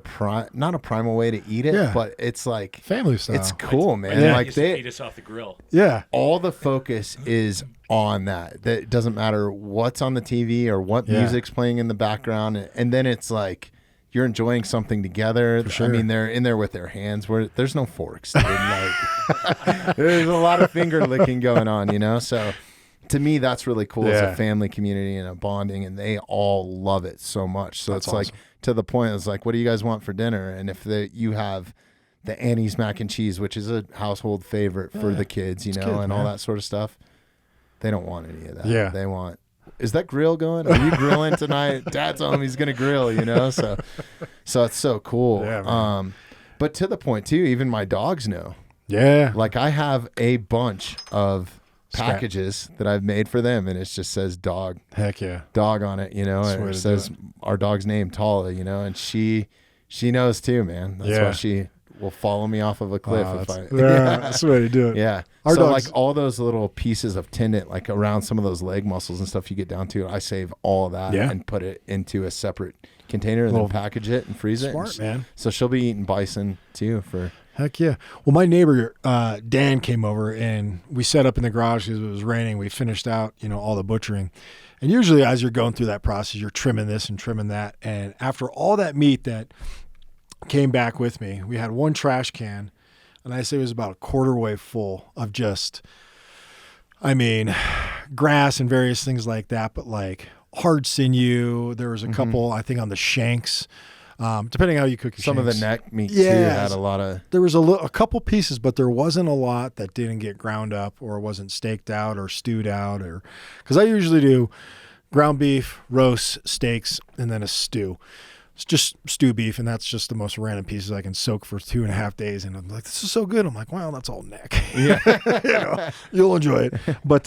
not a primal way to eat it, but it's like family style. It's cool, man. Yeah. They eat us off the grill. Yeah. All the focus is on that. That it doesn't matter what's on the TV or what music's playing in the background. And then it's like you're enjoying something together. For sure. I mean, they're in there with their hands where there's no forks. Dude. There's a lot of finger licking going on, So to me, that's really cool. It's a family community and a bonding, and they all love it so much. So that's it's awesome. To the point, it's like, what do you guys want for dinner? And if you have the Annie's mac and cheese, which is a household favorite for the kids, and all that sort of stuff, they don't want any of that. Yeah. They want, is that grill going? Are you grilling tonight? Dad's home. He's going to grill, So it's so cool. Yeah, but to the point too, even my dogs know. Yeah. I have a bunch of packages that I've made for them, and it just says dog on it, you know, and it says our dog's name, Tala, you know, and she knows too, man. That's why she will follow me off of a cliff that's the way to do it. Yeah. Our so dogs, like all those little pieces of tendon, like around some of those leg muscles and stuff you get down to, I save all of that and put it into a separate container and then package it and freeze it. Smart, man. So she'll be eating bison too for... Heck yeah. Well, my neighbor, Dan, came over and we set up in the garage because it was raining. We finished out, you know, all the butchering. And usually as you're going through that process, you're trimming this and trimming that. And after all that meat that came back with me, we had one trash can, and I say it was about a quarter way full of just, I mean, grass and various things like that, but like hard sinew. There was a couple, I think, on the shanks. Depending how you cook your some shanks. of the neck meat too had a lot of. There was a couple pieces, but there wasn't a lot that didn't get ground up or wasn't staked out or stewed out, or because I usually do ground beef, roast, steaks, and then a stew. It's just stew beef, and that's just the most random pieces I can soak for 2.5 days. And I'm like, this is so good. I'm like, wow, that's all neck. Yeah, you know, you'll enjoy it. But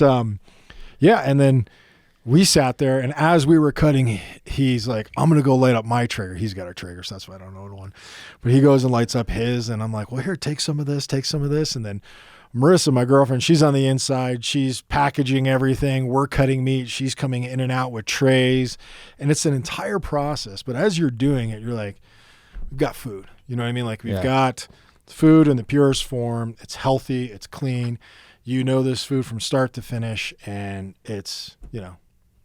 yeah, and then we sat there, and as we were cutting, he's like, I'm going to go light up my Traeger. He's got a Traeger, so that's why I don't know the one. But he goes and lights up his, and I'm like, well, here, take some of this. And then Marissa, my girlfriend, she's on the inside. She's packaging everything. We're cutting meat. She's coming in and out with trays, and it's an entire process. But as you're doing it, you're like, we've got food. You know what I mean? Like, we've got food in the purest form. It's healthy. It's clean. You know this food from start to finish, and it's, you know,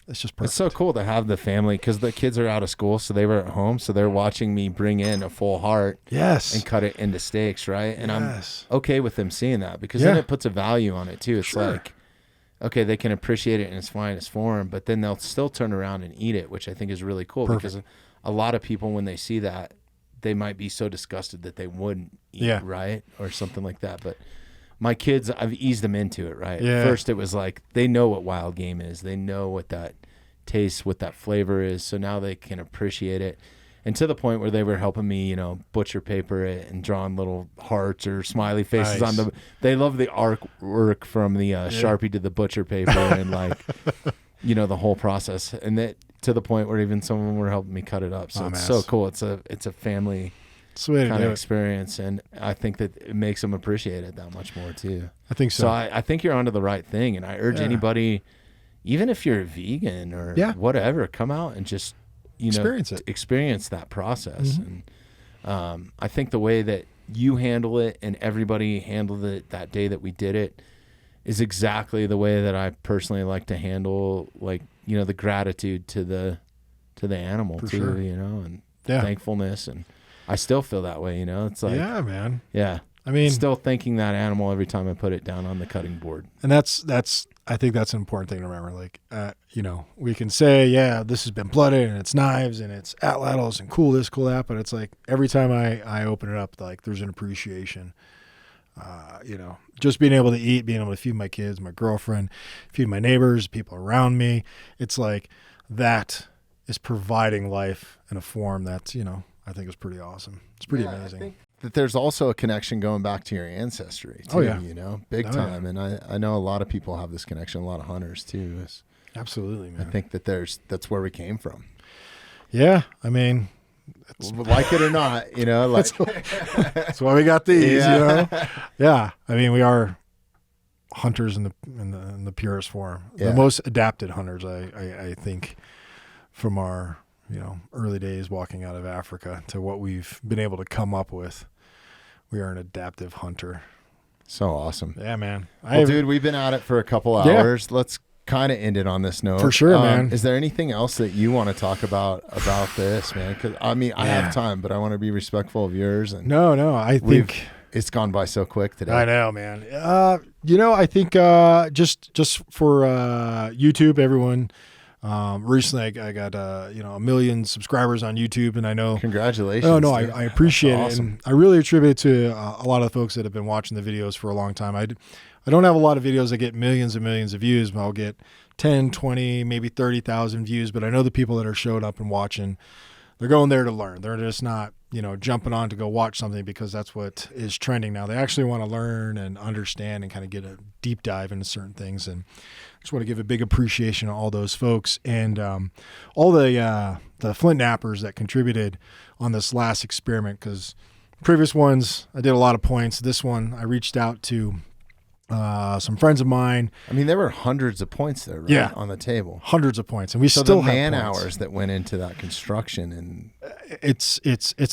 it's just perfect. It's so cool to have the family because the kids are out of school, so they were at home, so they're watching me bring in a full heart, and cut it into steaks, right? And I'm okay with them seeing that because then it puts a value on it too. It's like, okay, they can appreciate it in its finest form, but then they'll still turn around and eat it, which I think is really cool because a lot of people, when they see that, they might be so disgusted that they wouldn't eat, right, or something like that, but. My kids, I've eased them into it, right? Yeah. First, it was like they know what wild game is. They know what that taste, what that flavor is. So now they can appreciate it. And to the point where they were helping me, you know, butcher paper it and drawing little hearts or smiley faces on the. They love the artwork from the Sharpie to the butcher paper and like, you know, the whole process. And that to the point where even some of them were helping me cut it up. So it's so cool. It's a family kind of experience, and I think that it makes them appreciate it that much more too. I think so. So I think you're onto the right thing, and I urge anybody, even if you're a vegan or whatever, come out and just experience that process. And I think the way that you handle it and everybody handled it that day that we did it is exactly the way that I personally like to handle, like, you know, the gratitude to the animal too, you know, and thankfulness. And I still feel that way, you know. It's like, yeah, man. Yeah. I mean, still thanking that animal every time I put it down on the cutting board. And that's I think that's an important thing to remember. Like, you know, we can say, yeah, this has been blooded and it's knives and it's atlatls and cool this, cool that, but it's like every time I open it up, like there's an appreciation. You know, just being able to eat, being able to feed my kids, my girlfriend, feed my neighbors, people around me. It's like that is providing life in a form that's, you know, I think is pretty awesome. It's pretty amazing. I think that there's also a connection going back to your ancestry too, you know, big time. And I know a lot of people have this connection, a lot of hunters too. Absolutely, man. I think that that's where we came from. Yeah. I mean, like it or not, you know, like that's why we got these, you know? Yeah. I mean, we are hunters in the purest form, the most adapted hunters, I think, from our, you know, early days walking out of Africa to what we've been able to come up with. We are an adaptive hunter. So awesome. Yeah, man. Well, dude, we've been at it for a couple hours. Let's kind of end it on this note. For sure, man. Is there anything else that you want to talk about this, man? Because I mean, I have time, but I want to be respectful of yours. And no, I think it's gone by so quick today. I know, man. You know, I think just for YouTube, everyone. Recently I got, you know, 1 million subscribers on YouTube, and I know. Congratulations. Oh, no, I appreciate it. And I really attribute it to a lot of the folks that have been watching the videos for a long time. I don't have a lot of videos that get millions and millions of views, but I'll get 10, 20, maybe 30,000 views. But I know the people that are showing up and watching they're going there to learn. They're just not, jumping on to go watch something because that's what is trending now. They actually want to learn and understand and kind of get a deep dive into certain things. And I just want to give a big appreciation to all those folks and all the Flint nappers that contributed on this last experiment, because previous ones I did a lot of points. This one I reached out to some friends of mine. I mean, there were hundreds of points there, right? Yeah. On the table. Hundreds of points. And we So still the have man points. hours that went into that construction, and It's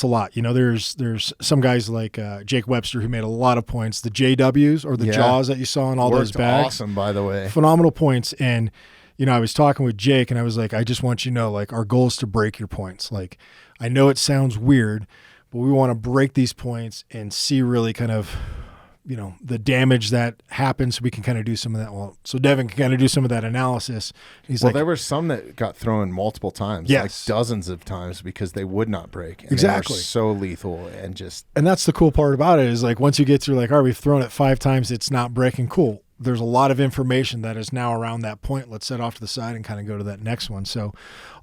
a lot. There's some guys like Jake Webster who made a lot of points. The JWs or the Yeah. Jaws that you saw in all those worked bags. awesome, by the way. Phenomenal points. And, I was talking with Jake and I was like, I just want you to know, like, our goal is to break your points. Like, I know it sounds weird, but we want to break these points and see really kind of, the damage that happens. So we can kind of do some of that. Well, so Devin can kind of do some of that analysis. He's Well, like, there were some that got thrown multiple times, Yes. like dozens of times, because they would not break. And Exactly. They were so lethal and just and that's the cool part about it is like, once you get through like, all right, we've thrown it 5 times, it's not breaking. Cool. There's a lot of information that is now around that point. Let's set off to the side and kind of go to that next one. So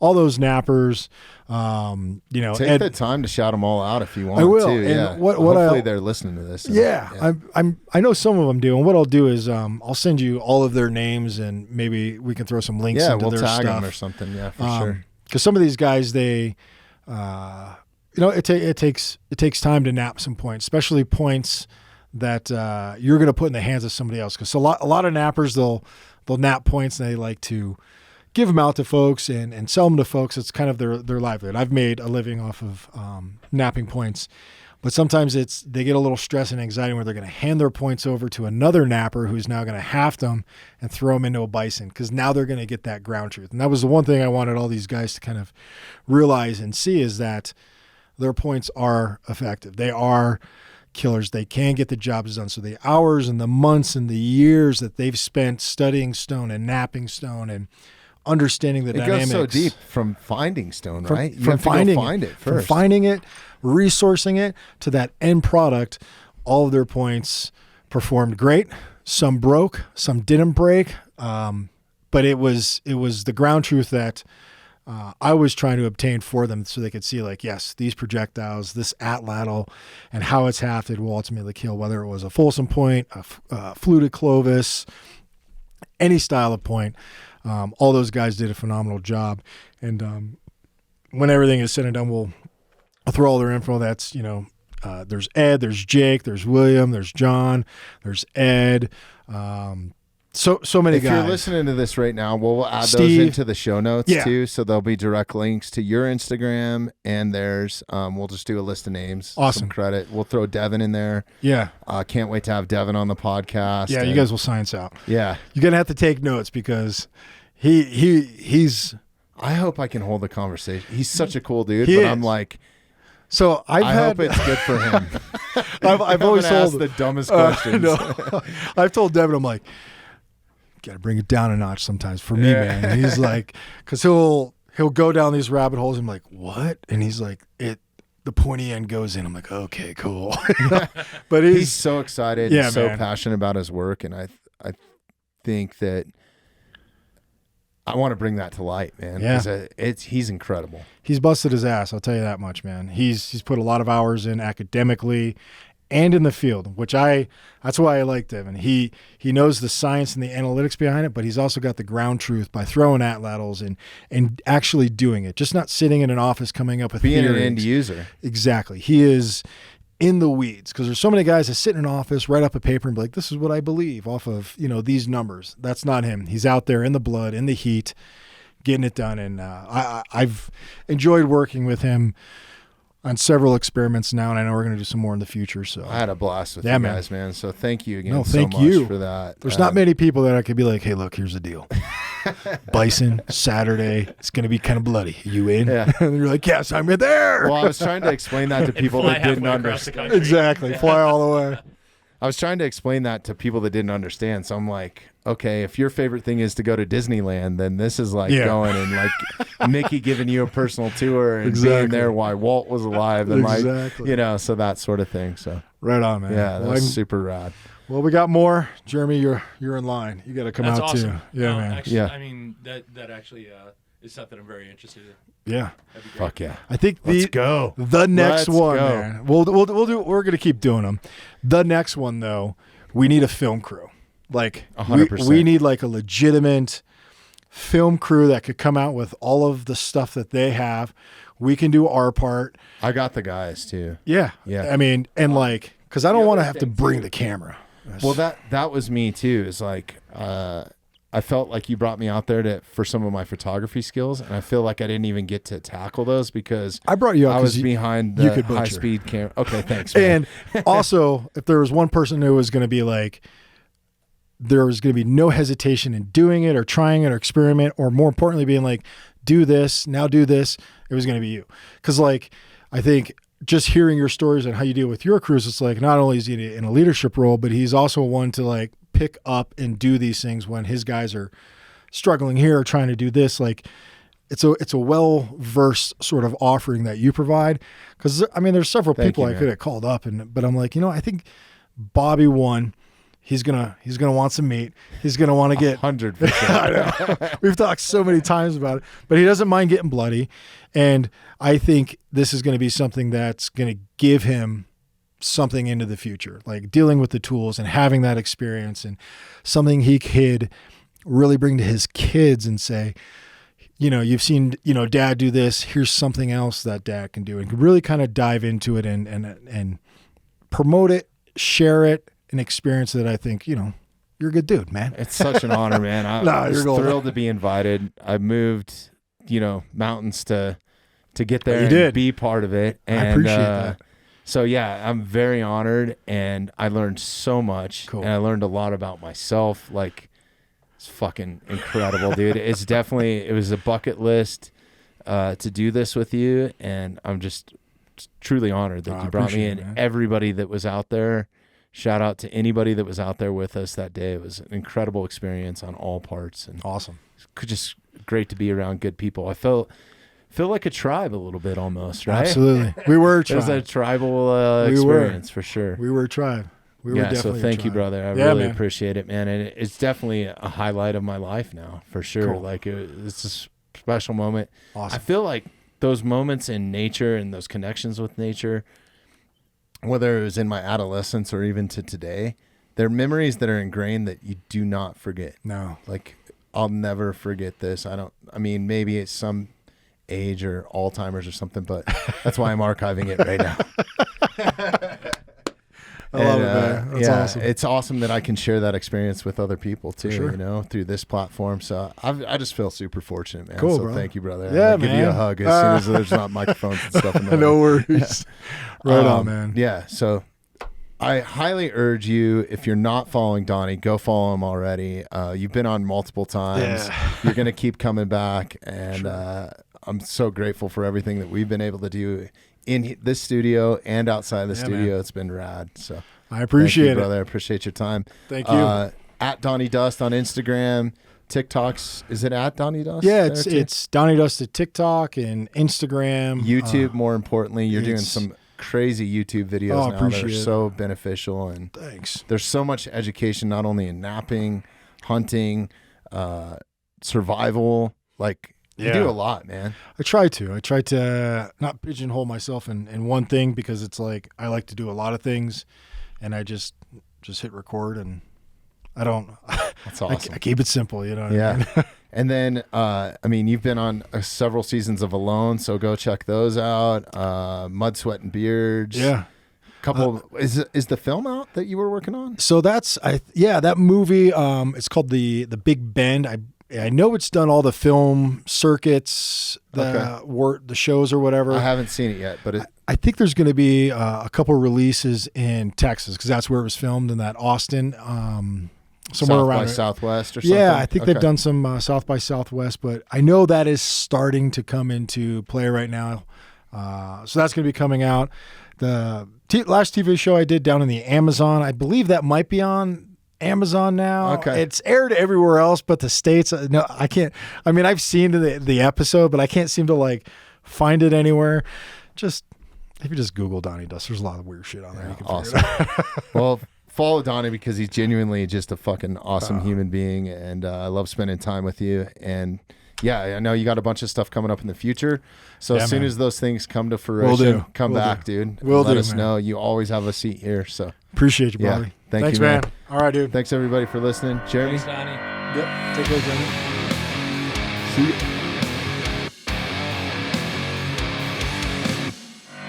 all those nappers, take Ed, the time to shout them all out if you want I will. to. And Yeah. what Hopefully I- they're listening to this. yeah, I know some of them do. And what I'll do is I'll send you all of their names and maybe we can throw some links Yeah, into we'll their tag stuff. them or something. Yeah, for sure. Because some of these guys, they, it takes time to nap some points, especially points that you're going to put in the hands of somebody else. Because a lot of nappers, they'll nap points and they like to give them out to folks and sell them to folks. It's kind of their livelihood. I've made a living off of napping points. But sometimes they get a little stress and anxiety where they're going to hand their points over to another napper who's now going to haft them and throw them into a bison, because now they're going to get that ground truth. And that was the one thing I wanted all these guys to kind of realize and see, is that their points are effective. They are killers. They can get the jobs done. So the hours and the months and the years that they've spent studying stone and napping stone and understanding the It dynamics. goes so deep from finding stone, right? You From have to go finding find it from first. finding it, resourcing it to that end product. All of their points performed great. Some broke, some didn't break. But it was the ground truth that I was trying to obtain for them, so they could see, like, yes, these projectiles, this atlatl, and how it's hafted will ultimately kill, whether it was a Folsom point, a fluted Clovis, any style of point. All those guys did a phenomenal job. And when everything is said and done, I'll throw all their info. That's, there's Ed, there's Jake, there's William, there's John, there's Ed. So many If guys. you're listening to this right now, we'll add those Steve. into the show notes Yeah. too. So there'll be direct links to your Instagram and theirs. We'll just do a list of names. Awesome. Some credit. We'll throw Devin in there. Yeah. Can't wait to have Devin on the podcast. Yeah, you and- guys will science out. Yeah. You're going to have to take notes because he's I hope I can hold the conversation. He's such a cool dude, He but is. I'm like, so I hope it's good for him. I've always I'm gonna ask told the dumbest questions. no. I've told Devin, I'm like, got to bring it down a notch sometimes for me, man. And he's like, because he'll go down these rabbit holes. I'm like, what? And he's like, the pointy end goes in. I'm like, okay, cool. But He's so excited, Yeah, and so man. passionate about his work, and I think that I want to bring that to light, man. Yeah. 'Cause he's incredible. he's busted his ass. I'll tell you that much, man. He's put a lot of hours in academically and in the field, that's why I like Devin. He knows the science and the analytics behind it, but he's also got the ground truth by throwing atlatls and actually doing it, just not sitting in an office coming up with Being theories. an end user. Exactly. He is in the weeds, because there's so many guys that sit in an office, write up a paper and be like, this is what I believe off of, these numbers. That's not him. He's out there in the blood, in the heat, getting it done. And I've enjoyed working with him on several experiments now, and I know we're going to do some more in the future. So I had a blast with Yeah, you man. guys, man. So thank you again No, so thank much you. for that. there's not many people that I could be like, hey, look, here's the deal. Bison, Saturday, it's going to be kind of bloody. You in? Yeah. And you're like, yes, I'm in there. Well, I was trying to explain that to people fly that didn't halfway across the understand. country. Exactly. Fly all the way. I was trying to explain that to people that didn't understand. So I'm like, okay, if your favorite thing is to go to Disneyland, then this is like Yeah. going and like Mickey giving you a personal tour and being Exactly. there while Walt was alive and Exactly. like, so that sort of thing. So Right on, man. yeah, Well, that's super rad. Well, we got more. Jeremy, you're in line. You got to come That's out awesome. too. Yeah, No, man. Actually, Yeah. I mean that actually is something I'm very interested in. Yeah. That'd be great. Fuck yeah. I think Let's go. The next Let's one, go. man. We'll do. We're gonna keep doing them. The next one, though, we need a film crew. Like 100%. we need like a legitimate film crew that could come out with all of the stuff that they have. We can do our part. I got the guys too. Yeah. Yeah. I mean, and like, because I don't The want to other have to thing, bring too. the camera. Well, that was me too. Is like I felt like you brought me out there for some of my photography skills, and I feel like I didn't even get to tackle those because I brought you out I was 'cause behind you the could butcher. high speed camera. Okay, thanks. Man. And also, if there was one person who was going to be like, there was going to be no hesitation in doing it or trying it or experiment, or more importantly, being like, do this, now do this, it was going to be you. Because like, I think just hearing your stories and how you deal with your crews, it's like, not only is he in a leadership role, but he's also one to like pick up and do these things when his guys are struggling here or trying to do this. Like, it's a well-versed sort of offering that you provide. Because I mean, there's several Thank people you, I man. could have called up, but I'm like, I think Bobby won. He's gonna want some meat. He's gonna want to get 100%. I know. We've talked so many times about it, but he doesn't mind getting bloody. And I think this is going to be something that's going to give him something into the future, like dealing with the tools and having that experience, and something he could really bring to his kids and say, you've seen, dad do this. Here's something else that dad can do, and really kind of dive into it and promote it, share it, an experience that I think, you're a good dude, man. It's such an honor, man. I was you're golden. thrilled to be invited. I moved, mountains to get there You and did. be part of it. And, I appreciate that. So yeah, I'm very honored, and I learned so much. Cool. And I learned a lot about myself. Like, it's fucking incredible, dude. It was a bucket list to do this with you, and I'm just truly honored that I you brought me appreciate in. it, man. Everybody that was out there. Shout out to anybody that was out there with us that day. It was an incredible experience on all parts, and Awesome. just great to be around good people. I feel like a tribe a little bit almost, right? Absolutely. We were a It was a tribe. tribal We were. experience for sure. We were a tribe. We were Yeah, definitely so thank a you, tribe. brother. I Yeah, really man. appreciate it, man. And it's definitely a highlight of my life now, for sure. Cool. Like, it's a special moment. Awesome. I feel like those moments in nature and those connections with nature, whether it was in my adolescence or even to today, they're memories that are ingrained that you do not forget. No. Like, I'll never forget this. Maybe it's some age or Alzheimer's or something, but that's why I'm archiving it right now. I love it, man. That's awesome. It's awesome that I can share that experience with other people too, sure. through this platform. So I just feel super fortunate, man. Cool, so bro. thank you, brother. Yeah, I'm gonna give you a man. hug as soon as there's not microphones and stuff in the No way. worries. Right on, man. Yeah, so I highly urge you, if you're not following Donny, go follow him already. You've been on multiple times. Yeah. You're going to keep coming back, and I'm so grateful for everything that we've been able to do in this studio and outside the studio. man. It's been rad. So I appreciate thank you, it. brother. I appreciate your time. Thank you. At Donny Dust on Instagram. TikToks, is it at Donny Dust? Yeah, there too? it's Donny Dust at TikTok and Instagram. YouTube, more importantly. You're doing it's- some crazy YouTube videos Oh, now that are appreciate it. so beneficial, and Thanks. there's so much education not only in napping, hunting, survival. Like, you do Yeah. a lot, man. I try to not pigeonhole myself in one thing, because it's like I like to do a lot of things, and I just hit record, and I don't. That's I awesome. keep it simple, you know. What I Yeah. mean? And then, you've been on several seasons of Alone, so go check those out. Mud, Sweat, and Beards. Yeah. Couple. Is the film out that you were working on? So that's that movie. It's called the Big Bend. I know it's done all the film circuits, the shows or whatever. I haven't seen it yet, but I think there's going to be a couple releases in Texas, because that's where it was filmed, in that Austin, somewhere South around by it. Southwest or something. Yeah, I think Okay. they've done some South by Southwest, but I know that is starting to come into play right now. So that's going to be coming out. The last TV show I did down in the Amazon, I believe that might be on Amazon now. Okay. It's aired everywhere else but the States. No, I can't. I mean, I've seen the episode, but I can't seem to like find it anywhere. Just if you just Google Donny Dust, there's a lot of weird shit on there. You can Awesome. figure it out. Well, follow Donny because he's genuinely just a fucking awesome human being, and I love spending time with you. And Yeah, I know you got a bunch of stuff coming up in the future. So as soon as those things come to fruition, come back, dude. Let us know. You always have a seat here. So appreciate you, Bobby. Thanks, you, man. All right, dude. Thanks everybody for listening. Jeremy. Thanks, Donnie. Yep. Take care, Jeremy. See you.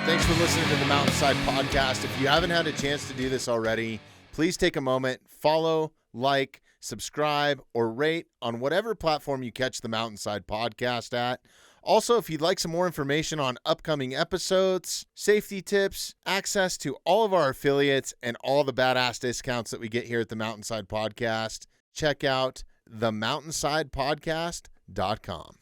Thanks for listening to the Mountainside Podcast. If you haven't had a chance to do this already, please take a moment, follow, like, subscribe, or rate on whatever platform you catch the Mountainside Podcast at. Also, if you'd like some more information on upcoming episodes, safety tips, access to all of our affiliates, and all the badass discounts that we get here at the Mountainside Podcast, check out themountainsidepodcast.com.